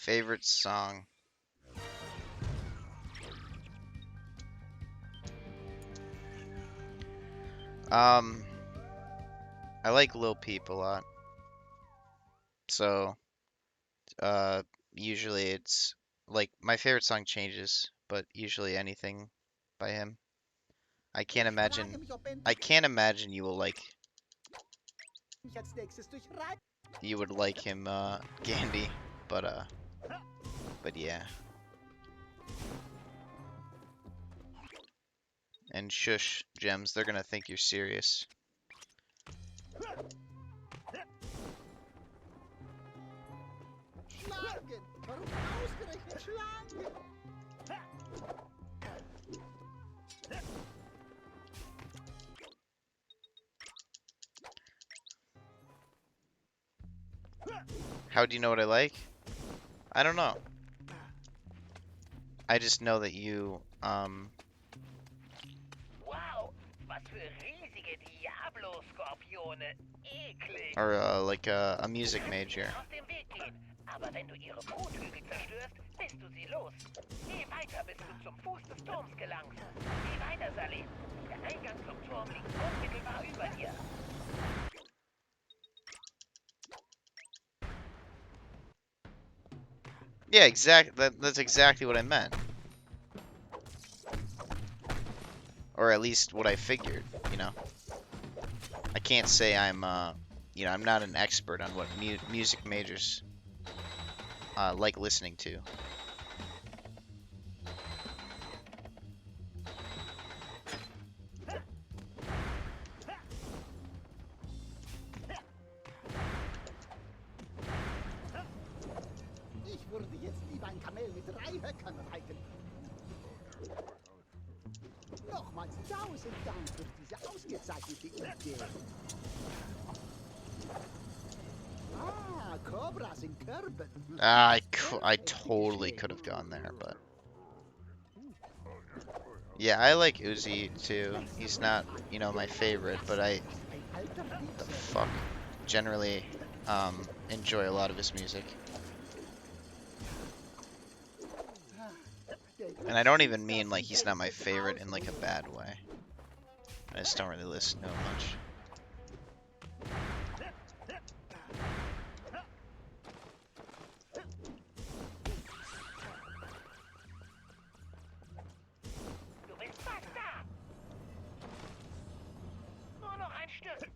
Favorite song. I like Lil Peep a lot. So, usually it's like my favorite song changes, but usually anything by him. I can't imagine you will like you would like him, Gandhi, but yeah. And shush, Gems, they're gonna think you're serious. Schlagen! Warum ausgerechnet schlagen? How do you know what I like? I don't know. I just know that you, Wow, was für riesige Diablo-Skorpione. Eklig. are like a music major. Aus dem Weg gehen. Aber wenn du ihre Bruthügel zerstörst, bist du sie los. Geh weiter, bis du zum Fuß des Turms gelangst. Geh weiter, Salim. Der Eingang zum Turm liegt unmittelbar über dir. Yeah, that's exactly what I meant. Or at least what I figured, you know. I can't say I'm, I'm not an expert on what music majors like listening to. Ich würde jetzt lieber ein Kamel mit 3 Höckern reiten. Nochmals 1000 Dank für diese ausgezeichnete Idee. Ah, Cobras in Körben. I totally could have gone there, but yeah, I like Uzi too. He's not, my favorite, but I generally enjoy a lot of his music. And I don't even mean like he's not my favorite in like a bad way. I just don't really listen to him much. Du bist fast da. Nur noch ein Stück.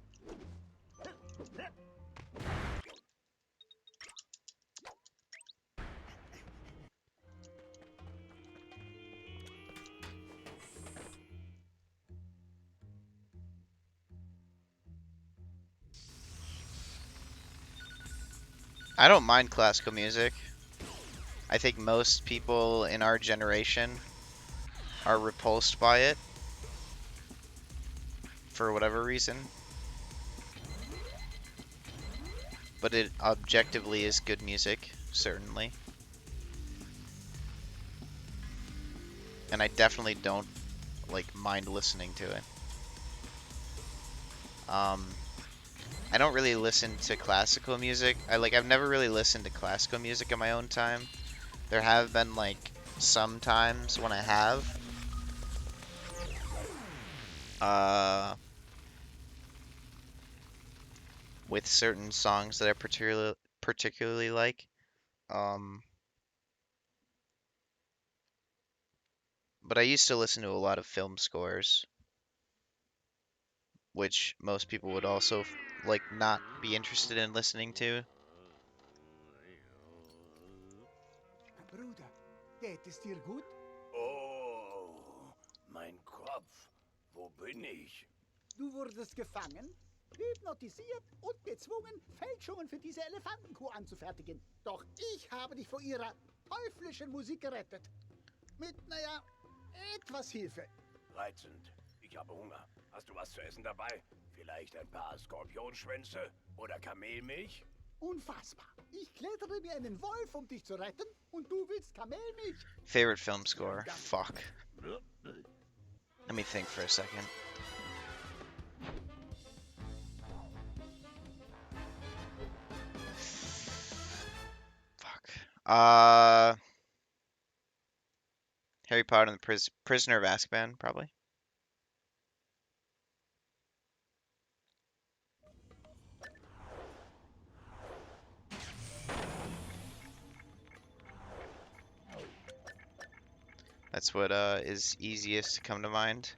I don't mind classical music. I think most people in our generation are repulsed by it for whatever reason. But it objectively is good music, certainly. And I definitely don't mind listening to it. I don't really listen to classical music. I've never really listened to classical music in my own time. There have been some times when I have. With certain songs that I particularly like. But I used to listen to a lot of film scores, which most people would also not be interested in listening to. Bruder, geht es dir gut? Oh, mein Kopf. Wo bin ich? Du wurdest gefangen, hypnotisiert und gezwungen, Fälschungen für diese Elefantenkuh anzufertigen. Doch ich habe dich vor ihrer teuflischen Musik gerettet. Mit, etwas Hilfe. Reizend. Ich habe Hunger. Hast du was zu essen dabei? Vielleicht ein paar Skorpionschwänze oder Kamelmilch? Unfassbar. Ich klettere wie einen Wolf, um dich zu retten, und du willst Kamelmilch. Favorite film score? Fuck. Let me think for a second. Fuck. Harry Potter and the Prisoner of Azkaban, probably. That's what is easiest to come to mind.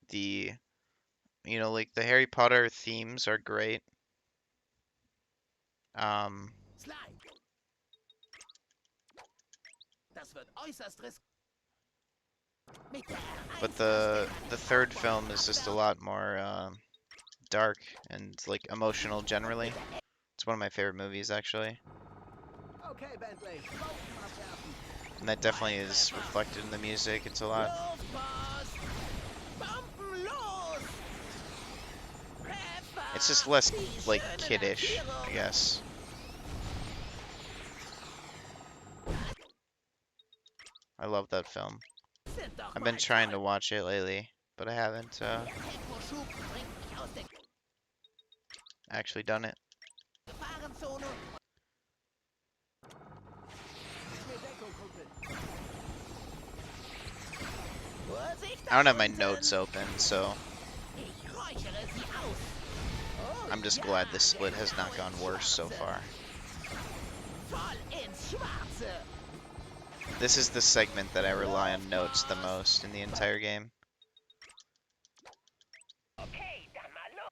The, you know, like the Harry Potter themes are great. Sly. Das wird äußerst riskant. But the third film is just a lot more dark and like emotional generally. It's one of my favorite movies actually, Okay, Bentley. Bogen abwerfen. and that definitely is reflected in the music. It's a lot. Luftpost. Bomben los. Pfeffer. It's just less Die like schöne kiddish, I Lackierung. guess. I love that film. Sind doch I've been mal trying to toll. watch it lately, but I haven't Der Temposchub bringt mich aus der actually done it. Gefahrenzone. Gib mir Deckung, Kumpel. Vorsicht, I don't have my da notes unten. open, so Ich räuchere sie aus. Oh, I'm just ja, glad this split has genau not gone ins worse so Schwarze. far. Voll ins Schwarze. This is the segment that I rely on notes the most in the entire game. Okay, dann mal los.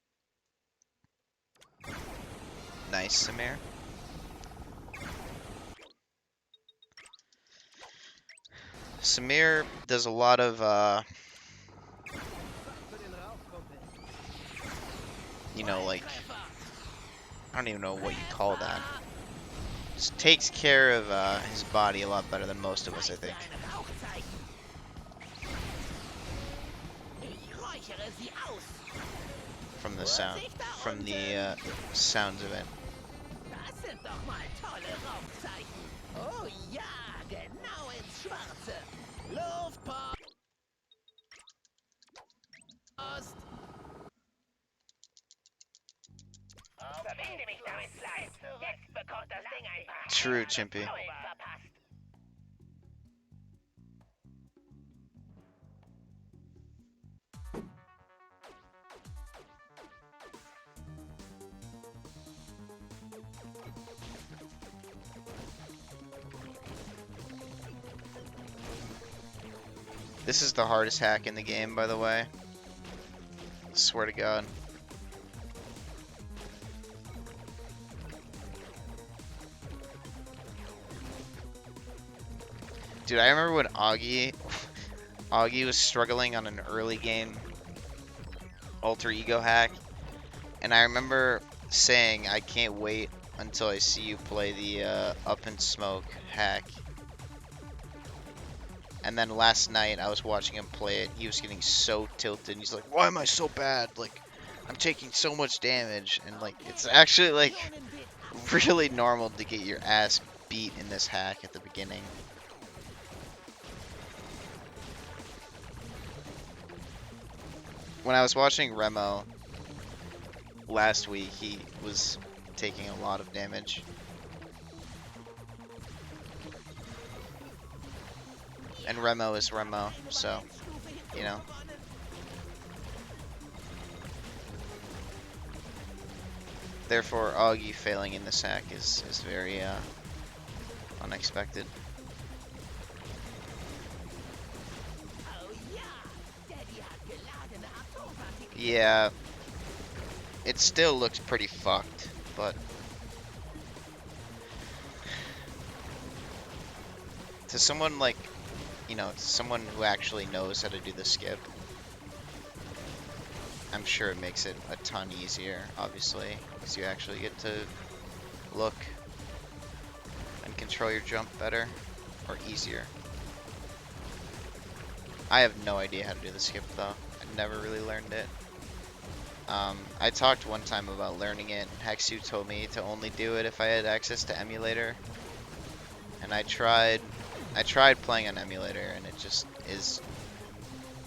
Nice, Samir. Samir does a lot of, Für den Rauch, Kumpel. you know, like, Treffer. I don't even know what you call that. Just takes care of his body a lot better than most of us, I think. Ein Rauchzeichen. Ich räuchere sie aus. From the sound, from the sounds of it. Das sind doch mal tolle Rauchzeichen. Oh ja, genau ins Schwarze. Luftpost. Verbinde mich damit, Sly. Jetzt bekommt das Ding ein paar True, Chimpy. Knollen verpasst. This is the hardest hack in the game, by the way. Swear to God. Dude, I remember when Augie was struggling on an early game alter ego hack, and I remember saying, I can't wait until I see you play the up and smoke hack. And then last night I was watching him play it. He was getting so tilted. He's like, "Why am I so bad? Like, I'm taking so much damage." And like, it's actually like really normal to get your ass beat in this hack at the beginning. When I was watching Remo last week, he was taking a lot of damage. And Remo is Remo, so, you know. Therefore, Augie failing in this hack is very unexpected. Yeah, it still looks pretty fucked, but to someone like, you know, to someone who actually knows how to do the skip, I'm sure it makes it a ton easier, obviously, because you actually get to look and control your jump better, or easier. I have no idea how to do the skip though. I never really learned it. I talked one time about learning it, and Hexu told me to only do it if I had access to emulator. And I tried playing on emulator, and it just is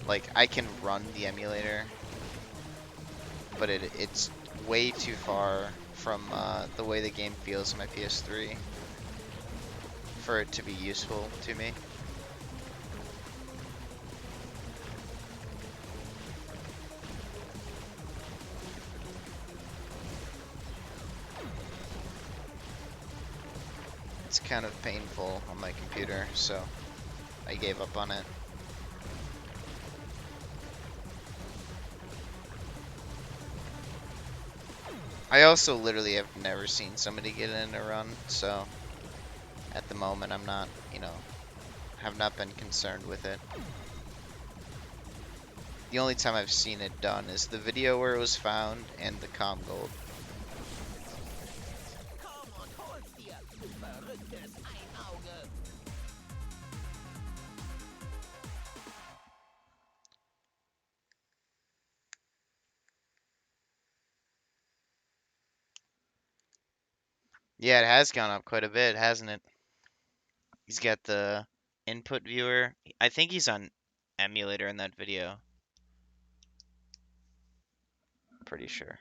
like I can run the emulator, but it's way too far from the way the game feels on my PS3 for it to be useful to me. It's kind of painful on my computer, so I gave up on it. I also literally have never seen somebody get in a run, so at the moment I'm not, you know, have not been concerned with it. The only time I've seen it done is the video where it was found and the Com Gold. Komm und hol's dir, du verrücktes Einauge. Yeah, it has gone up quite a bit, hasn't it? He's got the input viewer. I think he's on emulator in that video. Pretty sure.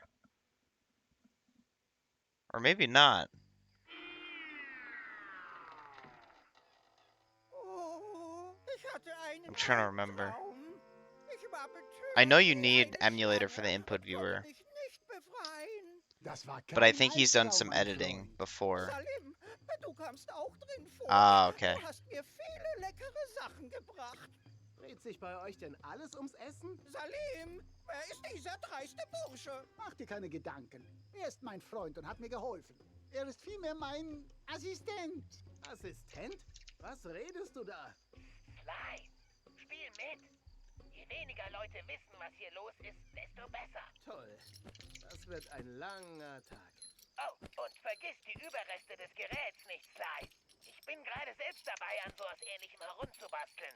Or maybe not. I'm trying to remember. I know you need emulator for the input viewer, but I think he's done some editing before. Ah, okay. Dreht sich bei euch denn alles ums Essen? Salim, wer ist dieser dreiste Bursche? Mach dir keine Gedanken. Er ist mein Freund und hat mir geholfen. Er ist vielmehr mein Assistent. Assistent? Was redest du da? Sly, spiel mit. Je weniger Leute wissen, was hier los ist, desto besser. Toll. Das wird ein langer Tag. Oh, und vergiss die Überreste des Geräts nicht, Sly. Ich bin gerade selbst dabei, an sowas Ähnlichem herumzubasteln.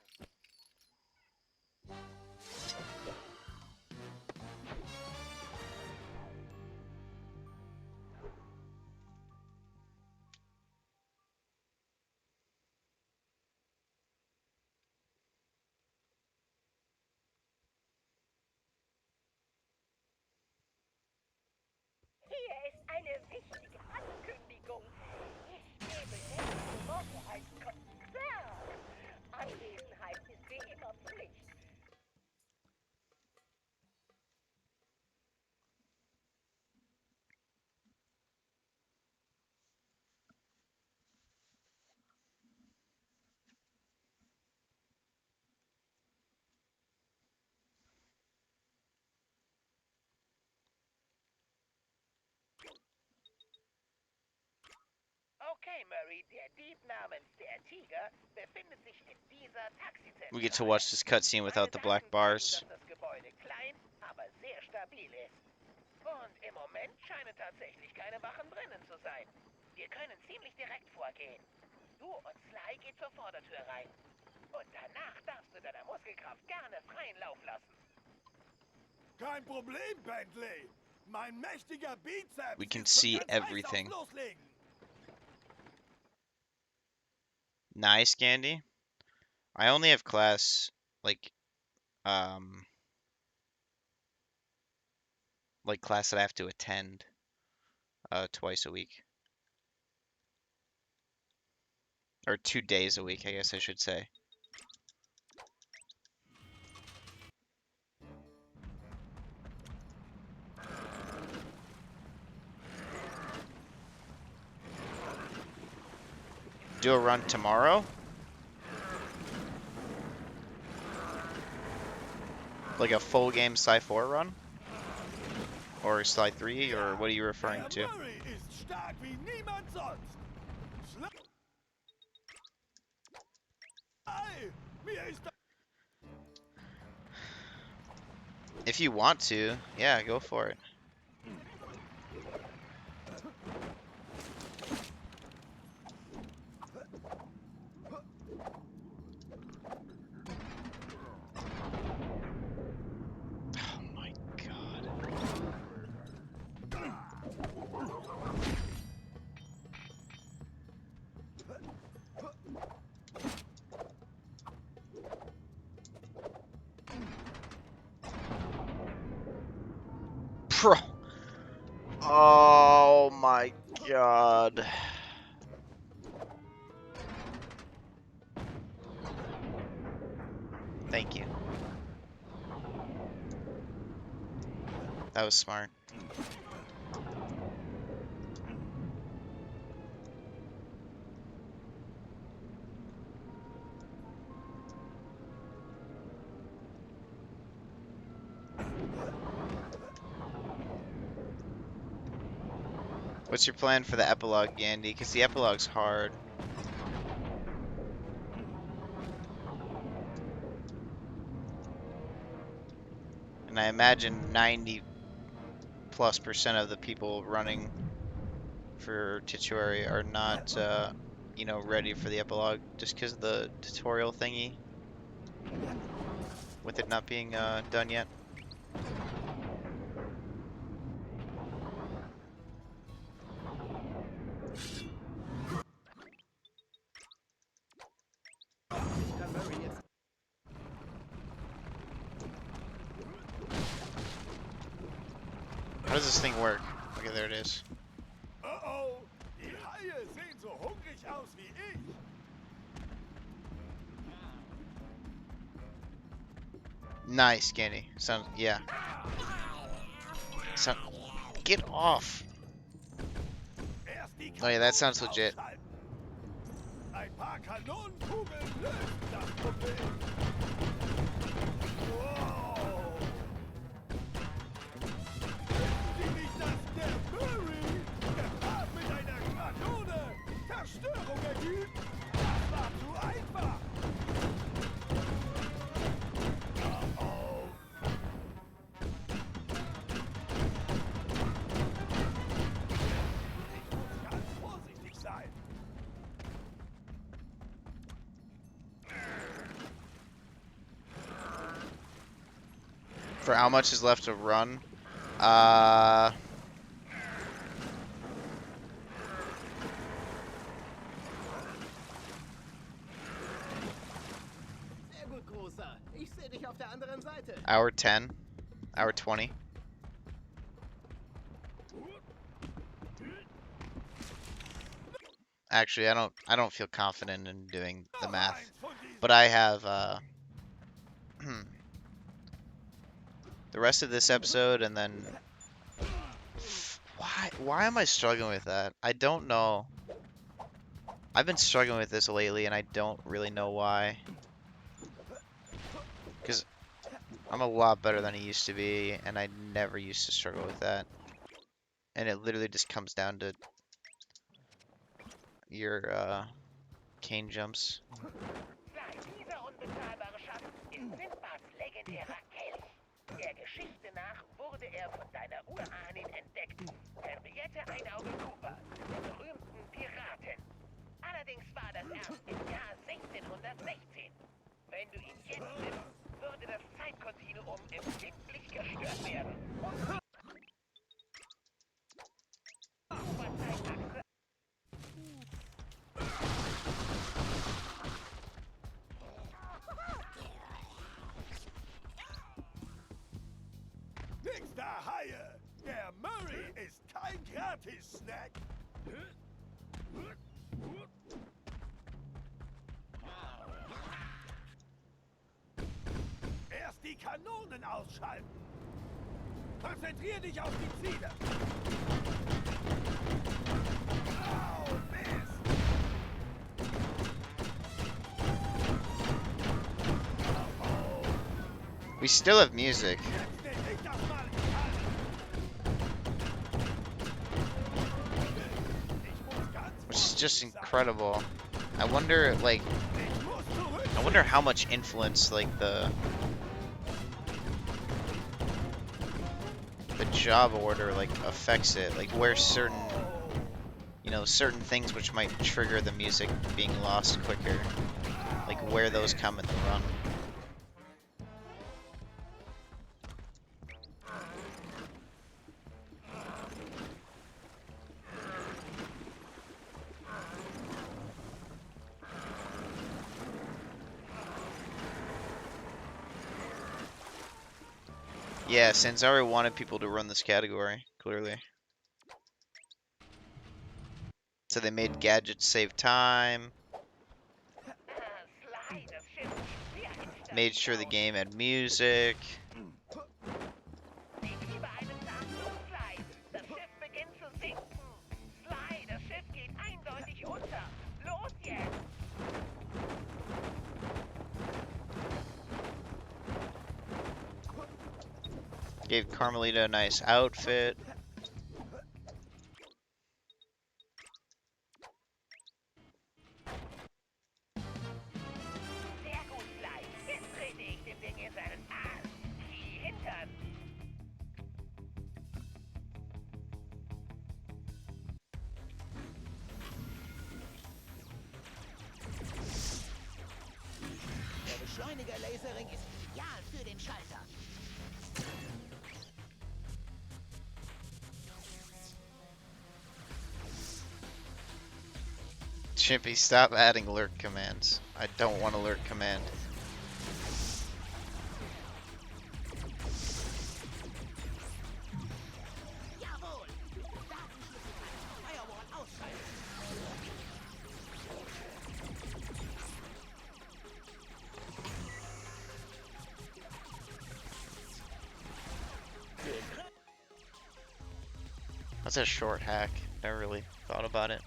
Hier ist eine wichtige Ankündigung. Ich gebe nächste Woche ein Konzert. Anwesenheit ist wie immer Pflicht. Okay, Murray, der Dieb namens der Tiger befindet sich in dieser Taxizentrale. We get to watch this cutscene without the black bars. Dass das Gebäude klein, aber sehr stabil ist. Und im Moment scheinen tatsächlich keine Wachen drinnen zu sein. Wir können ziemlich direkt vorgehen. Du und Sly geht zur Vordertür rein. Und danach darfst du deiner Muskelkraft gerne freien Lauf lassen. Kein Problem, Bentley. Mein mächtiger Bizeps. We can ist see schon ganz heiß everything. aufs Loslegen. Nice, Candy. I only have class like class that I have to attend twice a week. Or 2 days a week, I guess I should say. Do a run tomorrow? Like a full game Sly 4 run? Or Sly 3, or what are you referring to? Der Murray ist stark wie niemand sonst. Mir ist If you want to, yeah, go for it. Oh my god. Bro. Oh my god. Thank you. That was smart. What's your plan for the epilogue, Gandhi? Because the epilogue's hard. And I imagine 90+% of the people running for Tituari are not, you know, ready for the epilogue just because of the tutorial thingy. With it not being done yet. How does this thing work? Okay, there it is. Oh, die Haie sehen so hungrig aus wie ich. Nice, Gandhi. Sounds, yeah. Sound, get off. Erst die Oh yeah, that sounds legit. ausschalten. Ein paar Kanonenkugeln lösen das Problem. Wow. Wissen Sie nicht, dass der Murray gepaart mit einer Kanone Zerstörung erhielt? Das war zu einfach. Oh. Ich muss ganz vorsichtig sein. For how much is left to run? Sehr gut, Großer. Ich sehe dich auf der anderen Seite. Hour 10, hour 20. Actually, I don't feel confident in doing the math, but I have the rest of this episode, and then why am I struggling with that? I don't know. I've been struggling with this lately, and I don't really know why. Because I'm a lot better than I used to be, and I never used to struggle with that. And it literally just comes down to your cane jumps. Dieser unbezahlbare Schatz ist Sindbads legendärer Kelch. Der Geschichte nach wurde er von deiner Urahnin entdeckt. Henriette Einauge Cooper, der berühmten Piratin. Allerdings war das erst im Jahr 1616. Wenn du ihn jetzt nimmst, würde das Zeitkontinuum empfindlich gestört werden. Und Zeitachse. Nächster Haie! Der Murray ist kein Gratis-Snack! Erst die Kanonen ausschalten! Konzentrier dich auf die Ziele! Au, Mist! We still have music. Jetzt nehm ich das mal in die Hand! Ich muss ganz Which is just vorsichtig sein. incredible. I wonder, like, Ich muss zurück! I wonder how much influence, like, the job order, like, affects it. Like, where certain, you know, certain things which might trigger the music being lost quicker. Like, where those come in the run. Yeah, Sanzari wanted people to run this category, clearly. So they made gadgets save time, Sly, das Schiff sieht wie ein made sure the game had music. Nicht wie bei einem sanften Sly. Das Schiff beginnt zu sinken. Sly, das Schiff geht eindeutig unter. Los jetzt! Gave Carmelita a nice outfit. Sehr gut, Sly. Jetzt trete ich dem Ding in seinen Arsch. Die Hintern. Der Beschleuniger-Laserring ist ideal für den Schalter. Chimpy, stop adding lurk commands. I don't want a lurk command. Jawohl! Datenschlüssel kann Firewall ausschalten. That's a short hack. Never really thought about it.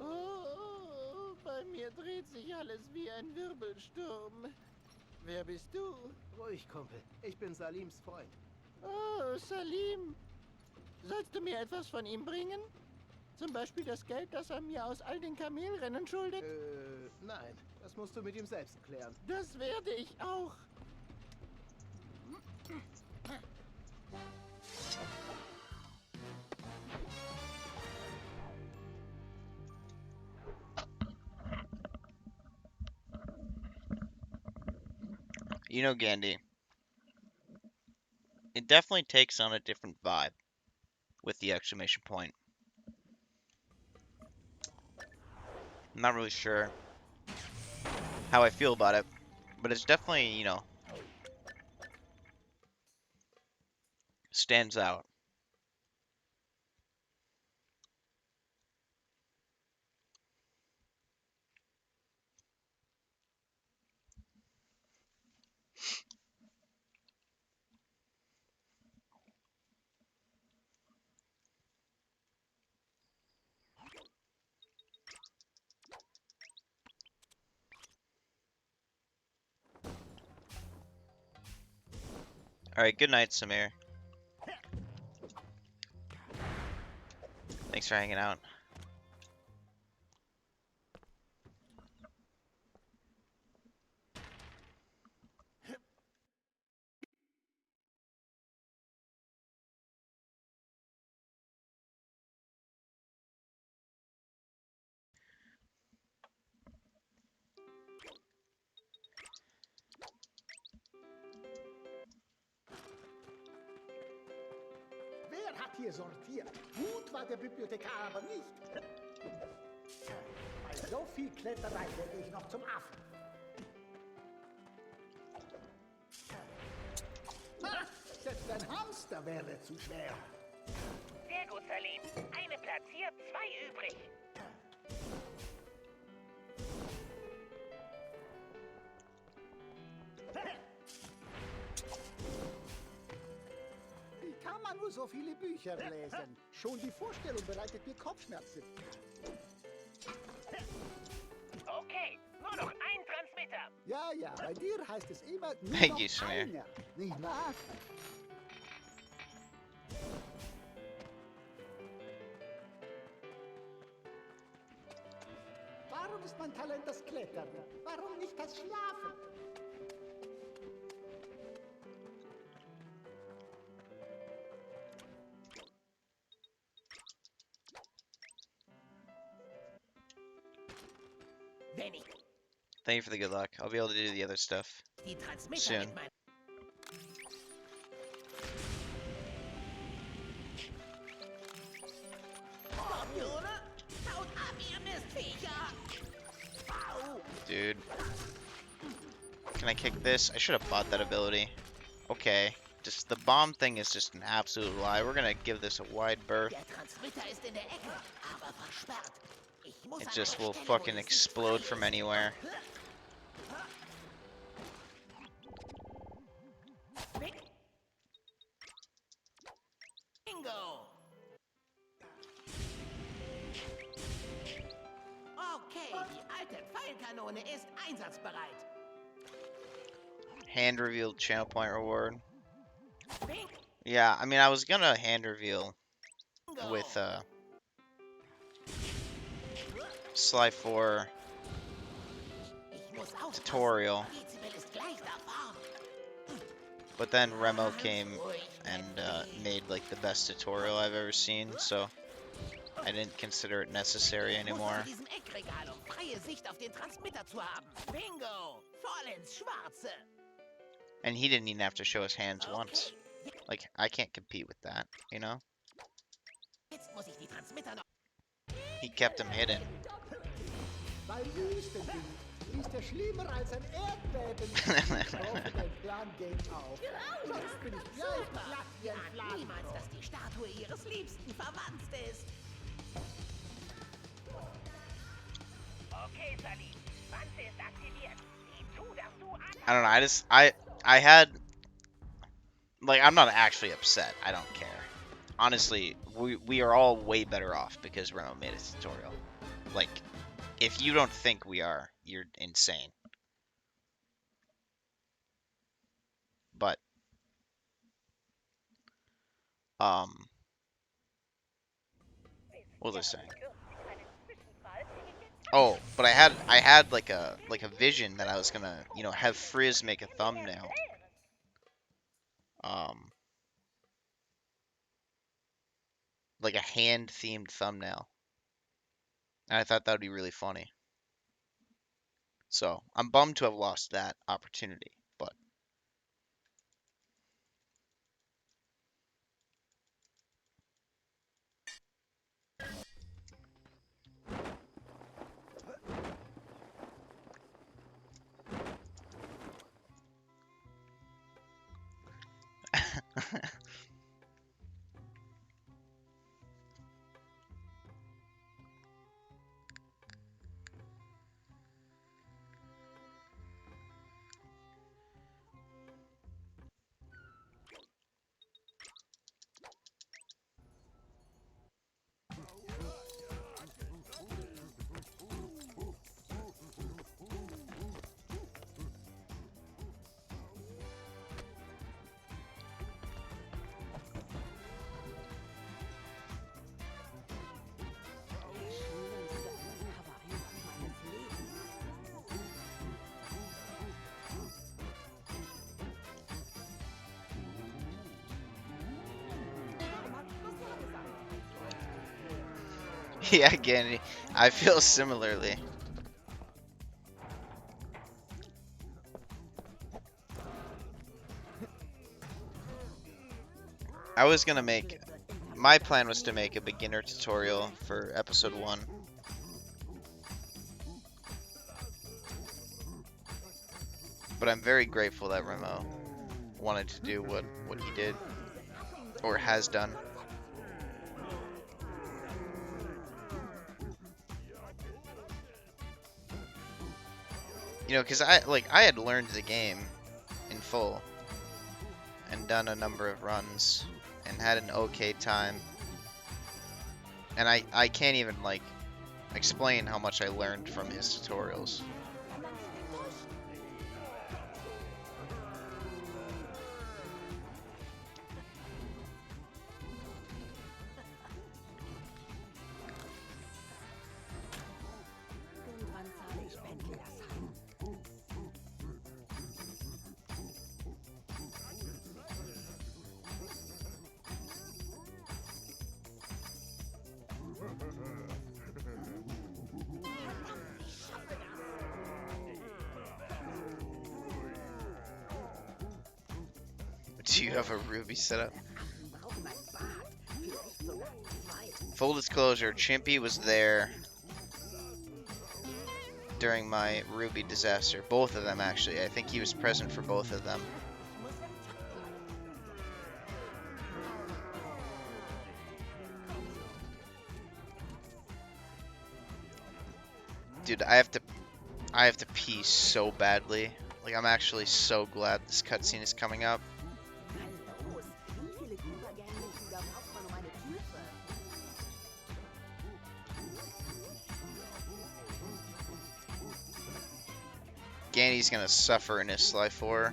Oh, bei mir dreht sich alles wie ein Wirbelsturm. Wer bist du? Ruhig, Kumpel. Ich bin Salims Freund. Oh, Salim. Sollst du mir etwas von ihm bringen? Zum Beispiel das Geld, das er mir aus all den Kamelrennen schuldet? Nein. Das musst du mit ihm selbst klären. Das werde ich auch. You know, Gandhi, it definitely takes on a different vibe with the exclamation point. I'm not really sure how I feel about it, but it's definitely, you know, stands out. Alright, good night, Samir. Thanks for hanging out. Wer hat hier sortiert? Gut war der Bibliothekar aber nicht. Bei so viel Kletterei werde ich noch zum Affen. Selbst ein Hamster wäre zu schwer. Sehr gut, Salim. Eine platziert, zwei übrig. Wie kann man nur so viele Bücher lesen? Schon die Vorstellung bereitet mir Kopfschmerzen. Okay, nur noch ein Transmitter. Ja, ja, bei dir heißt es immer nur Thank noch you, Samir. einer, nicht wahr? Warum ist mein Talent das Klettern? Warum nicht das Schlafen? Wenn ich Thank you for the good luck. I'll be able to do the other stuff die Transmitter soon. mit meinem Skorpione, haut ab, ihr Mistviecher! Au! Dude. Can I kick this? I should have bought that ability. Okay. Just the bomb thing is just an absolute lie. We're gonna give this a wide berth. Der Transmitter ist in der Ecke, aber versperrt. Ich muss It an just einer will Stelle, fucking wo es nicht explode frei from ist. anywhere. Bingo! Okay, die alte Pfeilkanone ist einsatzbereit. Hand revealed channel point reward. Bingo! Yeah, I mean I was gonna hand reveal with Sly 4 Ich muss aufpassen. tutorial, Dezibel ist gleich da vorne. but then Remo came and made like the best tutorial I've ever seen, so I didn't consider it necessary Ich muss anymore. an diesem Eckregal, um freie Sicht auf den Transmitter zu haben. Bingo! Voll ins Schwarze. And he didn't even have to show his hands once. Like, I can't compete with that, you know? Jetzt muss ich die Transmitter noch... He kept them hidden. Bei Wüstenwind ist er schlimmer als ein Erdbeben. Ich hoffe, dein Plan geht auf. Jetzt bin ich gleich platt wie ein Ahnt niemals, Fladenbrot. dass die Statue ihres Liebsten verwandt ist. Okay, Sally. Wanze ist aktiviert. Sieh zu, dass du I don't know, I had... Like, I'm not actually upset. I don't care. Honestly, we are all way better off because Remo made a tutorial. Like, if you don't think we are, you're insane. But, what was I saying? Oh, but I had like a vision that I was gonna, you know, have Frizz make a thumbnail. Like a hand-themed thumbnail. And I thought that would be really funny. So, I'm bummed to have lost that opportunity, but... Yeah, Gandy, I feel similarly. I was gonna make... My plan was to make a beginner tutorial for episode 1. But I'm very grateful that Remo wanted to do what he did. Or has done. You know, because I had learned the game in full and done a number of runs and had an okay time. And I can't even like explain how much I learned from his tutorials. Irgendwann zahle ich Bentley das heim. Do you have a Ruby setup? Full disclosure, Chimpy was there during my Ruby disaster. Both of them, actually. I think he was present for both of them. Dude, I have to pee so badly. Like, I'm actually so glad this cutscene is coming up. Gandy's gonna suffer in his Sly 4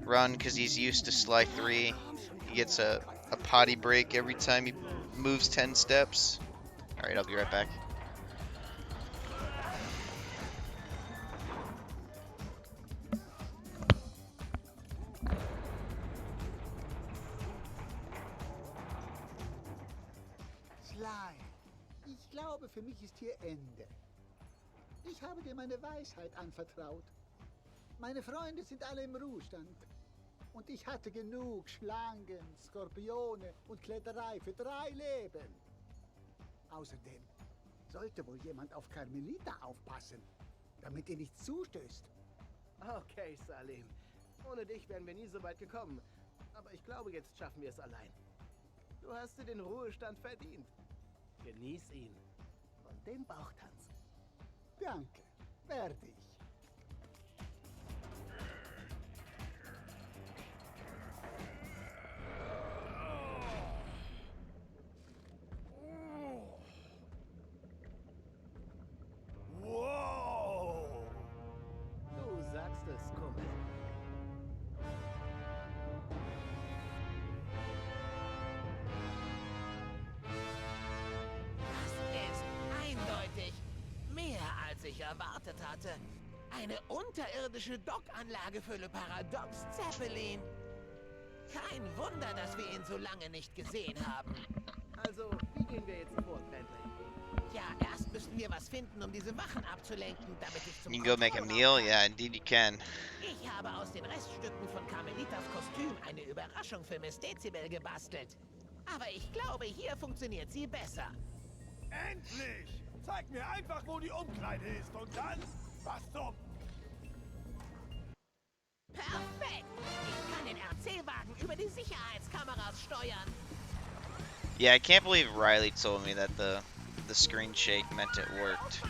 run because he's used to Sly 3. He gets a potty break every time he moves 10 steps. Alright, I'll be right back. Sly, ich glaube, für mich ist hier Ende. Ich habe dir meine Weisheit anvertraut. Meine Freunde sind alle im Ruhestand. Und ich hatte genug Schlangen, Skorpione und Kletterei für 3 Leben. Außerdem sollte wohl jemand auf Carmelita aufpassen, damit ihr nicht zustößt. Okay, Salim. Ohne dich wären wir nie so weit gekommen. Aber ich glaube, jetzt schaffen wir es allein. Du hast dir den Ruhestand verdient. Genieß ihn. Und den Bauchtanz. Danke, werde ich. Wow! Du sagst es, Kumpel. Das ist eindeutig mehr, als ich erwartet hatte. Eine unterirdische Dockanlage für Le Paradox Zeppelin. Kein Wunder, dass wir ihn so lange nicht gesehen haben. Also, wie gehen wir jetzt vor, Bentley? Ja, erst müssen wir was finden, um diese Wachen abzulenken, damit ich zum You can go make a meal? Yeah, indeed you can. Ich habe aus den Reststücken von Carmelitas Kostüm eine Überraschung für Miss Dezibel gebastelt. Aber ich glaube, hier funktioniert sie besser. Endlich! Zeig mir einfach, wo die Umkleide ist und dann... Was zum... Perfekt! Ich kann den RC-Wagen über die Sicherheitskameras steuern. Yeah, I can't believe Riley told me that the screen shake meant it worked.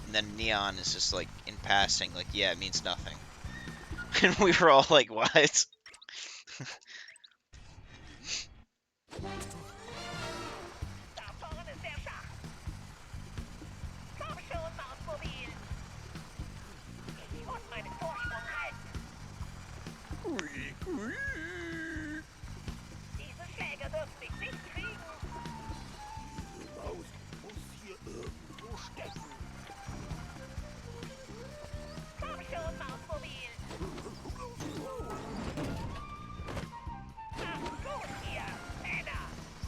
And then Neon is just like, in passing, like, yeah, it means nothing. And we were all like, what? Da vorne ist der Schacht. Komm schon, Mausmobil. Ich muss meinen Vorsprung halten. Diese Schläger dürfen mich nicht kriegen. Die Maus muss hier irgendwo stecken. Komm schon, Mausmobil. Ach, gut hier, Männer.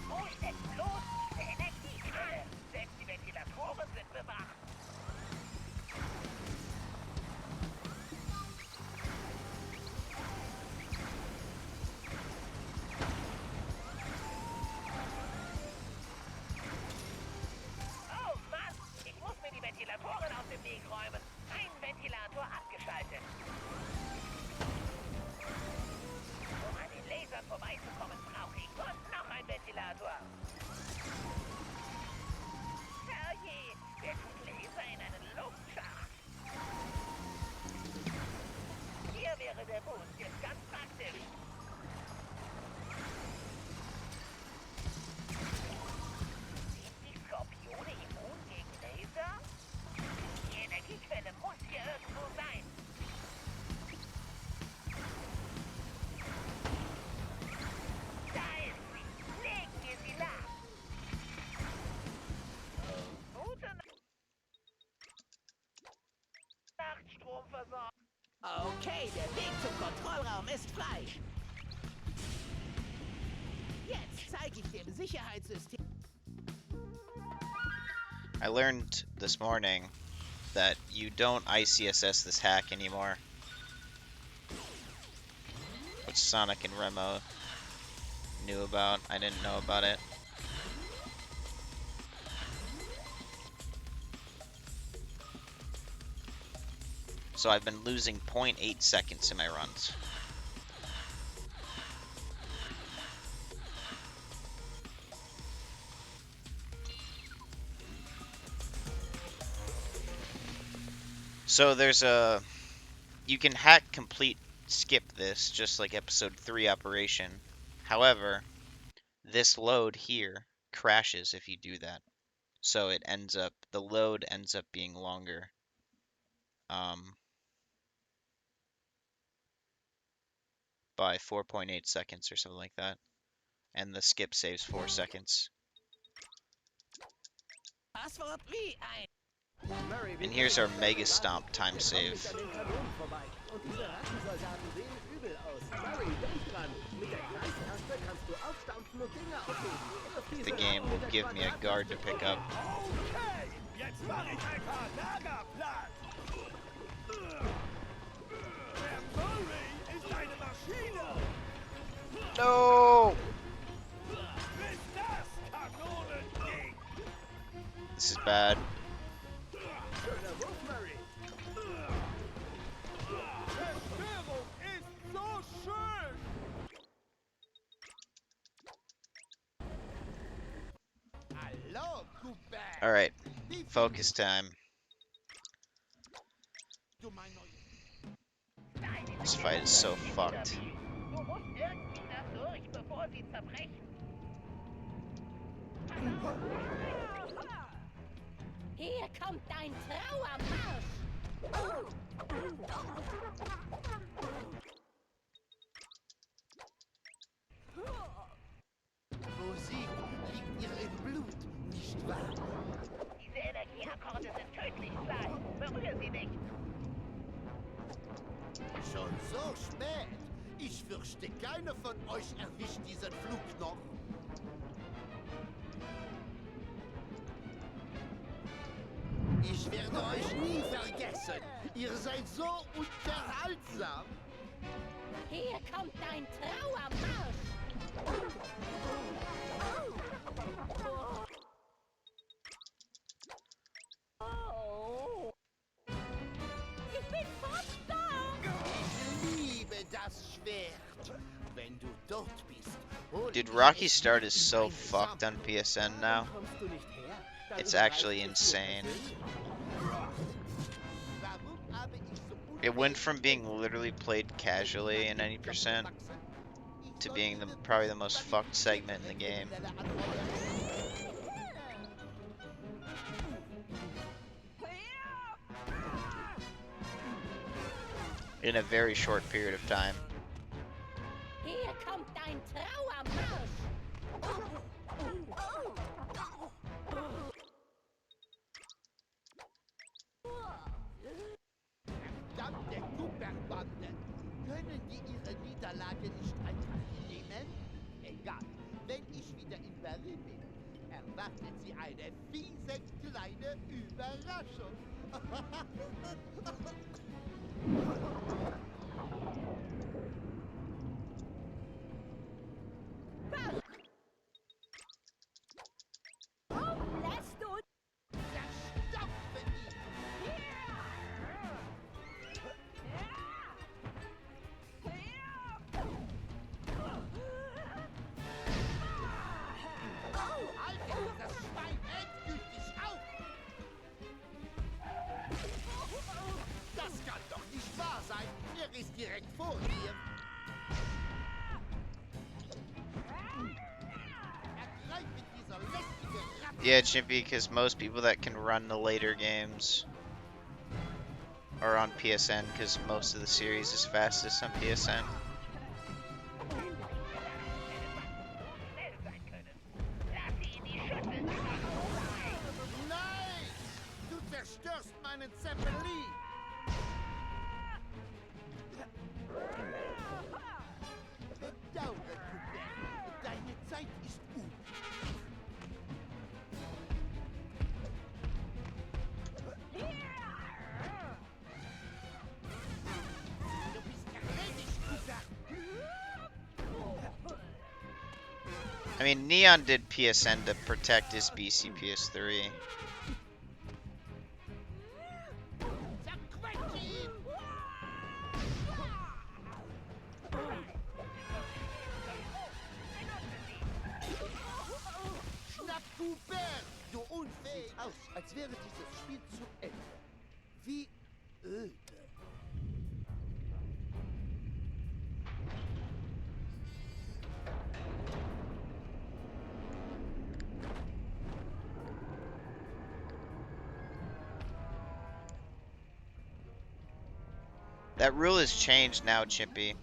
Wo ist denn bloß diese Energiequelle? Selbst die Ventilatoren sind bewacht. Oh Mann, ich muss mir die Ventilatoren aus dem Weg räumen. Ein Ventilator abgeschaltet. Um an den Lasern vorbeizukommen, brauche ich noch ein Ventilator. Herrje, wer tut Laser in einen Luftschacht? Hier wäre der Boost jetzt ganz praktisch. Sind die Skorpione immun gegen Laser? Die Energiequelle muss hier irgendwo sein. Da ist sie. Legen wir sie lahm. Gute Nacht, Stromversorgung. Okay, der Weg zum Kontrollraum ist frei. Jetzt zeige ich dem Sicherheitssystem. I learned this morning that you don't ICSS this hack anymore. which Sonic and Remo knew about. I didn't know about it. So I've been losing 0.8 seconds in my runs. So there's a... You can hack complete skip this, just like episode 3 operation. However, this load here crashes if you do that. So it ends up, the load ends up being longer. By 4.8 seconds or something like that. And the skip saves 4 seconds. Passwort wie ein. And here's our Mega Stomp time save. Und diese Rattensoldaten sehen übel aus. Murray, denk dran. Mit der Kreistaste kannst du aufstampfen und Dinge aufheben. The game will give me a guard to pick up. Okay, jetzt mach ich ein paar Lagerplatz. Der Murray ist eine Maschine. No! Bis das Kanonending. This is bad. Schöner Wurf, Murray. Zerstörung ist so schön. Hallo, Cooper. Alright, focus time. Du mein Neues. This fight is so fucked. Du musst irgendwie da durch, bevor sie zerbrechen. Hier kommt dein Trauermarsch. Musik liegt ihr im Blut, nicht wahr? Diese Energieakkorde sind tödlich, Sly. Berühr sie nicht. Schon so spät. Ich fürchte, keiner von euch erwischt diesen Flug noch. Ich werde euch nie vergessen. Ihr seid so unterhaltsam. Hier kommt dein Trauermarsch. Oh. Ich bin fast da. Ich liebe das Schwert. Wenn du dort bist. hol Dude, ich Rocky es Start mit is in so meine fucked on Sammlung. PSN now. Kommst du nicht her? Dann It's ist actually Reich insane. Warum habe ich so It went from being literally played casually in 90% to being probably the most fucked segment in the game. In a very short period of time. Hier kommt dein Trauermarsch. Verdammte Cooper-Bande! Können die ihre Niederlage nicht einfach nehmen? Egal, wenn ich wieder in Berlin bin, erwartet sie eine fiese kleine Überraschung. Lässt du Zerstopfe ihn! Halte dieses Schwein endgültig auf! Das kann doch nicht wahr sein! Er ist direkt vor dir! Ergreif mit dieser lästigen Ratte! Yeah, Chimpy, because most people that can run the later games are on PSN, because most of the series is fastest on PSN. Schnell sein können. Lass sie in die Schüssel. Nein! Du zerstörst meinen Zeppelin! Bedauere, Cooper. Deine Zeit ist um. Du bist erledigt, Cooper. I mean, Neon did PSN to protect his BC PS3. Schnapp Hubert, du unfähig! Aus, als wäre dieses Spiel zu Ende. Wie öde. That rule has changed now, Chimpy.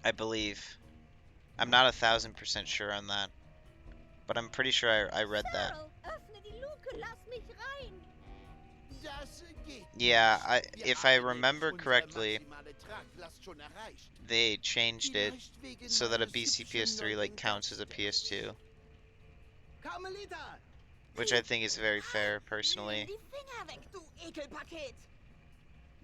I believe. I'm not 1000% sure on that, but I'm pretty sure I read that. Öffne die Luke, lass mich rein. Das geht. Yeah, Wir if haben I jetzt remember unsere correctly, maximale Traglast schon erreicht. they changed it Vielleicht wegen so that a meines BC hübschen PS3 like neuen counts as a Gastgebers. PS2, Carmelita! which I think is very fair, personally, Nimm die Finger weg, du Ekelpaket!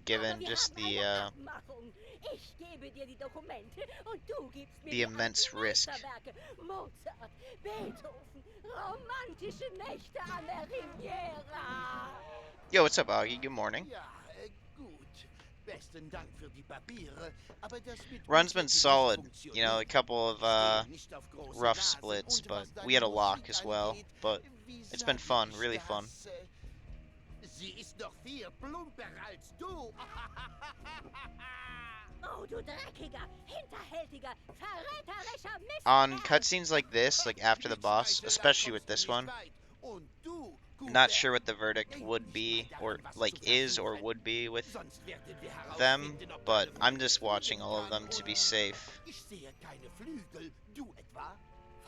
given just the Abmachung. Ich gebe dir die Dokumente und du gibst mir the die immense alten risk. Meisterwerke. Mozart, Beethoven, romantische Nächte an der Riviera. Yo, what's up, Augie? Good morning. Ja, gut. Besten Dank für die Papiere, aber das mit Run's unserer been solid, Gerichtsfunktion you know, a couple of stehe nicht auf große rough Nasen. splits, Und but was we had a deine lock Musik as well, angeht, but wie it's been sage fun, ich really das? fun. Sie ist noch viel plumper als du. Oh, du dreckiger, hinterhältiger, verräterischer Mist. On cutscenes like this, like after the boss, especially with this one, not sure what the verdict would be, or like is or would be with them, but I'm just watching all of them to be safe. Ich sehe keine Flügel. Du etwa?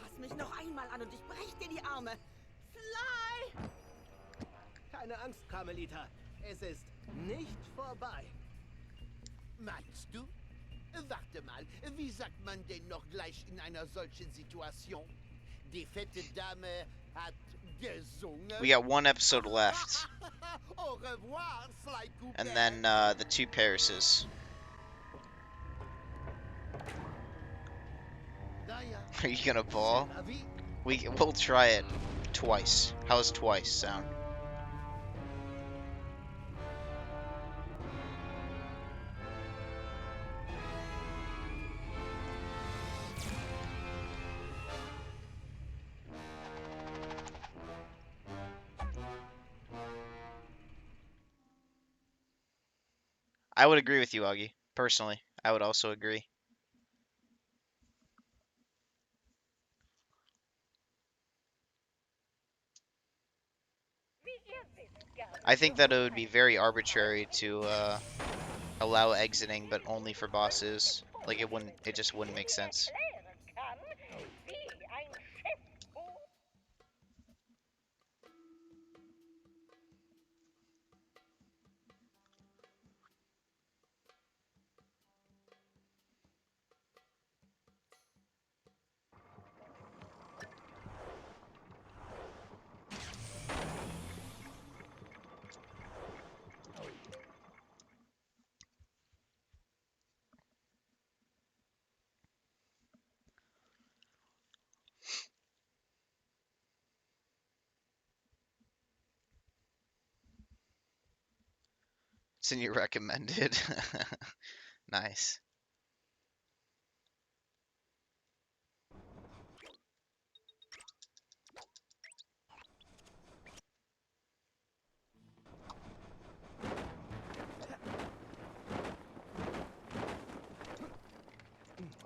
Fass mich noch einmal an und ich brech dir die Arme. Sly! Keine Angst, Carmelita. Es ist nicht vorbei. Meinst du? Warte mal, wie sagt man denn noch gleich in einer solchen Situation? Die fette Dame hat gesungen. We got one episode left, Au revoir, Sly Cooper. and then the two Parises. Naja, Are you gonna ball? na wie? We'll try it twice. How's twice sound? I would agree with you, Augie. Personally, I would also agree. Wie ihr wisst, gar nicht I think so that it would be einfach. very arbitrary to allow exiting, but only for bosses. Like it just wouldn't make sense. Erklären kann, wie ein Schiffbuch. It's in your recommended. Nice.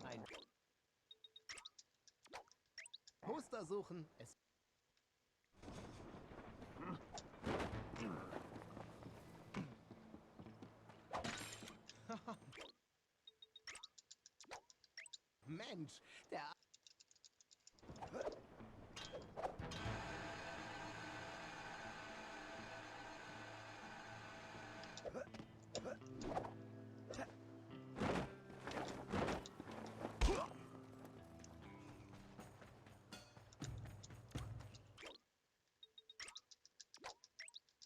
Ein Poster suchen. Es Mensch, der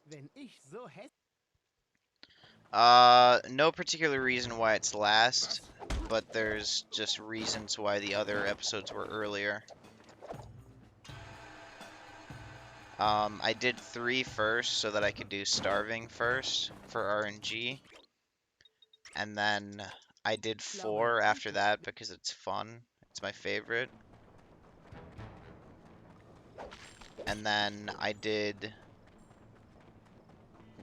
Wenn ich so hässlich No particular reason why it's last. but there's just reasons why the other episodes were earlier. I did 3 first so that I could do Starving first for RNG. And then I did 4 after that because it's fun. It's my favorite. And then I did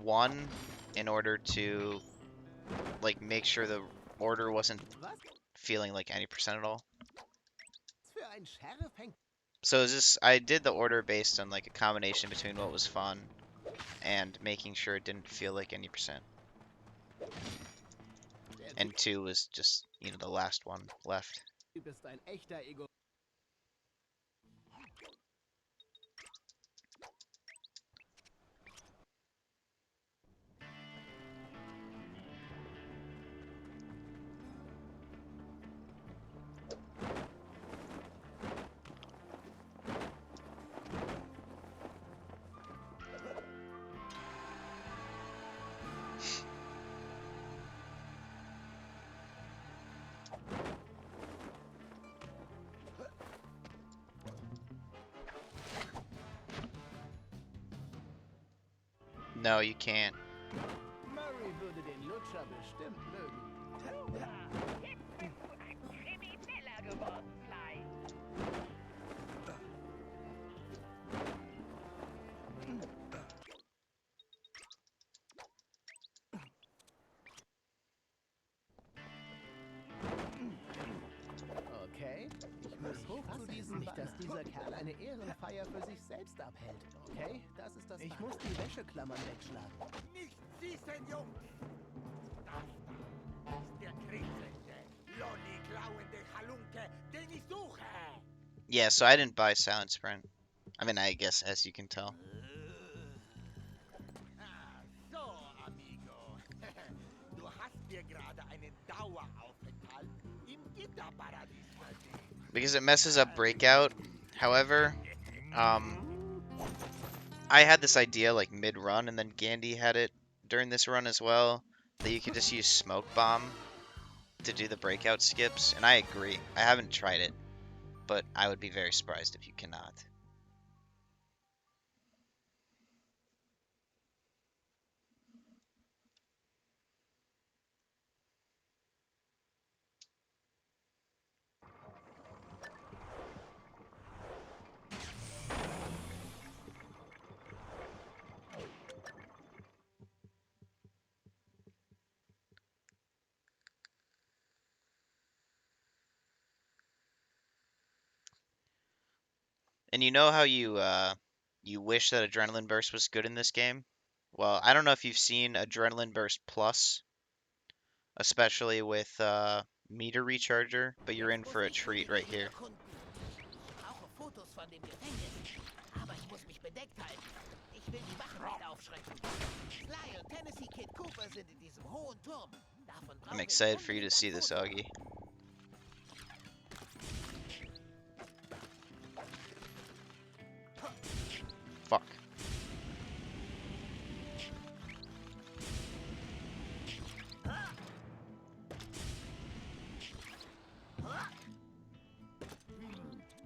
1 in order to like make sure the order wasn't feeling like any percent at all. Für ein Sheriff hängt So it's just I did the order based on like a combination between what was fun and making sure it didn't feel like any percent. And 2 was just, you know, the last one left. Typ ist ein echter Ego. No, you can't. Murray würde den Lutscher bestimmt mögen. Jetzt bist du ein Krimineller geworden, Sly. Okay, ich muss hoch zu diesem nicht, dass dieser Kerl eine Ehrenfeier für sich selbst abhält. Okay, das ist das. Ich muss die Wäscheklammern wegschlagen. Nicht schießen, Jungs! Das da ist der kriselnde, lolli-klauende Halunke, den ich suche! Yeah, so I didn't buy Silent Sprint. I mean, I guess as you can tell. Ah, so, amigo. Du hast dir gerade einen Daueraufenthalt im Gitterparadies verdient. Because it messes up Breakout. However, I had this idea like mid-run, and then Gandhi had it during this run as well, that you could just use Smoke Bomb to do the Breakout skips, and I agree. I haven't tried it, but I would be very surprised if you cannot. And you know how you wish that Adrenaline Burst was good in this game? Well, I don't know if you've seen Adrenaline Burst Plus, especially with Meter Recharger, but you're in for a treat right here. Ich brauche Fotos von dem Gefängnis, aber ich muss mich bedeckt halten. Ich will die Wachen nicht aufschrecken. Sly und Tennessee Kid Cooper sind in diesem hohen Turm. Davon I'm brauche ich excited for you to unbedingt see ein this, Foto. Augie. Fuck.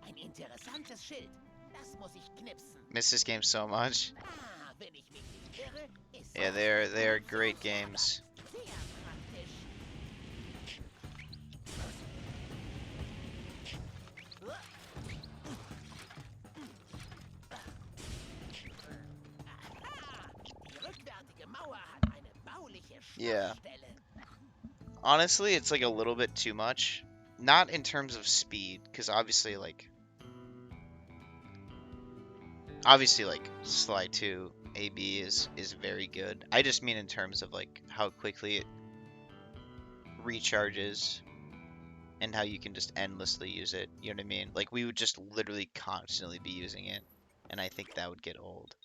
Ein interessantes Schild. Das muss ich knipsen. Miss this game so much. Ah, wenn ich mich nicht irre, ist Yeah, they are great games. sehr praktisch. Aha, die rückwärtige Mauer hat eine bauliche Yeah. Schwachstelle. Honestly, it's like a little bit too much. Not in terms of speed, because obviously like Sly 2 AB is very good. I just mean in terms of like how quickly it recharges and how you can just endlessly use it. You know what I mean? Like we would just literally constantly be using it, and I think that would get old.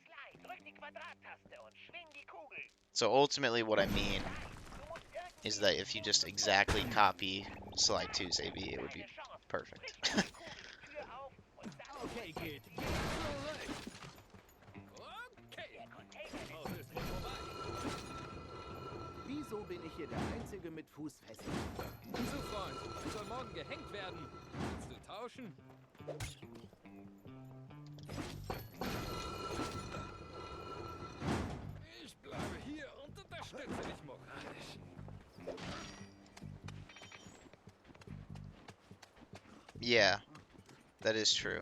Sly, drück die Quadrattaste und schwing die Kugel. So ultimately what I mean Du musst irgendwie is that if you just exactly copy Sly 2's AB, it would be perfect. Kugel, Tür auf und dann Okay, Kid. der Container ist so bin ich hier der Einzige mit Fußfesseln. So, Freund, ich soll morgen gehängt werden. Willst du tauschen? Ich bleibe hier und unterstütze dich moralisch. Yeah, that is true.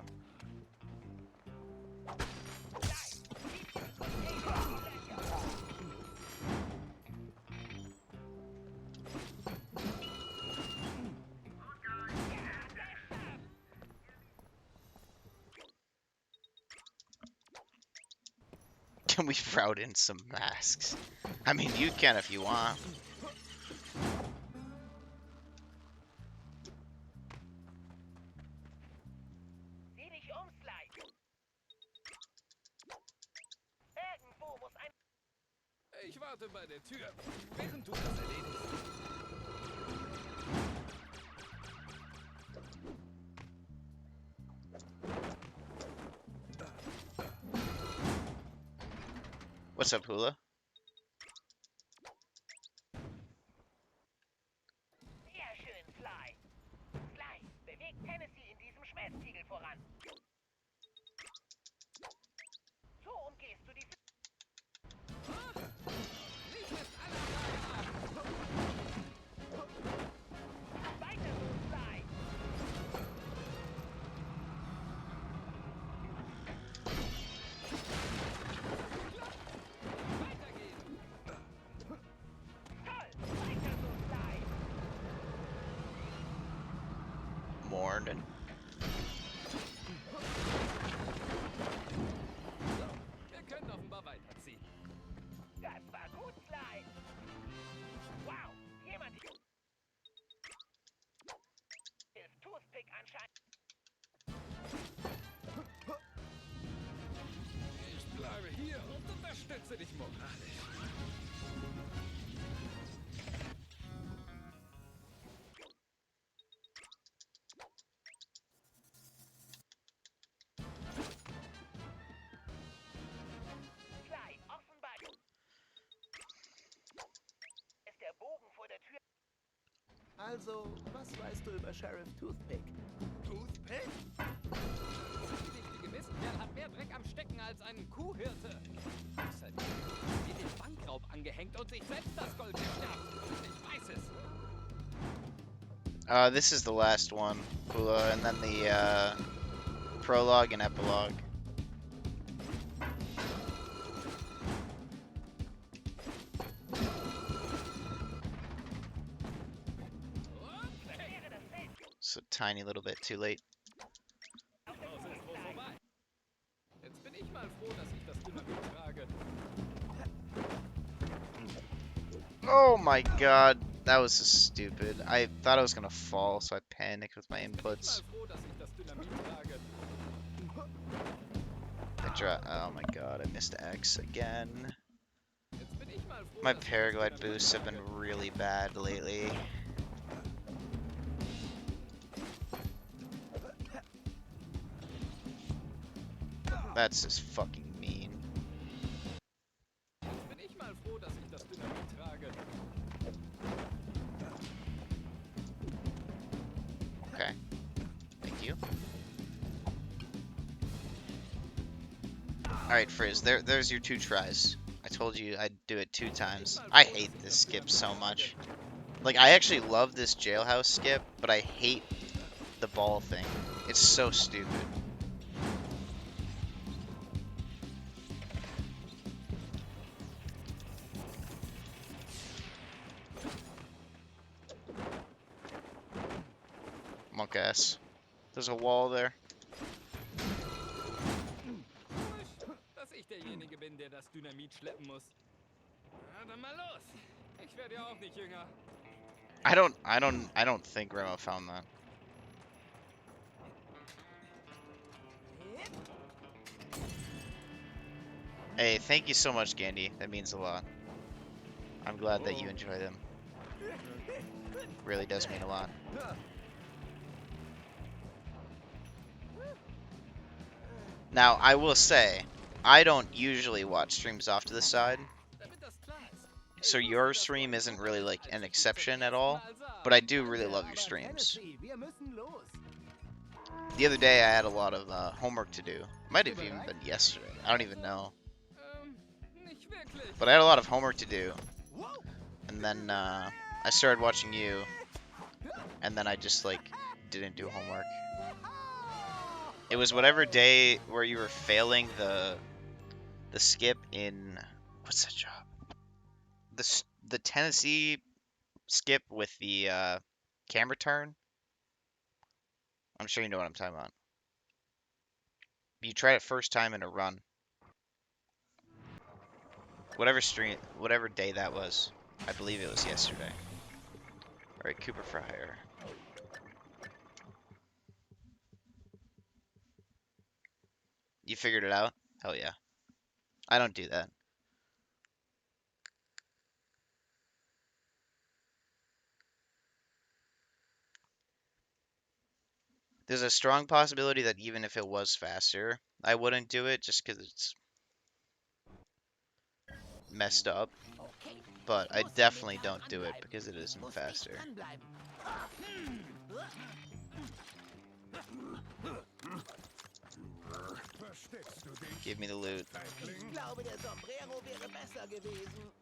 Can we route in some masks? I mean, you can if you want. Sieh dich um, Sly. Irgendwo muss ein... Ich warte bei der Tür, während du das erledigst. What's up, Hula? Sehr schön, Sly. Sly, bewegt Tennessee in diesem Schmelztiegel voran. So umgehst du die... Weiter so, Sly. Morning. Wir können offenbar weiterziehen. Das war gut, Sly. Wow, jemand hilft Toothpick anscheinend. Ich bleibe hier und unterstütze dich moralisch. Sly, offenbar ist der Bogen vor der Tür. Also, was weißt du über Sheriff Toothpick? Toothpick? Der wichtige Mistkerl hat mehr Dreck am Stecken als ein Kuhhirte. Außerdem hat er den Bankraub angehängt und sich selbst das Gold geschnappt. Ich weiß es. This is the last one, Hula, and then the prologue and epilogue. It's a tiny little bit too late. Jetzt bin ich mal froh, dass ich das Dynamit trage. Oh my god, that was so stupid. I thought I was gonna fall, so I panicked with my inputs. Mal froh, dass ich das Dynamit trage. Oh my god, I missed X again. Jetzt bin ich mal froh, My dass ich das paraglide Dynamit boosts have been trage. really bad lately. That's just fucking mean. Jetzt bin ich mal froh, dass ich das Dynamit trage. Okay. Thank you. Alright, Frizz, there's your 2 tries. I told you I'd do it 2 times. I hate this skip so much. Like, I actually love this jailhouse skip, but I hate the ball thing. It's so stupid. Monk ass. There's a wall there. Dass ich derjenige bin, der das Dynamit schleppen muss. Na dann mal los. Ich werde ja auch nicht jünger. I don't think Remo found that. Hey, thank you so much, Gandhi. That means a lot. I'm glad that you enjoy them. Really does mean a lot. Now, I will say, I don't usually watch streams off to the side, So your stream isn't really like an exception at all, but I do really love your streams. Wir müssen los. The other day I had a lot of homework to do. Might have even been yesterday. I don't even know. Nicht wirklich. But I had a lot of homework to do. And then I started watching you. And then I just like didn't do homework. It was whatever day where you were failing the skip in what's that job? The Tennessee skip with the camera turn. I'm sure you know what I'm talking about. You tried it first time in a run. Whatever day that was. I believe it was yesterday. Alright, Cooper for hire. You figured it out? Hell yeah. I don't do that. There's a strong possibility that even if it was faster, I wouldn't do it just because it's messed up. But I definitely don't do it because it isn't faster. Give me the loot. Ich glaube, der Sombrero wäre besser gewesen.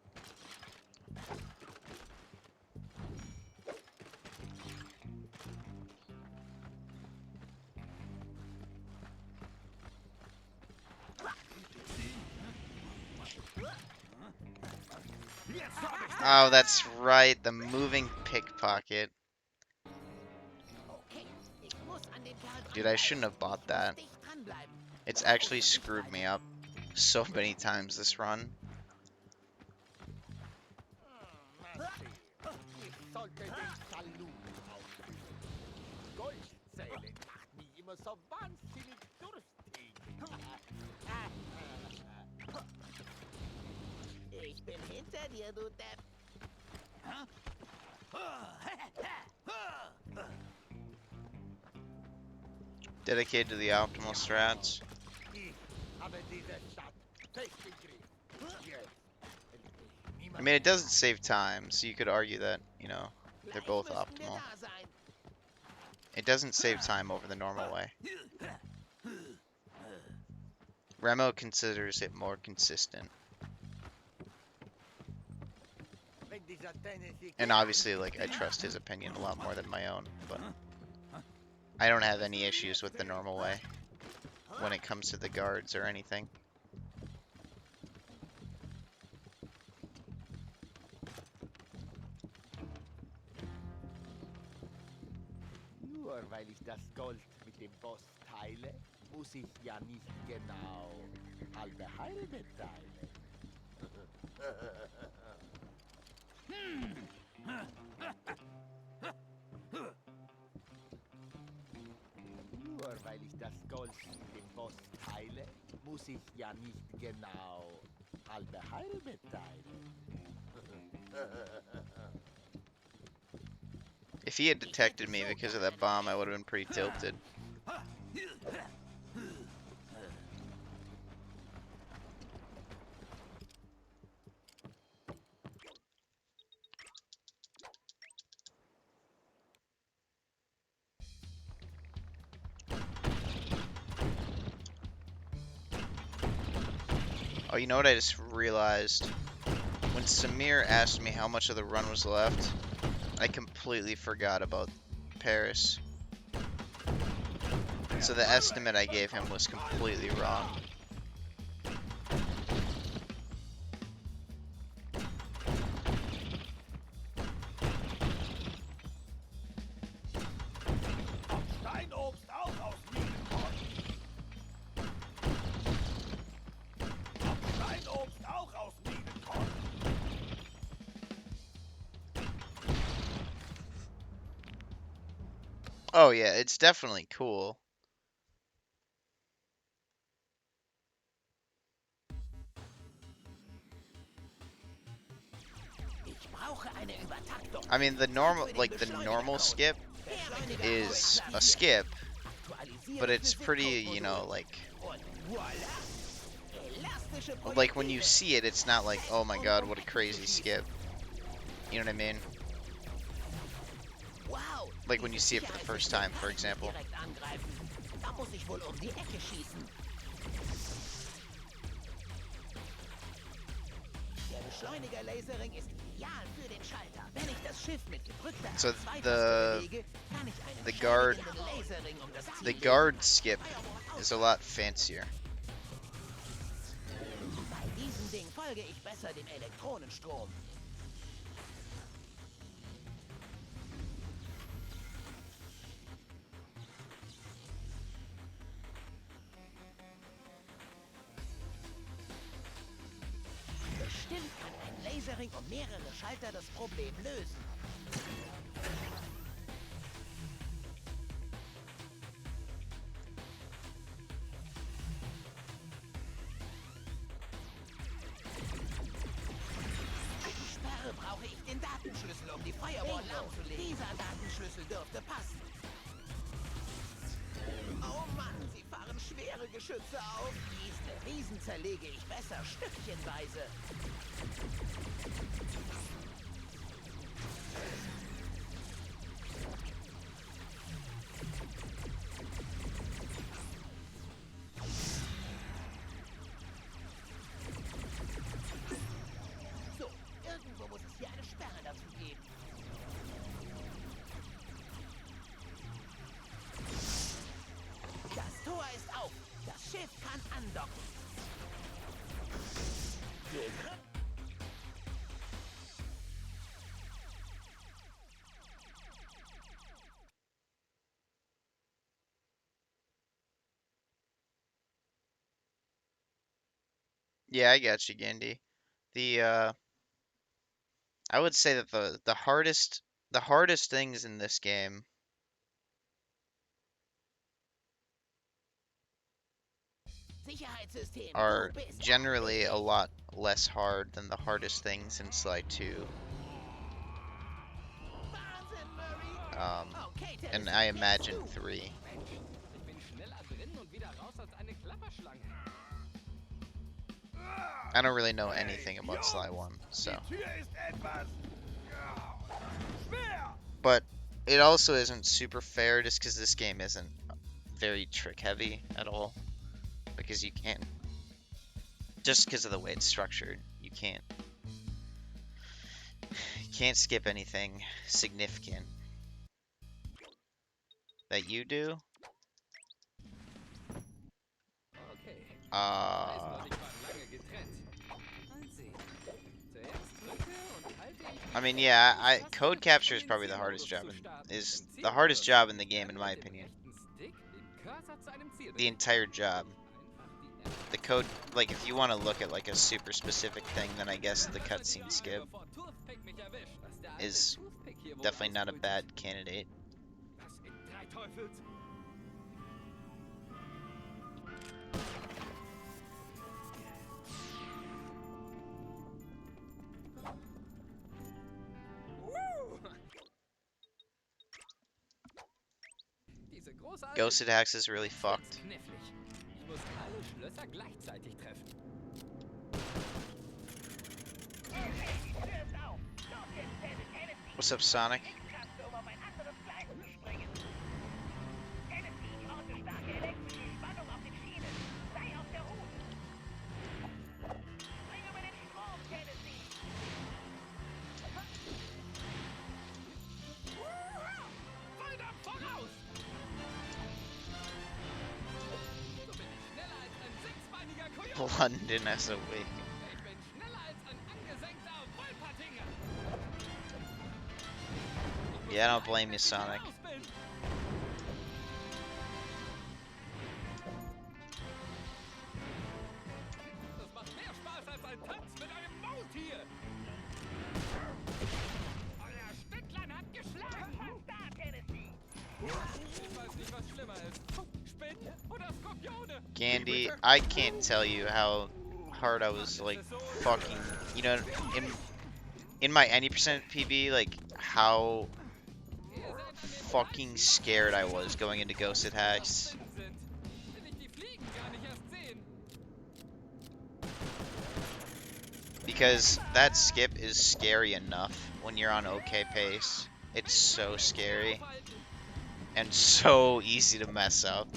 Oh, that's right, the moving pickpocket. Dude, I shouldn't have bought that. It's actually screwed me up so many times this run. Ich sollte den Saloon aufsuchen. Goldzählen macht mich immer so wahnsinnig durstig. Ich bin hinter dir, du Depp. Dedicated to the optimal strats. Ich habe diese Stadt fest im Griff. Jetzt will mich I niemand mean, it doesn't save time, so you could argue that, you know, they're both Gleich müssten wir optimal. da sein. It doesn't save time over the normal way. Remo considers it more consistent. wenn dieser Tennessee And obviously, like, I trust his opinion a lot more than my own, but I don't have any issues with the normal way when it comes to the guards or anything. Nur weil ich das Gold mit dem Boss teile, muss ich ja nicht genau halbe teilen. Nur weil ich das Gold mit dem Boss teile, muss ich ja nicht genau halbe teilen. If he had detected me because of that bomb, I would have been pretty tilted. Oh, you know what I just realized? When Samir asked me how much of the run was left, I completely forgot about Paris. So the estimate I gave him was completely wrong. Steinobst auch aus Minenkorn. Steinobst auch aus Minenkorn. Oh yeah, it's definitely cool. Ich brauche eine Übertaktung. I mean, the normal skip is a skip, but it's pretty, you know, like, Und voilà. Elastisch. like when you see it, it's not like, oh my god, what a crazy skip. You know what I mean? Wow, Like when you see it for the first time, for example. direkt angreifen. Da muss ich wohl um die Ecke schießen. Der Beschleuniger-Laserring ist ideal für den Schalter. Wenn ich das Schiff mit gedrückter So R2 bewege, kann ich einen the guard beschleunigenden Laserring um das Ziel the legen. guard skip is a lot fancier. Bei diesem Ding folge ich besser dem Elektronenstrom. Bestimmt kann ein Laserring um mehrere Schalter das Problem lösen. Für die Sperre brauche ich den Datenschlüssel, um die Firewall lahmzulegen. Dieser Datenschlüssel dürfte passen. Oh Mann, sie fahren schwere Geschütze auf. Diese Riesen zerlege ich besser stückchenweise. So, irgendwo muss es hier eine Sperre dazu geben. Das Tor ist auf. Das Schiff kann andocken. Yeah, I got you, Gandhi. I would say that the hardest things in this game Sicherheitssystem. are Du bist generally a lot less hard than the hardest things in Sly 2. Wahnsinn, Murray. Okay, And Tennessee, I jetzt imagine du. 3. Ich bin schneller drin und wieder raus als eine Klapperschlange. I don't really know anything about Sly 1, so. Die Tür ist etwas schwer. But it also isn't super fair just because this game isn't very trick heavy at all. Because you can't, just because of the way it's structured, you can't skip anything significant that you do. Okay. Eisen und ich waren lange getrennt. Mal sehen. Zuerst drücke und halte ich I mean, yeah, code capture is probably the hardest job. Is the hardest job in the game, in my opinion. Stick den Cursor zu einem Ziel The entire job. The code, like, if you want to look at like a super specific thing, then I guess the cutscene skip is definitely not a bad candidate. Was in drei Teufels? Diese große Ghost Attacks is really fucked. knifflig. Ich muss alle Schlösser gleichzeitig treffen. Okay, die Tür ist auf. Los jetzt, Tennessee. What's up, Sonic? Jetzt kannst du, um auf ein anderes Gleis zu springen. Tennessee, ich orte starke elektrische Spannung auf den Schienen. Sei auf der Hut. Spring über den Strom, Tennessee. Volldampf voraus! So bin ich schneller als ein sechsbeiniger Kojote. London as a wig. Ich bin schneller als ein angesenkter Wolpertinger. Yeah, I don't blame you, Sonic. Raus bin. Das macht mehr Spaß als ein Tanz mit einem Maultier. Euer Stücklein hat geschlagen. Was da, Tennessee? Ich weiß nicht, was schlimmer ist. Spinnen oder Skorpione. Gandhi, I can't tell you how hard I was like fucking, you know, in my 90% PB, like how fucking scared I was going into Ghost Attacks. Will ich die Fliegen gar nicht erst sehen. Because that skip is scary enough when you're on okay pace. It's so scary. And so easy to mess up.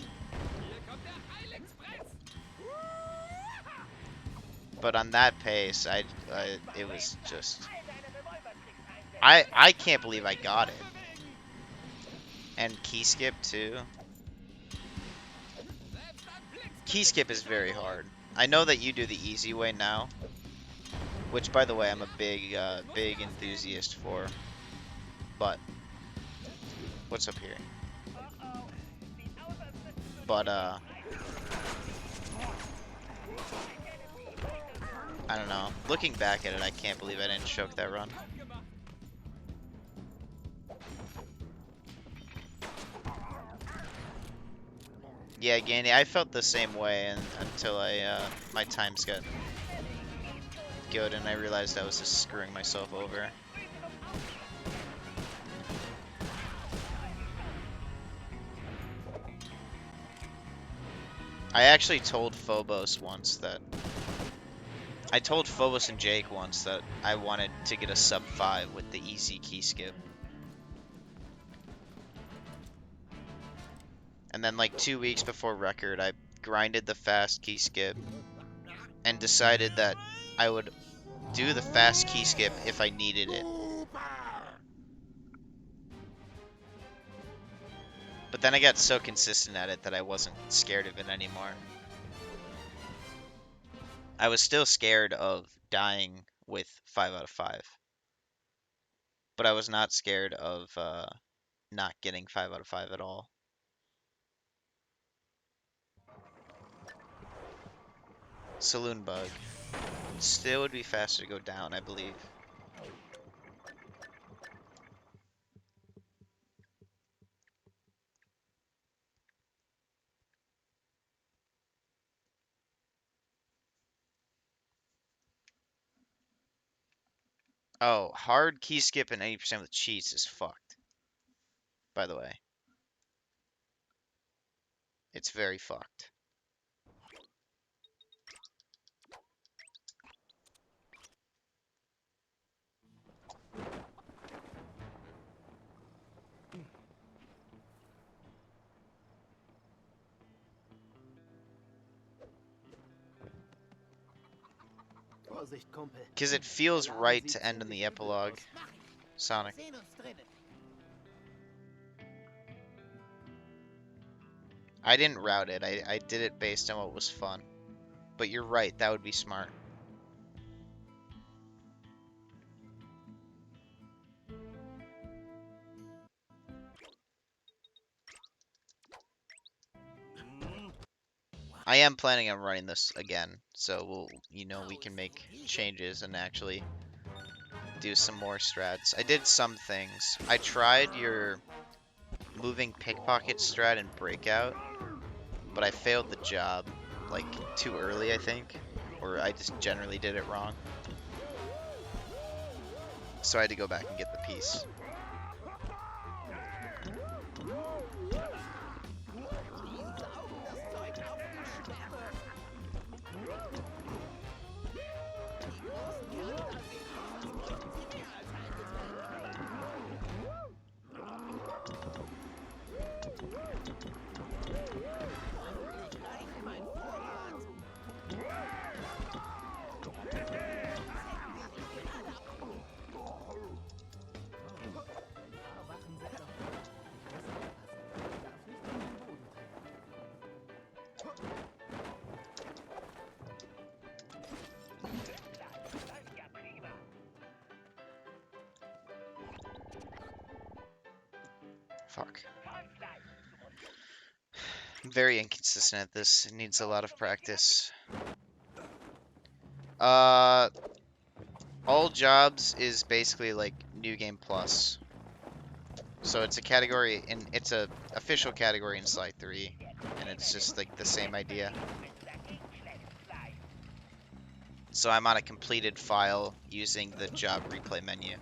But on that pace, it was just... I can't believe I got it. And key skip too. Key skip is very hard. I know that you do the easy way now. Which, by the way, I'm a big enthusiast for. But what's up here? But I don't know. Looking back at it, I can't believe I didn't choke that run. Yeah, Gandy, I felt the same way until my times got good and I realized I was just screwing myself over. I actually told Phobos once that... I told Phobos and Jake once that I wanted to get a sub 5 with the easy key skip. And then like 2 weeks before record, I grinded the fast key skip and decided that I would do the fast key skip if I needed it. But then I got so consistent at it that I wasn't scared of it anymore. I was still scared of dying with 5 out of 5. But I was not scared of not getting 5 out of 5 at all. Saloon bug. Still would be faster to go down, I believe. Oh, hard key skip and 80% with cheats is fucked. By the way. It's very fucked. Vorsicht, Kumpel. Because it feels right to end in the epilogue. Sonic. I didn't route it. I did it based on what was fun. But you're right, that would be smart. I am planning on running this again, so we'll, we can make changes and actually do some more strats. I did some things. I tried your moving pickpocket strat in Breakout, but I failed the job, like, too early, I think. Or I just generally did it wrong. So I had to go back and get the piece. Fuck. I'm very inconsistent at this. It needs a lot of practice. All jobs is basically like New Game Plus. So it's a category it's a official category in Sly 3, and it's just like the same idea. So I'm on a completed file using the job replay menu.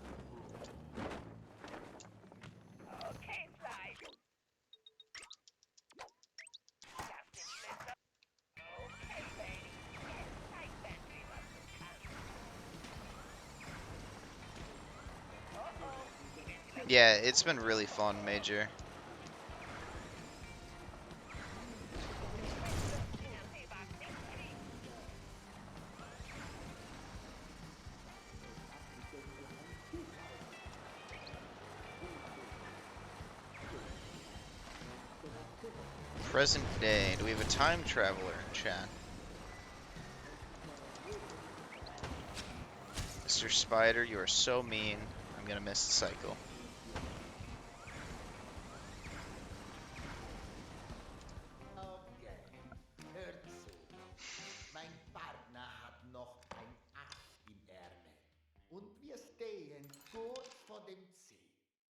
Yeah, it's been really fun, Major. Present day. Do we have a time traveler in chat? Mr. Spider, you are so mean. I'm gonna miss the cycle. Okay, hört zu. Mein Partner hat noch ein Ass im Ärmel. Und wir stehen kurz vor dem Ziel.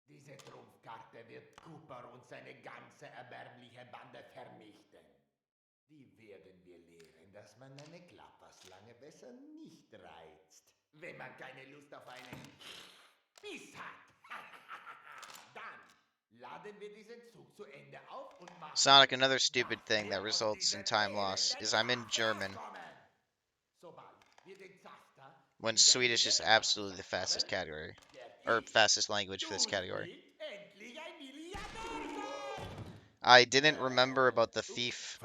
Diese Trumpfkarte wird Cooper und seine ganze erbärmliche Bande vernichten. Die werden wir lehren, dass man eine Klapperslange besser nicht reizt, wenn man keine Lust auf einen Biss hat. Dann laden wir diesen Zug zu Ende auf und machen... Sonic, another stupid thing that results in time loss is I'm in German, when Swedish is absolutely the fastest category, or fastest language for this category. I didn't remember about the thief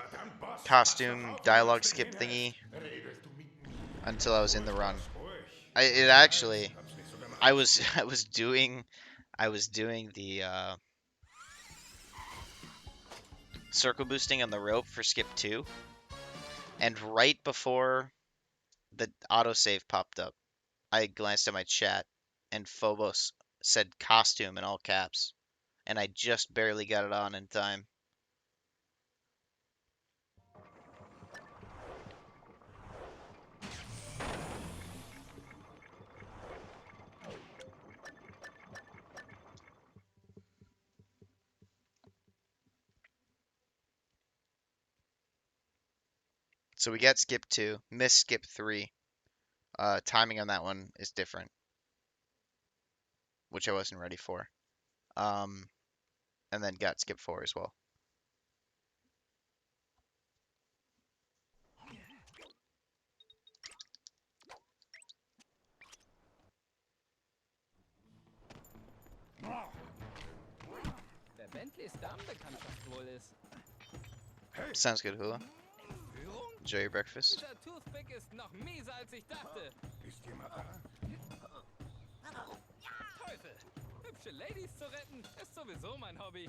costume dialogue skip thingy until I was in the run. I was doing the circle boosting on the rope for skip 2, and right before the autosave popped up, I glanced at my chat and Phobos said costume in all caps, and I just barely got it on in time. So we got skip 2, missed skip 3. Timing on that one is different, which I wasn't ready for. And then got skip 4 as well. Wer Bentleys Damenbekanntschaft wohl ist. Sounds good, Hula. Enjoy your breakfast. Dieser Toothpick ist noch mieser als ich dachte. Teufel! Hübsche Ladies zu retten, ist sowieso mein Hobby.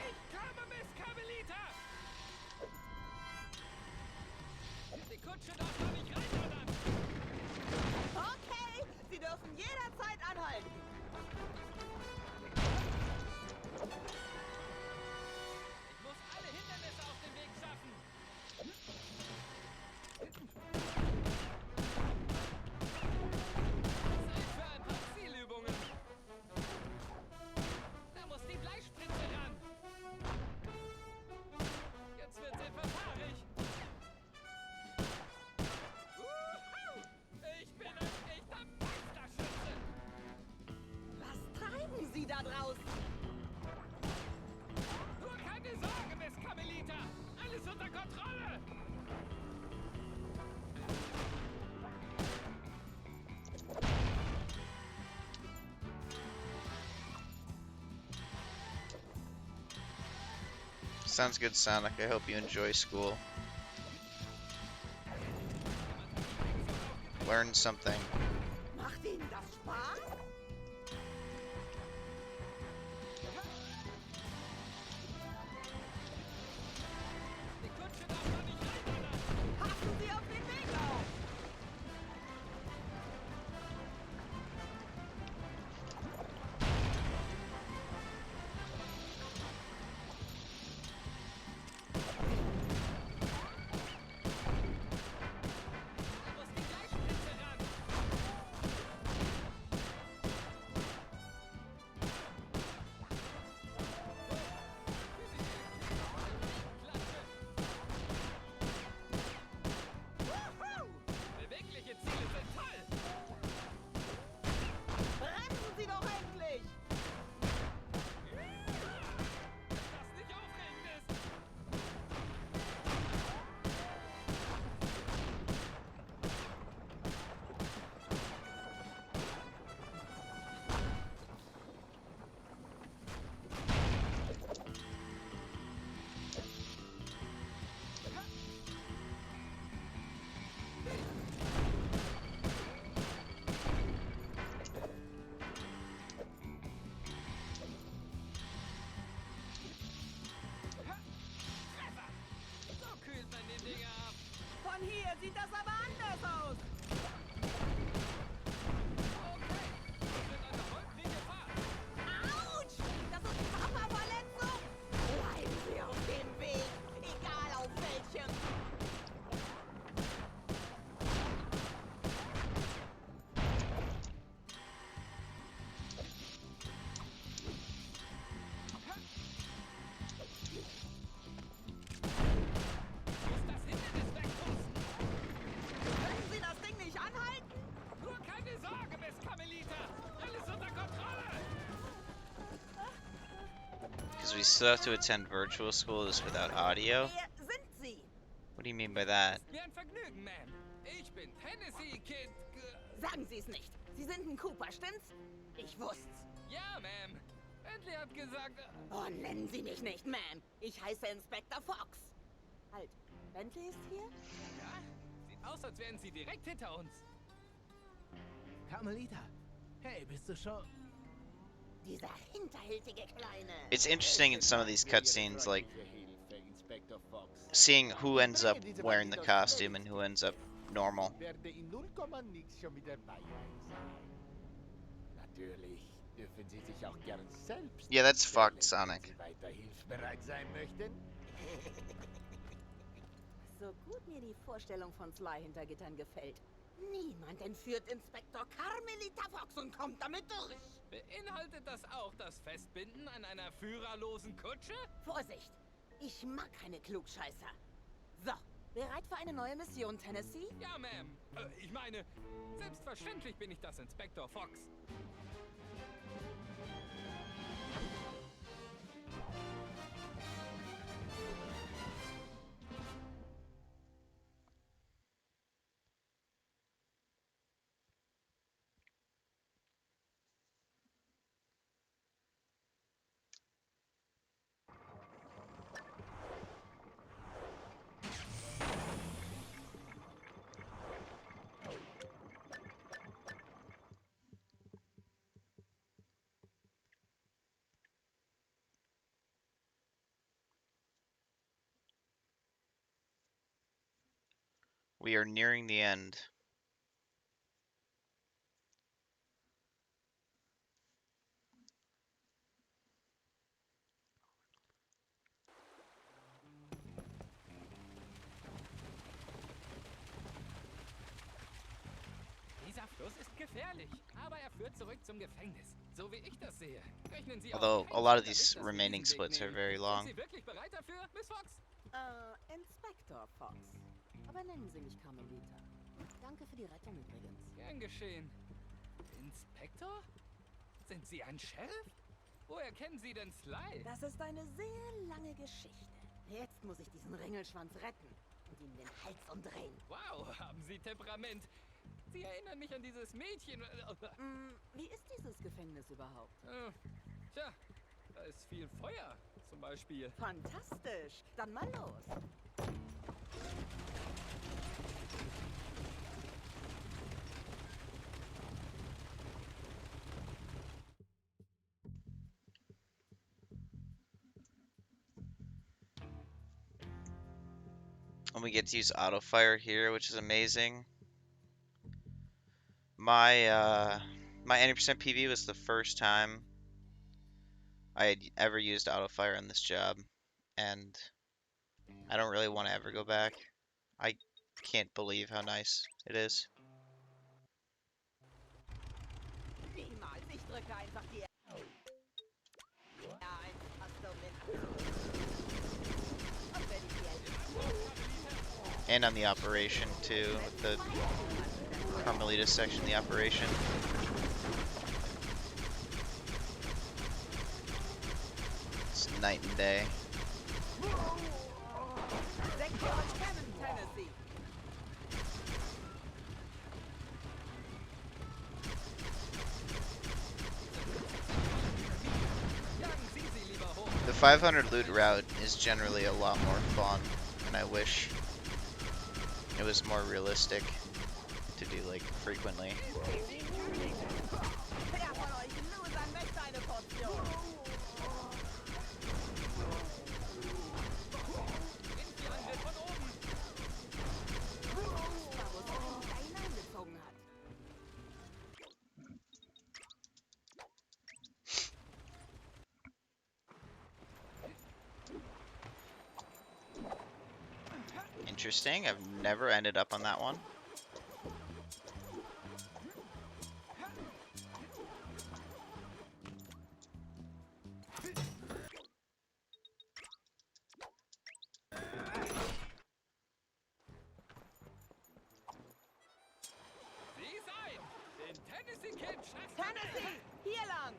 Ich komme, Miss Carmelita! Die Kutsche darf noch nicht reindonnern! Okay, Sie dürfen jederzeit anhalten. Ich muss alle Hindernisse auf den Weg schaffen! Zeit für ein paar Zielübungen! Da muss die Bleispritze ran! Jetzt wird's etwas haarig! Ich bin ein echter Meisterschütze! Was treiben Sie da draußen? Nur keine Sorge, Miss Carmelita! Alles unter Kontrolle! Sounds good, Sonic. I hope you enjoy school. Learn something. Macht Ihnen das Spaß? Die Kutsche darf noch nicht reindonnern! Passen Sie auf den Weg auf! Da muss die Bleispritze ran! we still have to attend virtual school just without audio? Wer sind Sie? What do you mean by that? Mir ein Vergnügen, Ma'am. Ich bin Tennessee Kid. Sagen Sie es nicht. Sie sind ein Cooper, stimmt's? Ich wusste's. Ja, Ma'am. Bentley hat gesagt... Oh, nennen Sie mich nicht, Ma'am. Ich heiße Inspector Fox. Halt, Bentley ist hier? Ja, sieht aus, als wären sie direkt hinter uns. Carmelita, hey, bist du schon... Dieser hinterhältige Kleine. It's interesting in some of these cutscenes, like seeing who ends up wearing the costume and who ends up normal. Werde in 0, nix schon wieder bei euch sein. Natürlich dürfen Sie sich auch gern selbst. Yeah, that's fucked, Sonic. Wenn Sie weiter hilfsbereit sein möchten. So gut mir die Vorstellung von Sly hinter Gittern gefällt. Niemand entführt Inspektor Carmelita Fox und kommt damit durch. Beinhaltet das auch das Festbinden an einer führerlosen Kutsche? Vorsicht! Ich mag keine Klugscheißer. So, bereit für eine neue Mission, Tennessee? Ja, Ma'am. Ich meine, selbstverständlich bin ich das Inspektor Fox. We are nearing the end. Dieser Fluss ist gefährlich, aber er führt zurück zum Gefängnis. So wie ich das sehe. Rechnen Sie Although auf a lot of keinen these Fall damit, dass wir remaining diesen Weg splits are nehmen. very long. Sind Sie wirklich bereit dafür, Miss Fox? Inspektor Fox. Aber nennen Sie mich Carmelita. Danke für die Rettung übrigens. Gern geschehen. Inspektor? Sind Sie ein Sheriff? Woher kennen Sie denn Sly? Das ist eine sehr lange Geschichte. Jetzt muss ich diesen Ringelschwanz retten und ihm den Hals umdrehen. Wow, haben Sie Temperament. Sie erinnern mich an dieses Mädchen. Wie ist dieses Gefängnis überhaupt? Tja, da ist viel Feuer, zum Beispiel. Fantastisch. Dann mal los. And we get to use auto fire here, which is amazing. My my 90% PV was the first time I had ever used auto fire on this job, and I don't really want to ever go back. I can't believe how nice it is. Niemals. Ich drücke einfach die R1-Taste, And on the operation too, with the Carmelita section of the operation. It's night and day. Tennessee. The 500 loot route is generally a lot more fun, and I wish it was more realistic to do like frequently. Wer von euch Losern möchte eine Portion? Hineingezogen hat. Interesting. I've never ended up on that one. Sie sein! Den Tennessee Kid Tennessee, hier lang!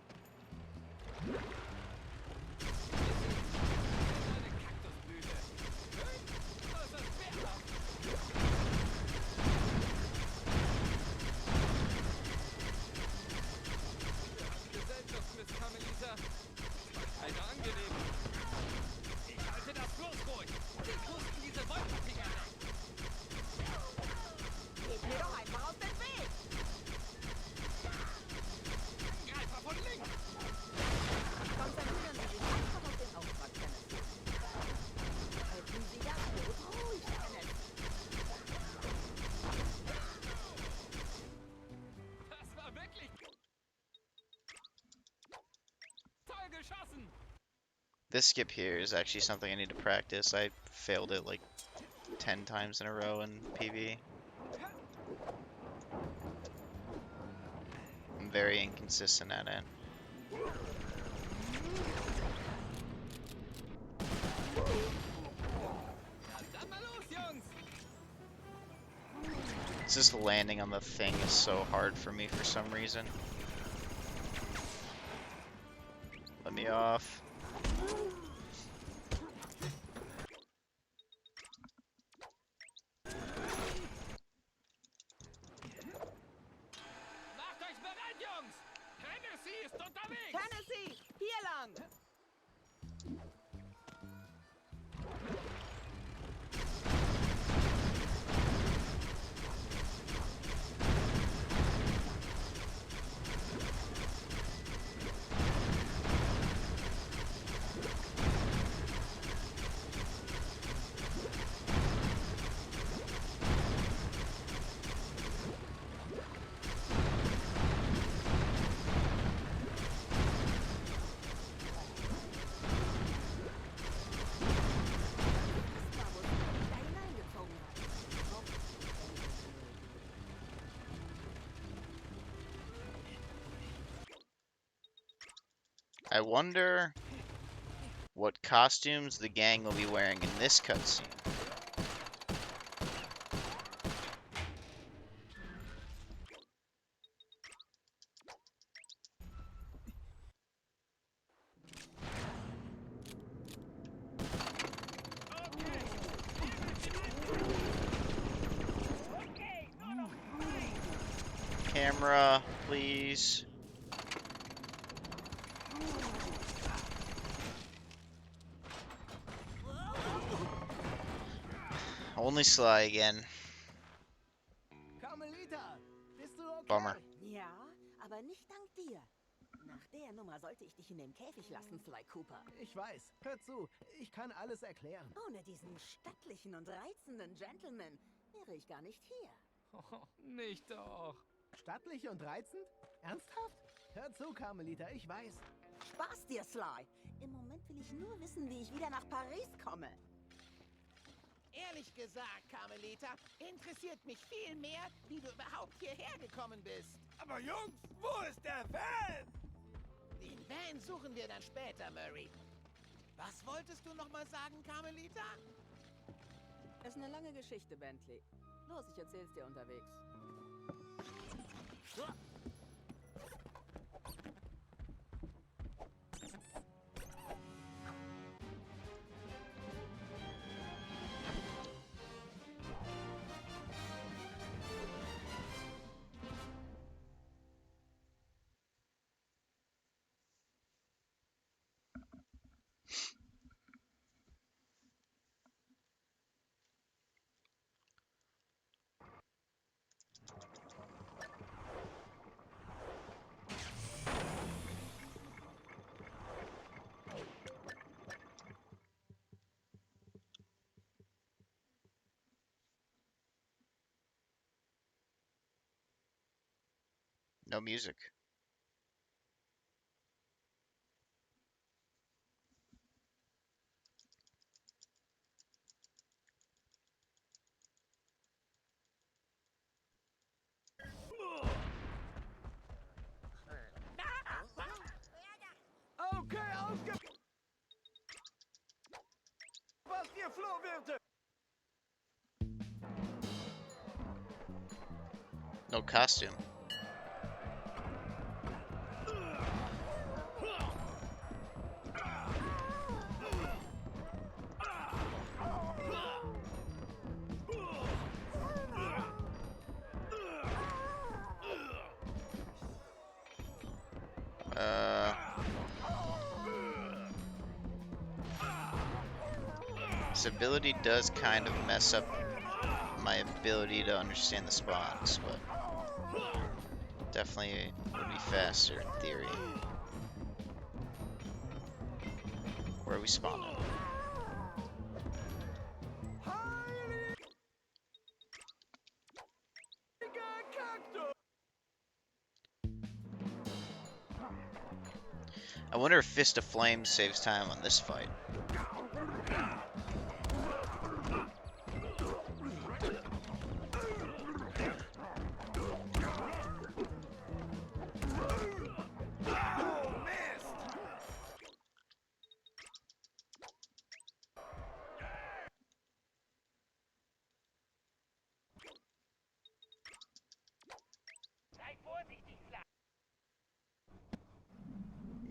This skip here is actually something I need to practice. I failed it like 10 times in a row in PV. I'm very inconsistent at it. It's just landing on the thing is so hard for me for some reason. Let me off. Macht euch bereit, Jungs! Tennessee ist unterwegs! Tennessee, hier lang! I wonder what costumes the gang will be wearing in this cutscene. Camera, please. Only Sly again. Carmelita, bist du okay? Bummer. Ja, aber nicht dank dir. Nach der Nummer sollte ich dich in den Käfig lassen, Sly Cooper. Ich weiß. Hör zu, ich kann alles erklären. Ohne diesen stattlichen und reizenden Gentleman wäre ich gar nicht hier. Oh, nicht doch. Stattlich und reizend? Ernsthaft? Hör zu, Carmelita, ich weiß. Spaß dir, Sly. Im Moment will ich nur wissen, wie ich wieder nach Paris komme. Ehrlich gesagt, Carmelita, interessiert mich viel mehr, wie du überhaupt hierher gekommen bist. Aber Jungs, wo ist der Van? Den Van suchen wir dann später, Murray. Was wolltest du noch mal sagen, Carmelita? Ist eine lange Geschichte, Bentley. Los, ich erzähl's dir unterwegs. No music. Okay, was ihr Flohwirte! No costume. This ability does kind of mess up my ability to understand the spawns, but definitely would be faster in theory. Where are we spawning? I wonder if Fist of Flame saves time on this fight.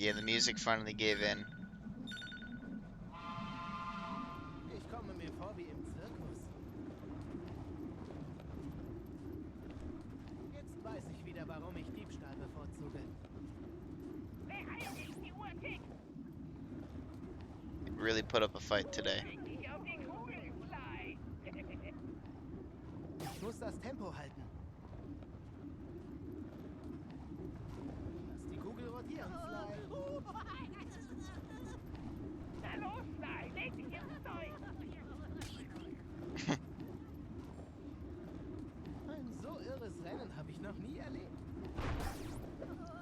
Yeah, the music finally gave in. Ich komme mir vor wie im Zirkus. Jetzt weiß ich wieder, warum ich Diebstahl bevorzuge. Beeil dich, die Uhr tickt. It really put up a fight today. Leg dich auf die Kugel, Sly. Ich muss das Tempo halten. Lass die Kugel rotieren, Sly. Na los, Sly, leg dich ins Zeug. Ein so irres Rennen habe ich noch nie erlebt.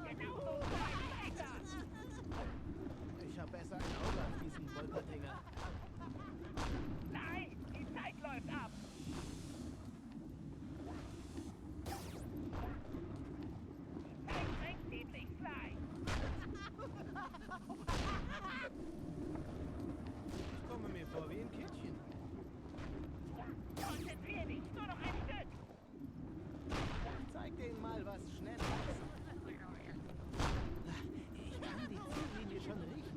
Genau so, Sly, weiter. Ich habe besser ein Auge auf diesen Wolperdinger. Sly, die Zeit läuft ab. Die Zeit drängt ziemlich, Sly. Ich komme mir vor wie ein Kindchen. Konzentrier dich, nur noch ein Stück. Zeig denen mal, was schnell ist. Ich kann die Ziellinie schon riechen.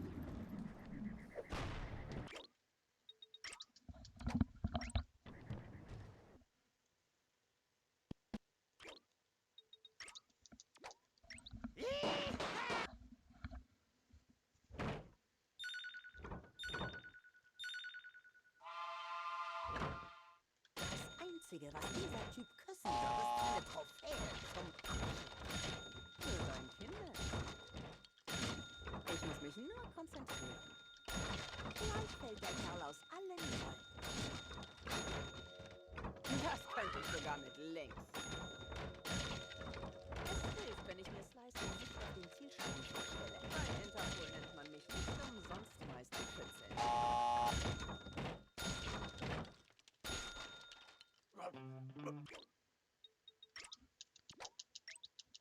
Das Einzige, was dieser Typ küssen wird, ist eine Trophäe zum Abschied. Für sein Kind. Ich muss mich nur konzentrieren. Vielleicht fällt der Kerl aus allen Wolken. Das könnte ich sogar mit links. Es hilft, wenn ich mir Slice nicht auf den Zielscheiben vorstelle. Bei Interpol nennt man mich nicht umsonst Meisterschütze.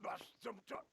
Was zum Teufel?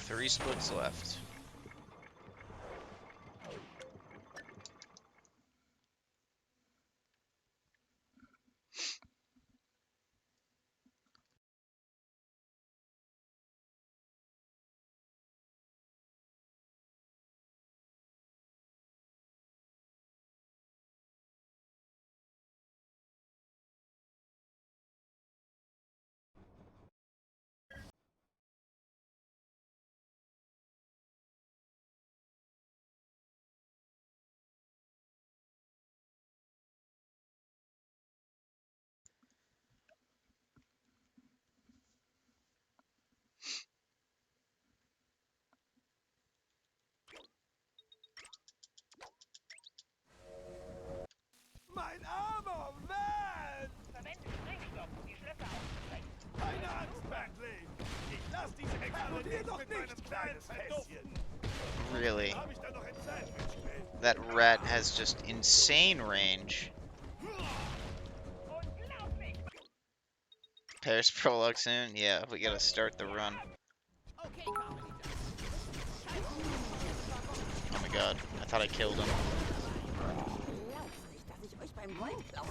Three splits left. Mein armer Van! Verwende Sprengstoff, um die Schlösser aufzubrechen. Keine Angst, Bentley! Ich lass diese Kerle nicht mit meinem kleinen Fässchen! Really? Hab ich da noch ein Sandwich mit? That rat has just insane range. Unglaublich! Paris prologue soon? Yeah, we gotta start the run. Okay, Carmelita. Oh my god, I thought I killed him. Glaubst nicht, dass ich euch beim Gold klaue?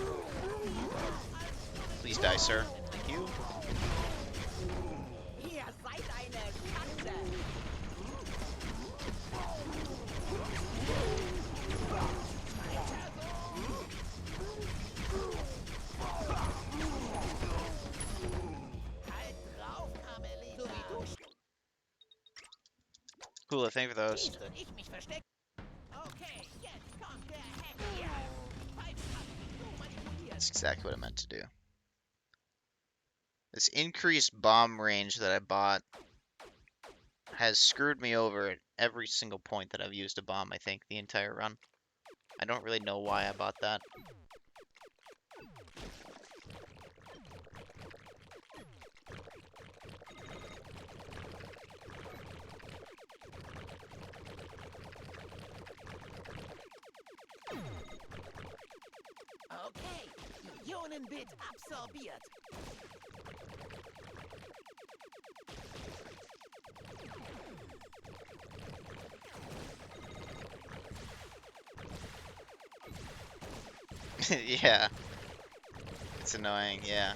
Please die, sir. Thank you. Ihr seid eine Schande! Cool, thank you for those. Jetzt und ich mich verstecken. Okay, jetzt kommt der Hack hier. Pfeifkraft, du manipulierst. That's exactly what I meant to do. This increased bomb range that I bought has screwed me over at every single point that I've used a bomb, I think, the entire run. I don't really know why I bought that. Okay, Ionenbild absorbiert. Yeah. It's annoying, yeah.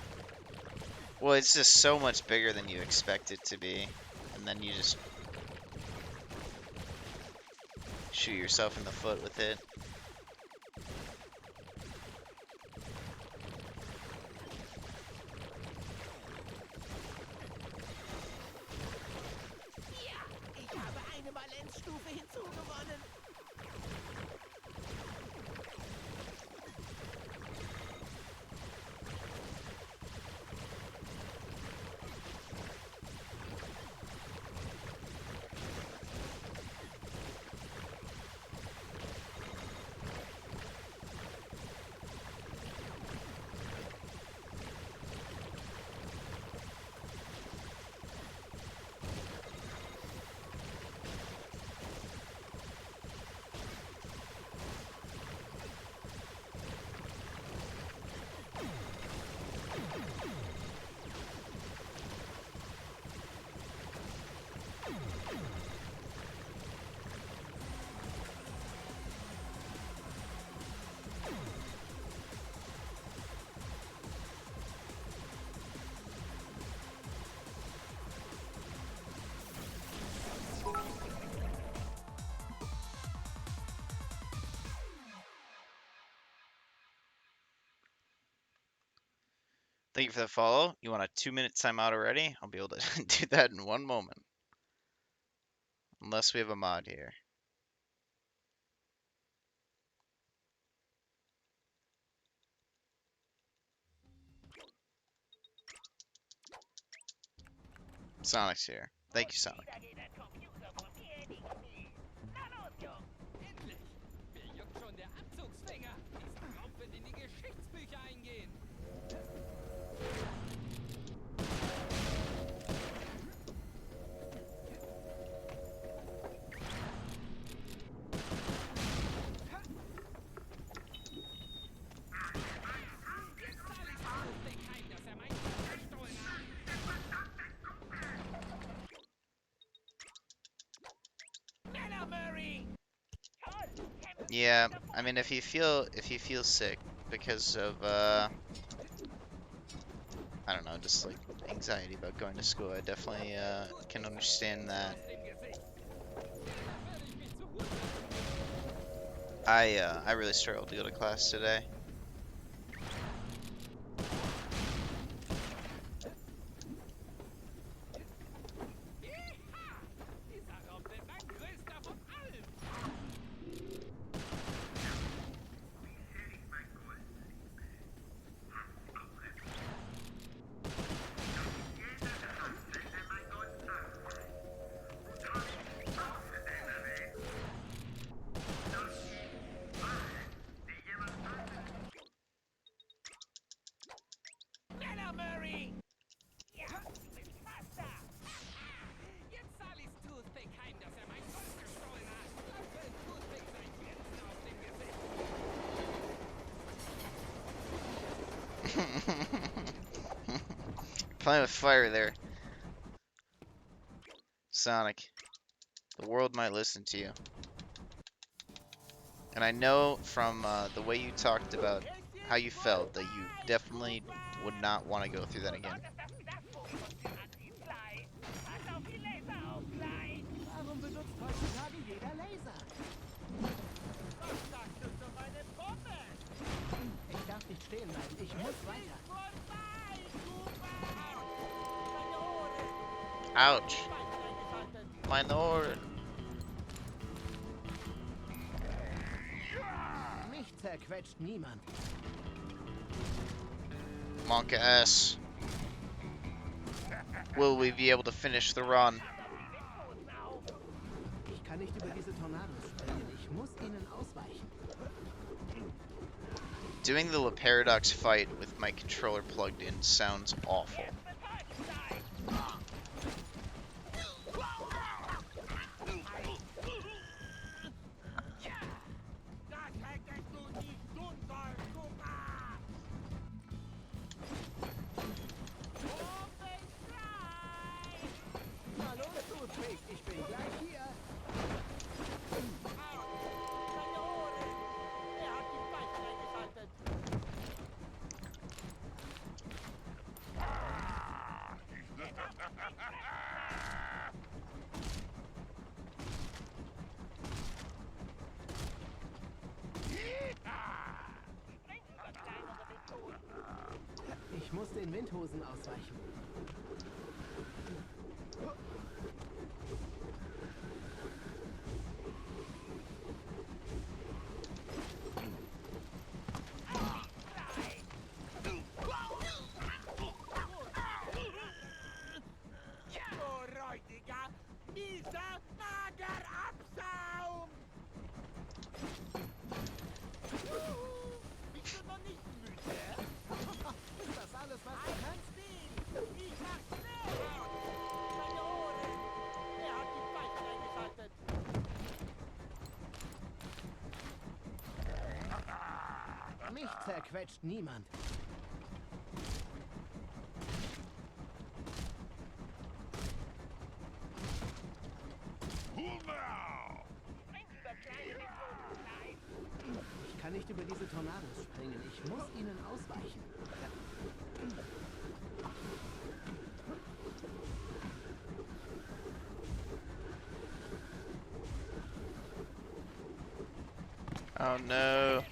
Well, it's just so much bigger than you expect it to be. And then you just shoot yourself in the foot with it. Ja, ich habe eine Valenzstufe hinzugewonnen. Thank you for the follow. You want a 2-minute timeout already? I'll be able to do that in 1 moment. Unless we have a mod here. Sonic's here. Thank you, Sonic. Da geht ein Computer von mir in die Knie. Na los, Jungs. Endlich! Mir juckt schon der Abzugsfinger. Dieser Raum wird in die Geschichtsbücher eingehen. Jetzt zahl ich Toothpick heim, dass er mein Geld gestohlen hat. Schneller, Murray! Yeah, I mean if you feel sick because of I don't know, just like anxiety about going to school, I definitely can understand that. I really struggled to go to class today. Dieser Raum wird mein größter von allen. Schneller, Murray! Ja, du bist fast da. Jetzt zahl ich's Toothpick heim, dass er mein Gold gestohlen hat. Dann fällt Toothpick sein Grinsen auf dem Gesicht. Playing with fire there. Sonic. The world might listen to you. And I know from the way you talked about how you felt that you definitely would not want to go through that again. Pass auf die Laser auf, Klein. Warum benutzt heutzutage jeder Laser? Was sagst du zu meinen Bomben? Ich darf nicht stehen bleiben. Ich muss weiter. Vorbei, Cooper! Meine Ohren! Ouch. Schwein eingeschaltet. Meine Ohren. zerquetscht niemand. Monka S. Will we be able to finish the run? Ich kann nicht über diese Tornados springen. Ich muss ihnen ausweichen. Doing the Leparadox fight with my controller plugged in sounds awful. Na los, du Trick, ich bin gleich hier. Ich muss den Windhosen ausweichen. Oh, räudiger, mieser Magerabsaum! Bist du noch nicht müde? Ist das alles, was du kannst? Ich mach Schnellhaut! Meine Ohren! Er hat die Pfeifen eingeschaltet! Mich zerquetscht niemand. Ich kann nicht über diese Tornados springen. Ich muss ihnen ausweichen. Oh no.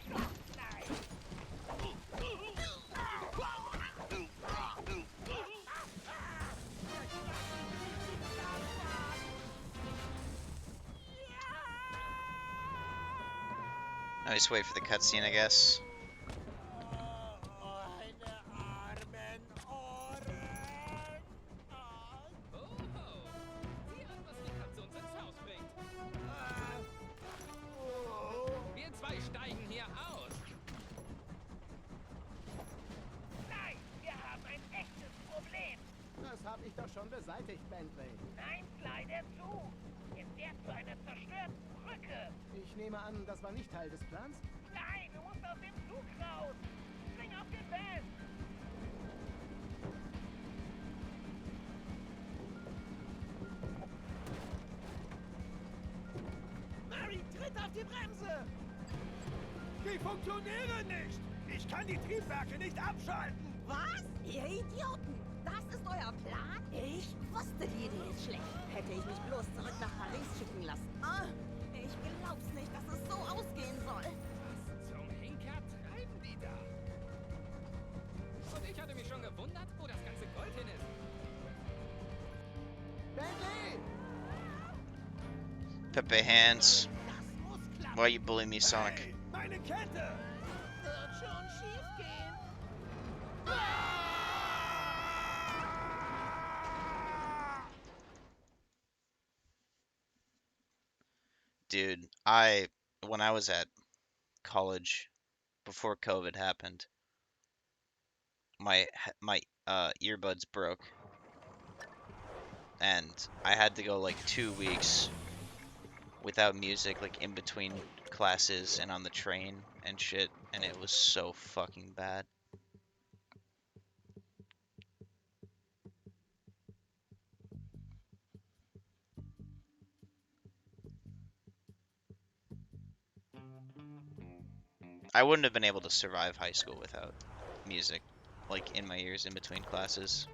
I just wait for the cutscene, I guess. Wir zwei steigen hier aus. Nein, wir haben ein echtes Problem. Das habe ich doch schon beseitigt, Bentley. Nein, Sly, der Zug. Es wird zu einer zerstörten Brücke. Ich nehme an, das war nicht Teil des Plans? Nein, du musst aus dem Zug raus. Spring auf den Van. Mary, tritt auf die Bremse! Die funktionieren nicht. Ich kann die Triebwerke nicht abschalten. Was? Ihr Idioten! Das ist euer Plan? Ich wusste, die Idee ist schlecht. Hätte ich mich bloß zurück nach Paris schicken lassen. Ah, ich glaub's nicht, dass es so ausgehen soll. Was zum Henker treiben die da? Und ich hatte mich schon gewundert, wo das ganze Gold hin ist. Bentley! Pepe Hands. Why you bully me, Sonic? Hey, meine Kette. Wird schon schief gehen. Dude, when I was at college, before COVID happened, my earbuds broke, and I had to go like 2 weeks without music, like in between classes and on the train and shit, and it was so fucking bad. I wouldn't have been able to survive high school without music, like in my ears in between classes.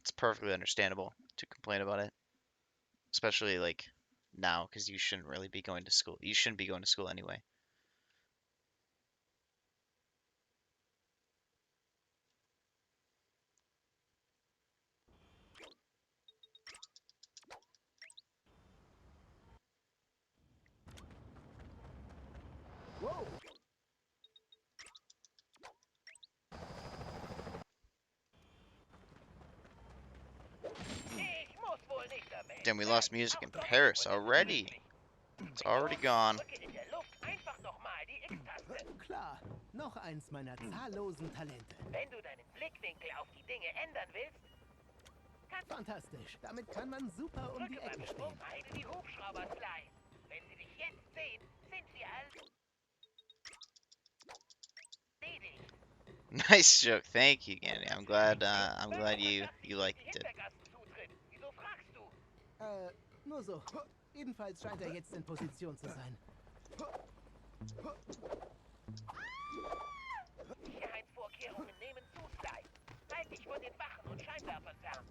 It's perfectly understandable to complain about it, especially like now, because you shouldn't really be going to school. You shouldn't be going to school anyway. Damn, we lost music in Paris already. It's already gone. Drücke in der Luft einfach nochmal die X-Taste. Klar, noch eins meiner zahllosen Talente. Wenn du deinen Blickwinkel auf die Dinge ändern willst, Fantastisch, damit kann man super um die drücke beim Ecke Sprung springen. eine die Hubschrauber-Slide. Wenn sie dich jetzt sehen, sind sie erledigt. Nice joke. Thank you, Gandhi. I'm glad you liked it. Hintergassenzutritt. Wieso fragst du? Nur so. Jedenfalls scheint er jetzt in Position zu sein. Sicherheitsvorkehrungen nehmen zu, Sly. Halt dich von den Wachen und Scheinwerfern fern.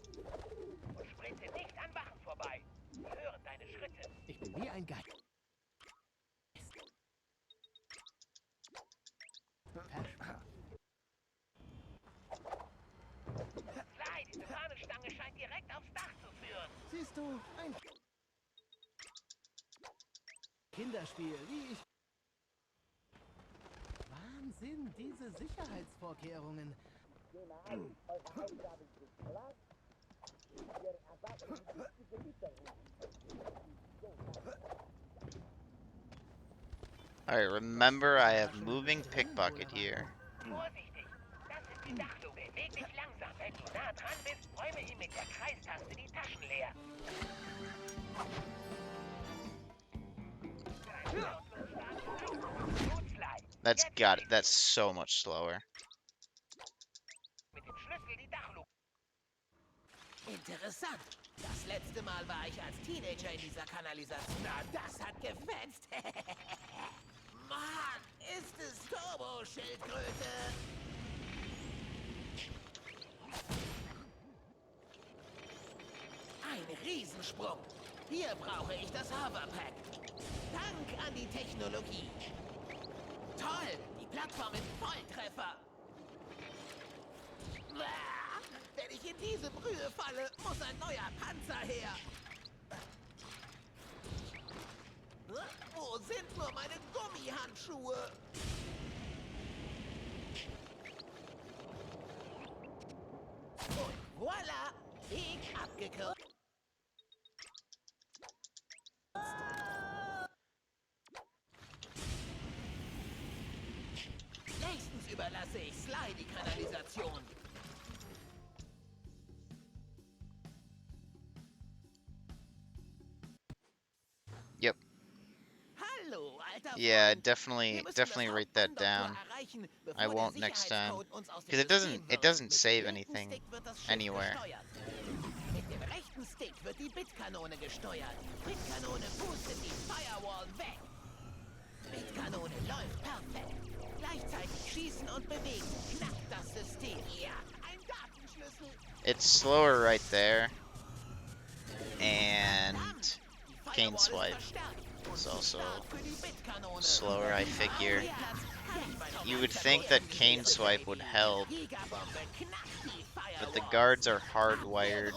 Und sprinte nicht an Wachen vorbei. Sie hören deine Schritte. Ich bin wie ein Geist. Sly, diese Fahnenstange scheint direkt aufs Dach zu führen. Siehst du, ein Kinderspiel, wie ich... Wahnsinn, diese Sicherheitsvorkehrungen. Alright, remember I have moving pickpocket here. Vorsichtig, das ist die Dachluke. Beweg dich langsam. Wenn du nah dran bist, räume ihm mit der Kreistaste die Taschen leer. That's got it. That's so much slower. Mit dem Schlüssel die Dachluke. Interessant. Das letzte Mal war ich als Teenager in dieser Kanalisation. Na, das hat gefetzt. Mann, ist es Turbo-Schildkröte. Ein Riesensprung. Hier brauche ich das Hoverpack. Dank an die Technologie. Toll, die Plattform ist Volltreffer. Wenn ich in diese Brühe falle, muss ein neuer Panzer her. Wo sind nur meine Gummihandschuhe? Und voila, Weg abgekürzt. Nächstens überlasse ich Sly die Kanalisation. Yep. Hallo, alter Yeah, Freund. definitely write that down. I won't next time, because it doesn't save anything anywhere. Mit dem rechten Stick wird die Bitkanone gesteuert. Bitkanone pustet die Firewall weg. Bitkanone läuft perfekt. Gleichzeitig schießen und bewegen knackt das System. Ja, ein Datenschlüssel. It's slower right there, and Cane Swipe is also slower, I figure. You would think that Cane Swipe would help, but the guards are hardwired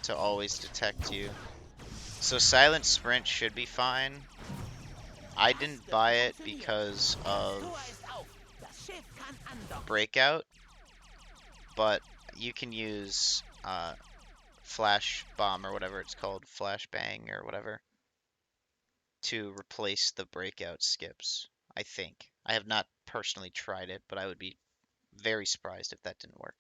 to always detect you. So Silent Sprint should be fine. I didn't buy it because of Breakout, but you can use Flash Bomb or whatever it's called, Flash Bang or whatever, to replace the Breakout skips, I think. I have not personally tried it, but I would be very surprised if that didn't work.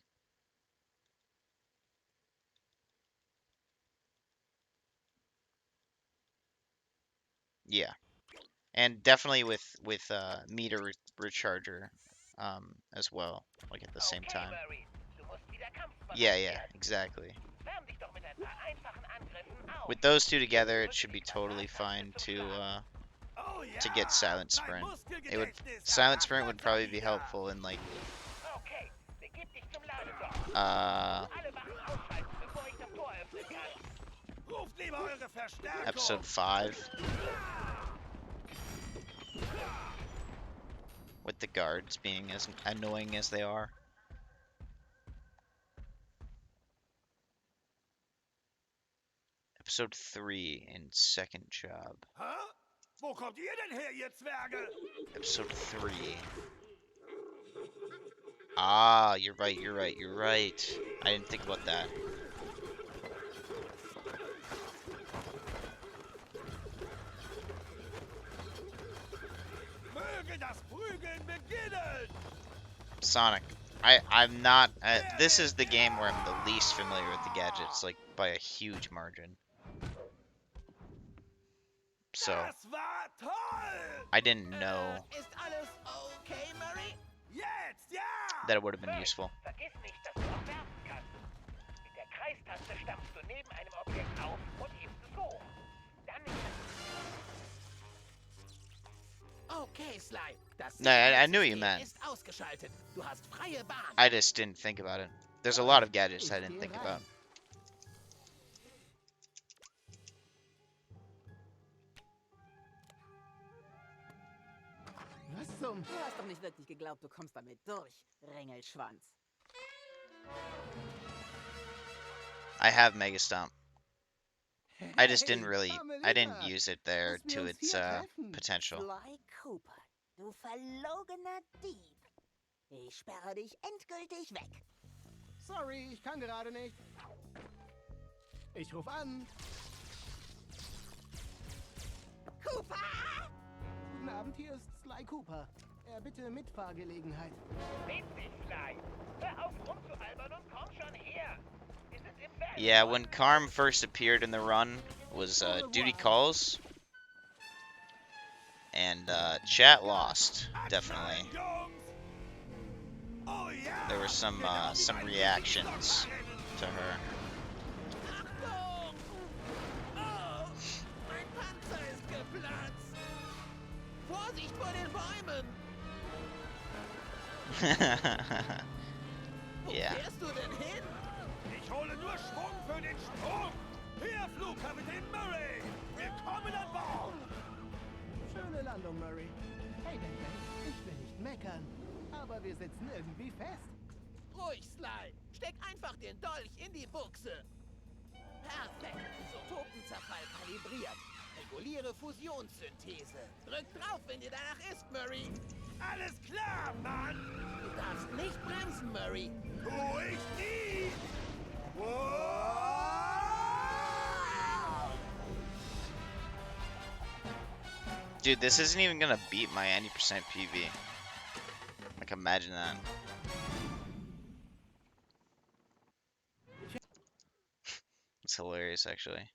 Yeah. And definitely with meter recharger as well, like at the same time. Yeah, exactly. With those two together, it should be totally fine to get Silent Sprint. Silent Sprint would probably be helpful in like episode 5. With the guards being as annoying as they are. Episode 3 in Second Job. Wo kommt ihr denn her, ihr Zwerge? Episode 3. Ah, you're right. I didn't think about that. beginnen! Sonic. I'm not. This is the game where I'm the least familiar with the gadgets, like by a huge margin. So Das war toll! I didn't know Ist alles okay, Murray? Jetzt, ja! that it would have been useful. Vergiss nicht, dass du auch werfen kannst. Mit der Kreistaste stammst du neben einem Objekt auf und hebst es hoch. Dann Okay, Sly. Das No, I knew what you Sicherheitssystem meant. ist ausgeschaltet. Du hast freie Bahn. I just didn't think about it. There's a lot of gadgets I didn't think about. Was zum... Du hast doch nicht wirklich geglaubt, du kommst damit durch, Ringelschwanz. I have Mega Stomp. I just didn't really. I didn't use it there to its potential. Sly Cooper, du verlogener Dieb. Ich sperre dich endgültig weg. Sorry, ich kann gerade nicht. Ich ruf an. Cooper! Guten Abend, hier ist Sly Cooper. Bitte Mitfahrgelegenheit. Witzig, Sly. Hör auf rumzualbern und komm schon her. Wir sind im Feld. Yeah, when Karm first appeared in the run was Duty Calls, and chat lost definitely. Oh ja! There were some reactions to her. Achtung! Oh, mein Panzer ist geplatzt. Vorsicht vor den Bäumen. Wo Yeah. fährst du denn hin? Ich hole nur Schwung für den Sprung! Hier, Flugkapitän Murray! Willkommen an Bord! Schöne Landung, Murray. Hey, Batman, ich will nicht meckern, aber wir sitzen irgendwie fest. Ruhig, Sly. Steck einfach den Dolch in die Buchse. Perfekt. Isotopenzerfall kalibriert. Reguliere Fusionssynthese. Drück drauf, wenn dir danach ist, Murray. Alles klar, Mann! Du darfst nicht bremsen, Murray. Tu ich nie! Wow! Dude, this isn't even gonna beat my 90% PV. Like, imagine that. It's hilarious, actually.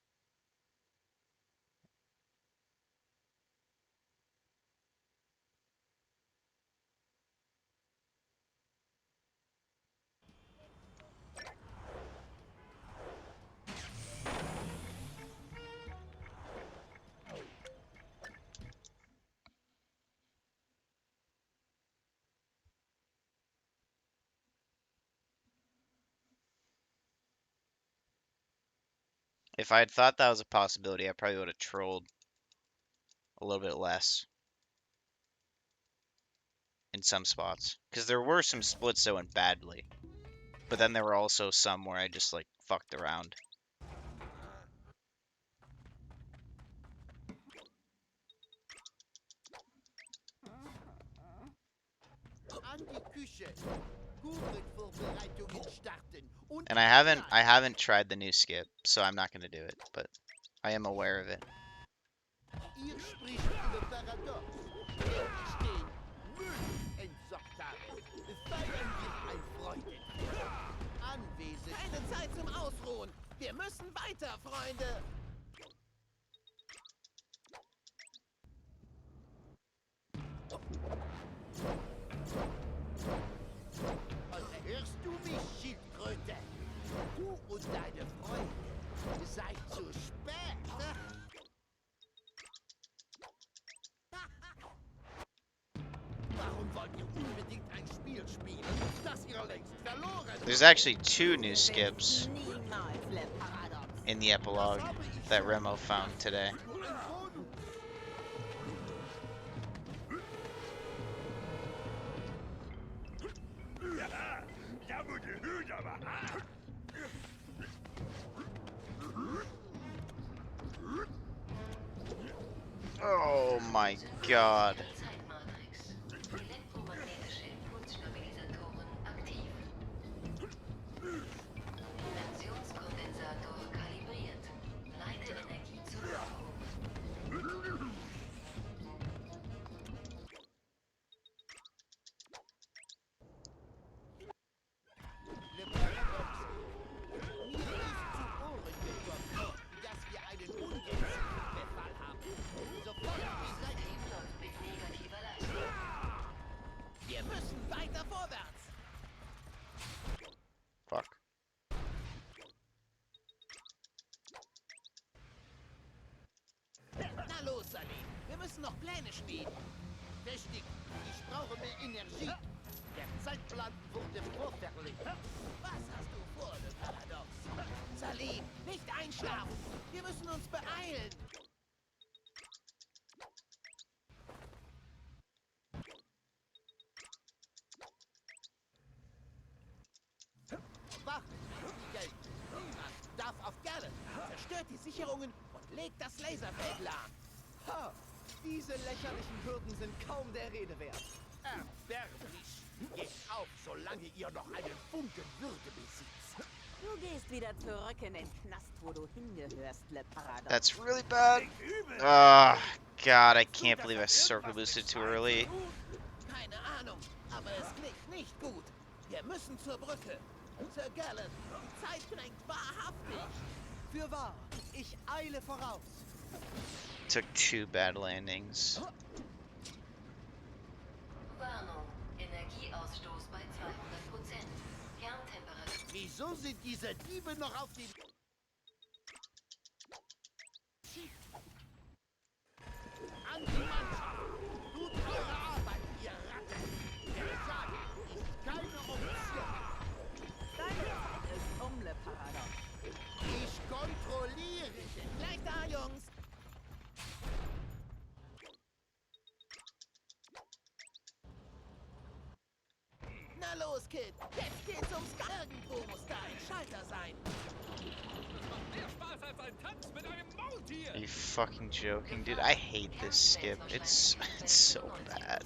If I had thought that was a possibility, I probably would have trolled a little bit less in some spots. Because there were some splits that went badly. But then there were also some where I just, like, fucked around. An die Küche. Kuchenvorbereitungen starten. Und And I haven't tried the new skip, so I'm not gonna do it, but I am aware of it. ihr spricht über Paradox. Ich stehen Müll entsorgt habe. Seien wir ein Freund. Anwesend. Keine Zeit zum Ausruhen. Wir müssen weiter, Freunde. Hörst du mich, Schildkröte? Du und deine Freunde. Ihr seid zu spät. Warum wollt ihr unbedingt ein Spiel spielen, das ihr längst verloren habt? There's actually 2 new skips Niemals, Le Paradox. in the epilogue that Remo found today. Ja, da wo die Hüte war. Oh my god. Zeitmatrix. Elektromagnetische Impulsstabilisatoren aktiv. Dimensionskondensator kalibriert. Leite Energie zur Verfügung. los, Salim. Wir müssen noch Pläne schmieden. Richtig, ich brauche mehr Energie. Der Zeitplan wurde vorverlegt. Was hast du vor, Le Paradox? Salim, nicht einschlafen. Wir müssen uns beeilen. Wacht, Geld. Niemand darf auf Garden. Zerstört die Sicherungen und legt das Laserfeld lahm. Ha! Diese lächerlichen Hürden sind kaum der Rede wert. Erbärmlich. Geht auf, solange ihr noch einen Funken Würde besitzt. Du gehst wieder zurück in den Knast, wo du hingehörst, Le Paradox. That's really bad. Oh, God, I can't believe I circle boosted too early. Keine Ahnung, aber es klingt nicht gut. Wir müssen zur Brücke. Sir Gallen, die Zeit drängt wahrhaftig. Fürwahr, ich eile voraus. Took 2 bad landings. Warnung. Energieausstoß bei 200%. Kerntemperatur. Wieso sind diese Diebe noch auf dem... An die Mannschaft! Tut eure Arbeit, ihr Ratten! Der Tag ist keine Option! Deine Zeit ist Le Paradox. Ich kontrolliere! Gleich da, Jungs. Na los, Kid. Jetzt geht's ums Irgendwo muss da ein Schalter sein. Das macht mehr Spaß als ein Tanz mit einem Maultier. Are you fucking joking, dude? I hate this skip. It's so bad.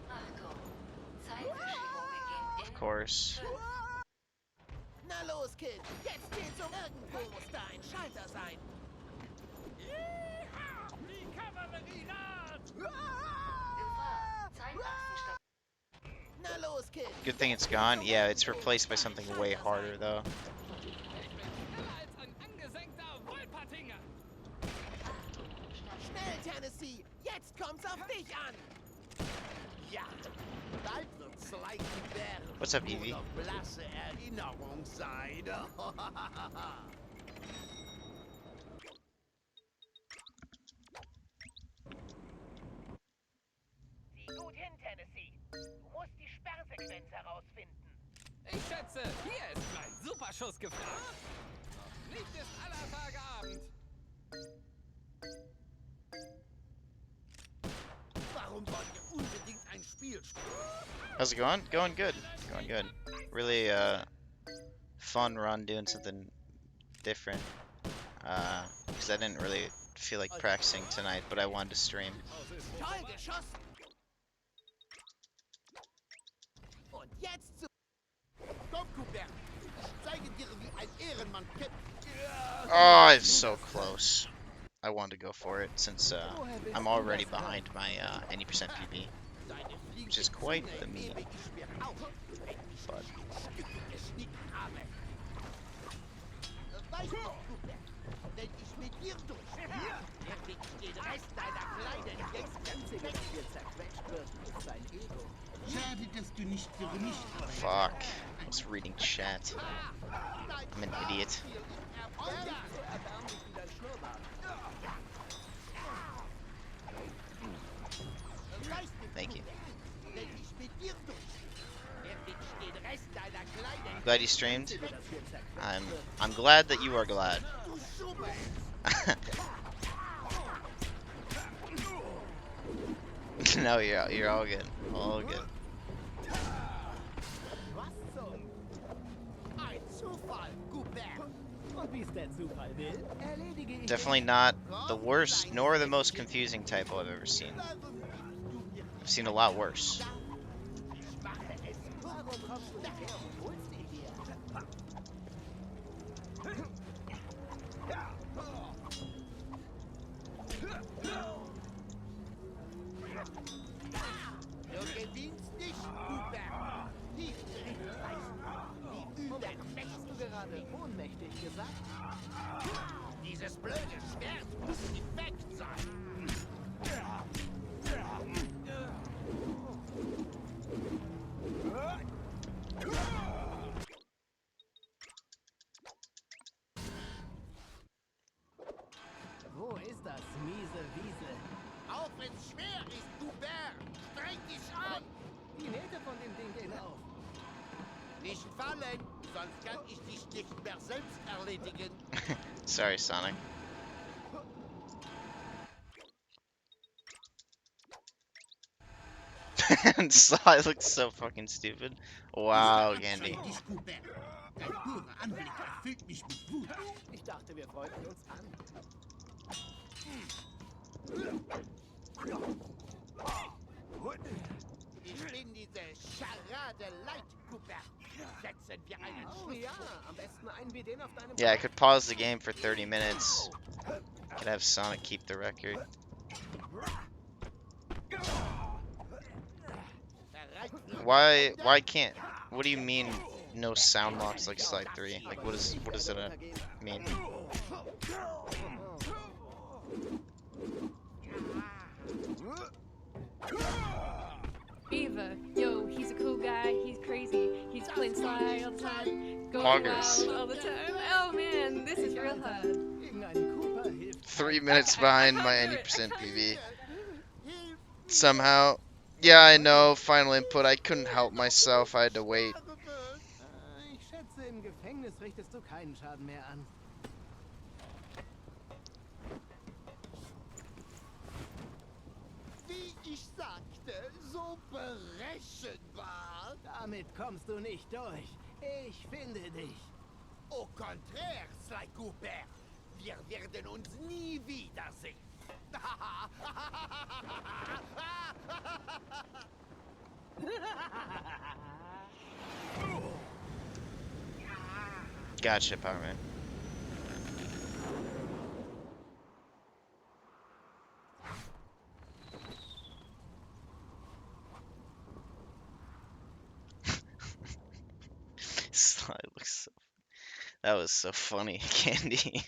Achtung. Zeitverschiebung beginnt Of course. Na los, Kid. Jetzt geht's Irgendwo muss da ein Schalter sein. Die Kavallerie naht. Gefahr. Zeitachsenstadt. Na los, Kid. Good thing it's gone. Yeah, it's replaced by something way harder, though. Schneller als ein angesenkter Wolpertinger. Schnell, Tennessee. Jetzt kommt's auf dich an. Ja, bald wird's Leichenbär What's up, nur Evie? noch blasse Erinnerung sein. Sieh gut hin, Tennessee. Du musst die Sperrsequenz herausfinden. Ich schätze, hier ist mein Superschuss gefragt. Licht ist aller Tage Abend. Warum wollt ihr unbedingt ein Spiel spielen? How's it going? Going good. Going good. Really fun run doing something different. Because I didn't really feel like practicing tonight, but I wanted to stream. Toll geschossen. Und jetzt zu... Komm, Cooper. Ich zeige dir, wie ein Ehrenmann kämpft. Oh, it's so close. I wanted to go for it since I'm already behind my 80% PB, which is quite the meme. But Weißt du, Cooper, wenn ich mit dir durch, werde ich den Rest deiner kleinen Einzige, was hier zerquetscht wird, ist sein Ego. Schade, dass du nicht für mich fuck, I was reading chat. I'm an idiot. Erbärmlich wie dein Schnurrbart. Thank you. Wenn ich mit dir durch, werde ich den Rest deiner kleinen... Glad you streamed. I'm glad that you are glad. Du schummelst! No, you're all good. All good. Was zum? Ein Zufall, Cooper! Und wie es der Zufall will, erledige ich... Definitely not the worst nor the most confusing typo I've ever seen. I've seen a lot worse. Warum kommst du nicht her und holst ihn dir? Du gewinnst nicht, Cooper! Tief drin weißt du, wie übermächtig Hast du gerade ohnmächtig gesagt? dieses blöde Schwert muss defekt sein! Wo ist das große Wiese. Auch wenn's schwer ist, du Bär! Streng dich an! Die Nähte von dem Ding gehen auf. Nicht fallen, sonst kann ich dich nicht mehr selbst erledigen. Sorry, Sonic. Sly looks so fucking stupid. Wow, Gandhi. Dein purer Anblick erfüllt mich mit Wut. Ich dachte, wir freunden uns an. Ich bin diese Scharade leid, Cooper. Setzen wir einen Oh Schluss. ja, am besten einen wie den auf deinem Yeah, I could pause the game for 30 minutes. Could have Sonic keep the record. Why can't? What do you mean no sound locks like Slide 3? Like what does it mean? Eva, yo, he's a cool guy, he's crazy, he's playing Sly all the time, going Poggers. wild all the time. Oh man, this is real hard. Gegen einen Cooper hilft 3 minutes behind my 90% PV. Somehow. Yeah, I know. Final input. I couldn't help myself. I had to wait. Ich schätze, im Gefängnis richtest du keinen Schaden mehr an. Wie ich sagte, so berechenbar. Damit kommst du nicht durch. Ich finde dich. Au contraire, Sly Cooper. Wir werden uns nie wiedersehen. Gotcha, Power Man. Sly looks so. That was so funny, Candy.